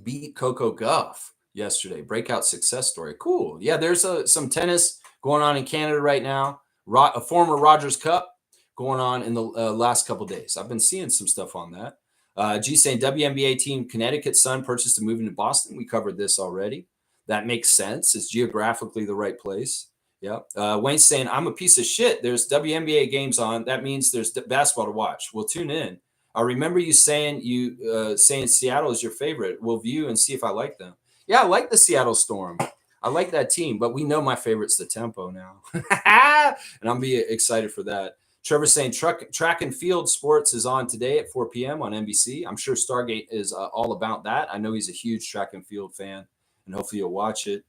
Beat Coco Gauff yesterday. Breakout success story. Cool. Yeah, there's some tennis going on in Canada right now. A former Rogers Cup going on in the last couple days. I've been seeing some stuff on that. G saying WNBA team Connecticut Sun purchased a move into Boston. We covered this already. That makes sense. It's geographically the right place. Yeah. Wayne's saying, I'm a piece of shit. There's WNBA games on. That means there's basketball to watch. Well, tune in. I remember you saying Seattle is your favorite. We'll view and see if I like them. Yeah, I like the Seattle Storm. I like that team, but we know my favorite's the Tempo now. And I'm be excited for that. Trevor's saying track and field sports is on today at 4 p.m. on NBC. I'm sure Stargate is all about that. I know he's a huge track and field fan, and hopefully you'll watch it.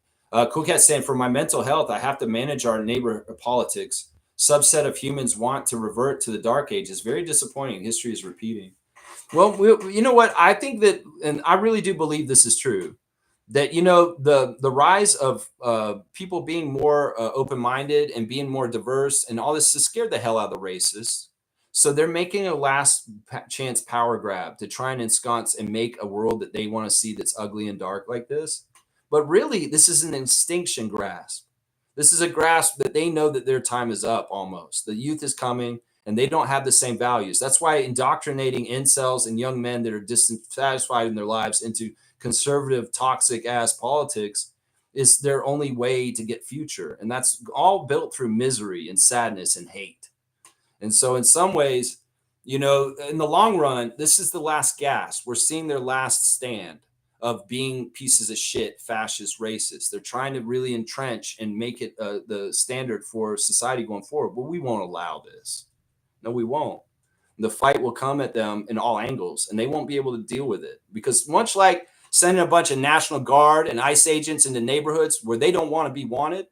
Cool Cat saying, for my mental health, I have to manage our neighbor politics. Subset of humans want to revert to the dark ages. Very disappointing. History is repeating. Well, you know what? I think that, and I really do believe this is true, that, the rise of people being more open-minded and being more diverse and all this has scared the hell out of the racists. So they're making a last chance power grab to try and ensconce and make a world that they want to see that's ugly and dark like this. But really, this is an extinction grasp. This is a grasp that they know that their time is up almost. The youth is coming and they don't have the same values. That's why indoctrinating incels and young men that are dissatisfied in their lives into conservative, toxic ass politics is their only way to get future. And that's all built through misery and sadness and hate. And so in some ways, in the long run, this is the last gasp. We're seeing their last stand of being pieces of shit, fascist, racist. They're trying to really entrench and make it the standard for society going forward. But we won't allow this. No, we won't. The fight will come at them in all angles, and they won't be able to deal with it. Because much like sending a bunch of National Guard and ICE agents into neighborhoods where they don't want to be wanted,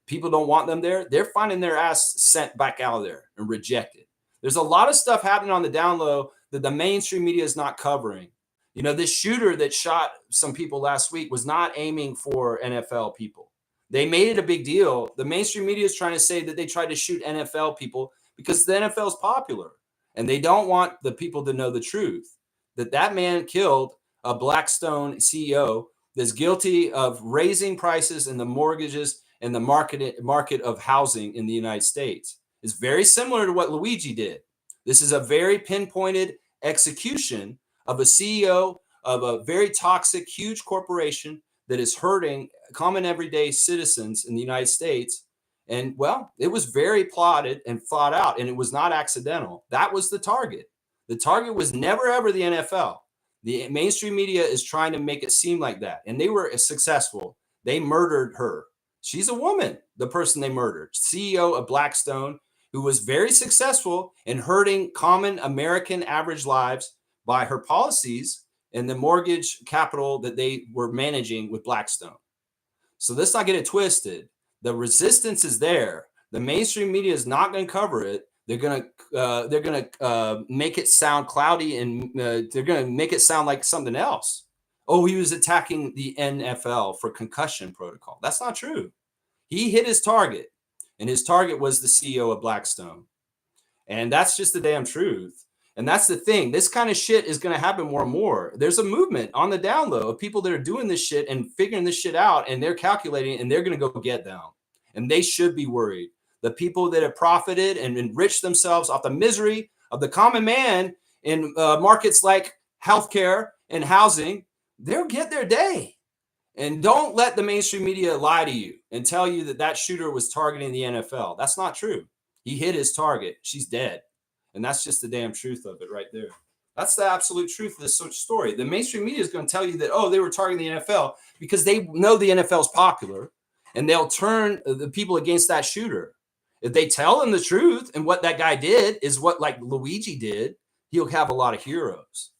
people don't want them there, they're finding their ass sent back out of there and rejected. There's a lot of stuff happening on the down low that the mainstream media is not covering. This shooter that shot some people last week was not aiming for NFL people. They made it a big deal. The mainstream media is trying to say that they tried to shoot NFL people because the NFL is popular. And they don't want the people to know the truth, that man killed a Blackstone CEO that's guilty of raising prices in the mortgages and the market of housing in the United States. It's very similar to what Luigi did. This is a very pinpointed execution of a CEO of a very toxic, huge corporation that is hurting common everyday citizens in the United States. And well, it was very plotted and thought out, and it was not accidental. That was the target. The target was never, ever the NFL. The mainstream media is trying to make it seem like that. And they were successful. They murdered her. She's a woman, the person they murdered, CEO of Blackstone, who was very successful in hurting common American average lives by her policies and the mortgage capital that they were managing with Blackstone. So let's not get it twisted. The resistance is there. The mainstream media is not going to cover it. They're going to make it sound cloudy, and they're going to make it sound like something else. Oh, he was attacking the NFL for concussion protocol. That's not true. He hit his target, and his target was the CEO of Blackstone. And that's just the damn truth. And that's the thing. This kind of shit is going to happen more and more. There's a movement on the down low of people that are doing this shit and figuring this shit out, and they're calculating, and they're going to go get them. And they should be worried. The people that have profited and enriched themselves off the misery of the common man in markets like healthcare and housing, they'll get their day. And don't let the mainstream media lie to you and tell you that shooter was targeting the NFL. That's not true. He hit his target. She's dead. And that's just the damn truth of it right there. That's the absolute truth of this story. The mainstream media is going to tell you that, oh, they were targeting the NFL because they know the NFL is popular, and they'll turn the people against that shooter. If they tell them the truth and what that guy did is what like Luigi did, he'll have a lot of heroes.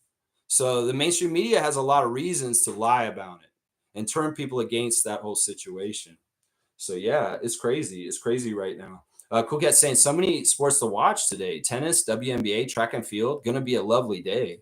So the mainstream media has a lot of reasons to lie about it and turn people against that whole situation. So yeah, it's crazy. It's crazy right now. Cool Cat saying so many sports to watch today. Tennis, WNBA, track and field. Going to be a lovely day.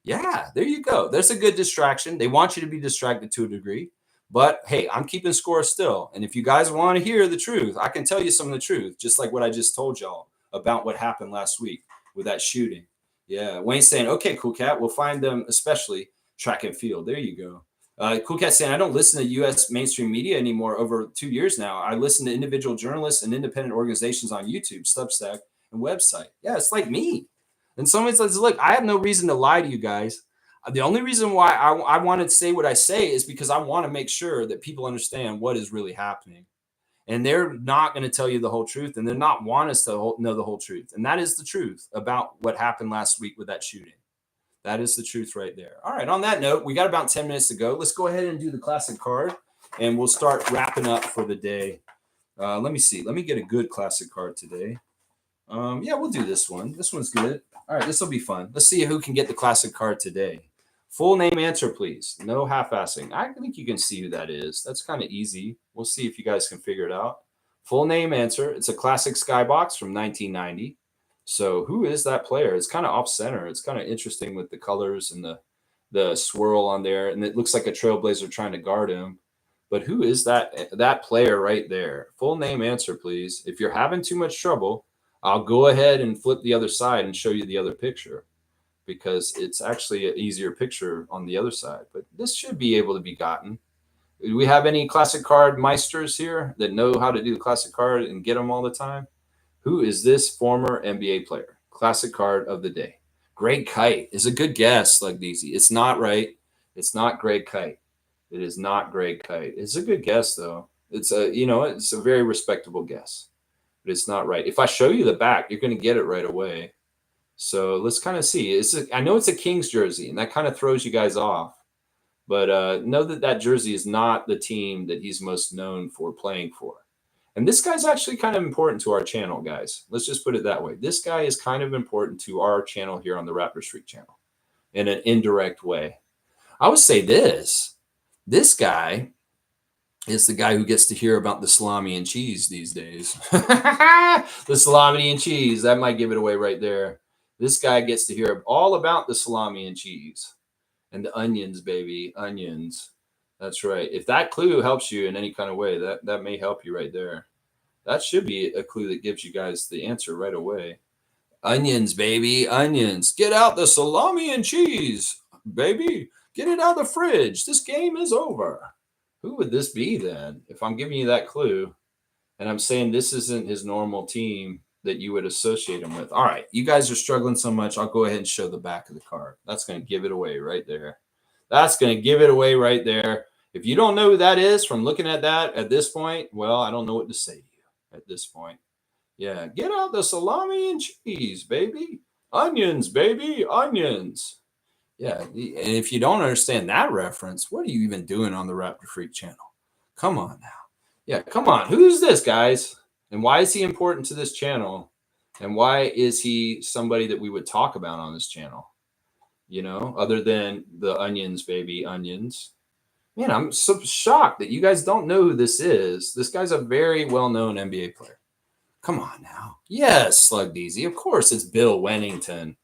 Yeah, there you go. There's a good distraction. They want you to be distracted to a degree. But hey, I'm keeping score still. And if you guys want to hear the truth, I can tell you some of the truth, just like what I just told y'all about what happened last week with that shooting. Yeah, Wayne's saying, okay, Cool Cat, we'll find them, especially track and field. There you go. Cool Cat saying, I don't listen to U.S. mainstream media anymore over 2 years now. I listen to individual journalists and independent organizations on YouTube, Substack, and website. Yeah, it's like me. And someone says, look, I have no reason to lie to you guys. The only reason why I want to say what I say is because I want to make sure that people understand what is really happening. And they're not going to tell you the whole truth, and they're not want us to know the whole truth. And that is the truth about what happened last week with that shooting. That is the truth right there. All right. On that note, we got about 10 minutes to go. Let's go ahead and do the classic card, and we'll start wrapping up for the day. Let me see. Let me get a good classic card today. Yeah, we'll do this one. This one's good. All right, this will be fun. Let's see who can get the classic card today. Full name answer, please. No half-assing. I think you can see who that is. That's kind of easy. We'll see if you guys can figure it out. Full name answer. It's a classic skybox from 1990. So who is that player? It's kind of off-center. It's kind of interesting with the colors and the swirl on there, and it looks like a trailblazer trying to guard him. But who is that player right there? Full name answer, please. If you're having too much trouble, I'll go ahead and flip the other side and show you the other picture, because it's actually an easier picture on the other side. But this should be able to be gotten. Do we have any classic card meisters here that know how to do the classic card and get them all the time? Who is this former NBA player? Classic card of the day. Greg Kite is a good guess, like Deezy. It's not right. It's not Greg Kite. It is not Greg Kite. It's a good guess, though. It's a very respectable guess. But it's not right. If I show you the back, you're going to get it right away. So let's kind of see. I know it's a Kings jersey, and that kind of throws you guys off. But know that jersey is not the team that he's most known for playing for. And this guy's actually kind of important to our channel, guys. Let's just put it that way. This guy is kind of important to our channel here on the Raptors Freak channel in an indirect way. I would say this guy is the guy who gets to hear about the salami and cheese these days. The salami and cheese, that might give it away right there. This guy gets to hear all about the salami and cheese and the onions, baby, onions. That's right. If that clue helps you in any kind of way, that may help you right there. That should be a clue that gives you guys the answer right away. Onions, baby, onions. Get out the salami and cheese, baby. Get it out of the fridge. This game is over. Who would this be then? If I'm giving you that clue and I'm saying this isn't his normal team that you would associate him with. All right, you guys are struggling so much. I'll go ahead and show the back of the card. That's going to give it away right there. That's going to give it away right there. If you don't know who that is from looking at that at this point, well, I don't know what to say to you at this point. Yeah, get out the salami and cheese, baby. Onions, baby, onions. Yeah, and if you don't understand that reference, what are you even doing on the Raptor Freak channel? Come on now. Yeah, come on. Who's this, guys? And why is he important to this channel? And why is he somebody that we would talk about on this channel? You know, other than the onions, baby, onions. Man, I'm so shocked that you guys don't know who this is. This guy's a very well-known NBA player. Come on now. Yes, Slug DZ. Of course, it's Bill Wennington.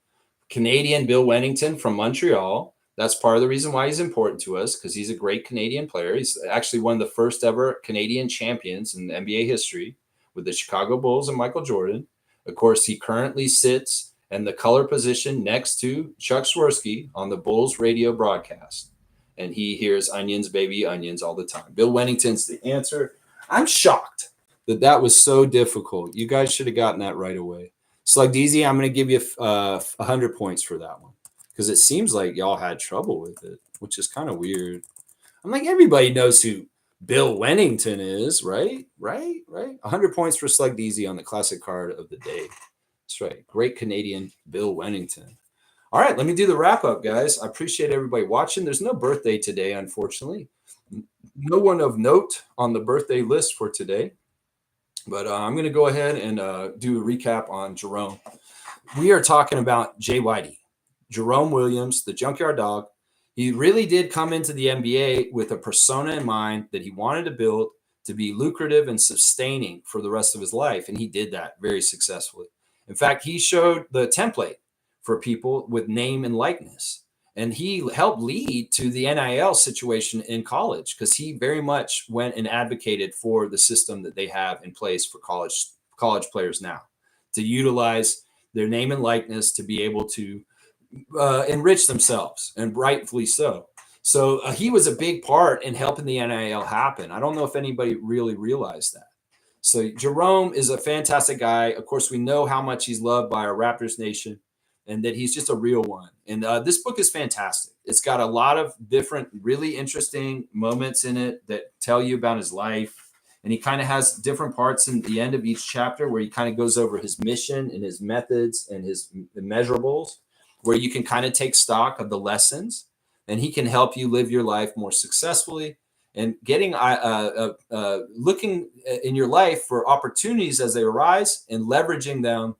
Canadian Bill Wennington from Montreal. That's part of the reason why he's important to us, because he's a great Canadian player. He's actually one of the first ever Canadian champions in NBA history with the Chicago Bulls and Michael Jordan. Of course, he currently sits in the color position next to Chuck Swirsky on the Bulls radio broadcast. And he hears onions, baby, onions all the time. Bill Wennington's the answer. I'm shocked that was so difficult. You guys should have gotten that right away. Slug DZ, I'm going to give you 100 points for that one, because it seems like y'all had trouble with it, which is kind of weird. I'm like, everybody knows who Bill Wennington is, right? Right. 100 points for Slug DZ on the classic card of the day. That's right. Great Canadian Bill Wennington. All right, let me do the wrap up, guys. I appreciate everybody watching. There's no birthday today, unfortunately. No one of note on the birthday list for today. But I'm going to go ahead and do a recap on Jerome. We are talking about JYD, Jerome Williams, the junkyard dog. He really did come into the NBA with a persona in mind that he wanted to build to be lucrative and sustaining for the rest of his life. And he did that very successfully. In fact, he showed the template for people with name and likeness. And he helped lead to the NIL situation in college because he very much went and advocated for the system that they have in place for college players now, to utilize their name and likeness to be able to enrich themselves, and rightfully so. So he was a big part in helping the NIL happen. I don't know if anybody really realized that. So Jerome is a fantastic guy. Of course, we know how much he's loved by our Raptors nation, and that he's just a real one. And this book is fantastic. It's got a lot of different, really interesting moments in it that tell you about his life. And he kind of has different parts in the end of each chapter where he kind of goes over his mission and his methods and his measurables, where you can kind of take stock of the lessons, and he can help you live your life more successfully, and getting looking in your life for opportunities as they arise and leveraging them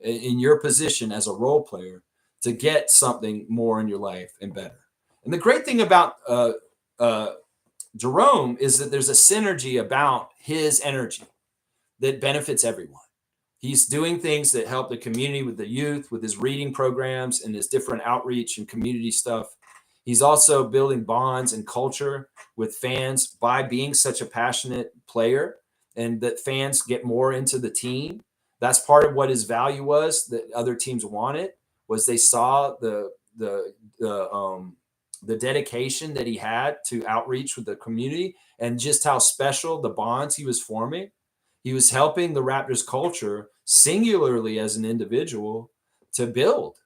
in your position as a role player to get something more in your life and better. And the great thing about Jerome is that there's a synergy about his energy that benefits everyone. He's doing things that help the community with the youth, with his reading programs and his different outreach and community stuff. He's also building bonds and culture with fans by being such a passionate player, and that fans get more into the team. That's part of what his value was that other teams wanted, was they saw the dedication that he had to outreach with the community, and just how special the bonds he was forming. He was helping the Raptors culture singularly as an individual to build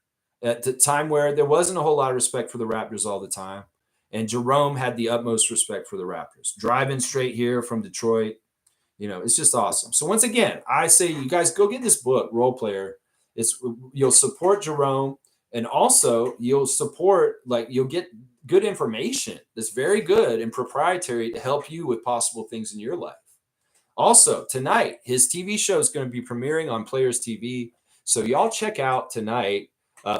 at the time where there wasn't a whole lot of respect for the Raptors all the time. And Jerome had the utmost respect for the Raptors. Driving straight here from Detroit, it's just awesome. So once again, I say you guys go get this book, Role Player. You'll support Jerome, and also you'll get good information that's very good and proprietary to help you with possible things in your life. Also, tonight, his TV show is going to be premiering on Players TV. So y'all check out tonight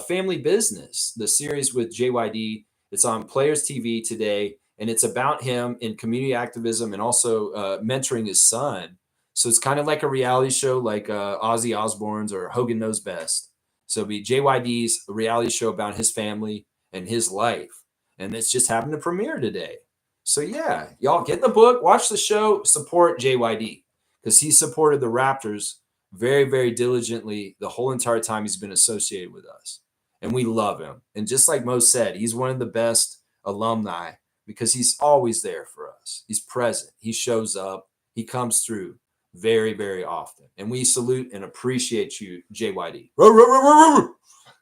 Family Business, the series with JYD. It's on Players TV today, and it's about him in community activism and also mentoring his son. So it's kind of like a reality show like Ozzy Osbourne's or Hogan Knows Best. So it'll be JYD's reality show about his family and his life. And it's just happened to premiere today. So yeah, y'all get the book, watch the show, support JYD, because he supported the Raptors very, very diligently the whole entire time he's been associated with us. And we love him. And just like Mo said, he's one of the best alumni because he's always there for us. He's present. He shows up. He comes through very, very often. And we salute and appreciate you, JYD.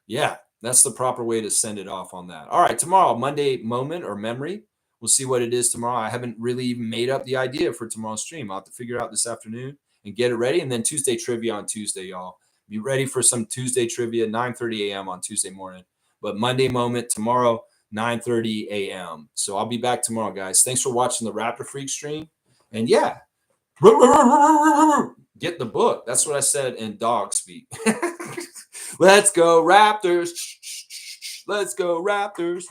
Yeah, that's the proper way to send it off on that. All right, tomorrow, Monday moment or memory. We'll see what it is tomorrow. I haven't really even made up the idea for tomorrow's stream. I'll have to figure it out this afternoon and get it ready. And then Tuesday trivia on Tuesday, y'all. Be ready for some Tuesday trivia, 9:30 a.m. on Tuesday morning. But Monday moment tomorrow, 9:30 a.m. So I'll be back tomorrow, guys. Thanks for watching the Raptor Freak stream. And yeah, get the book. That's what I said in dog speak. Let's go Raptors. Let's go Raptors.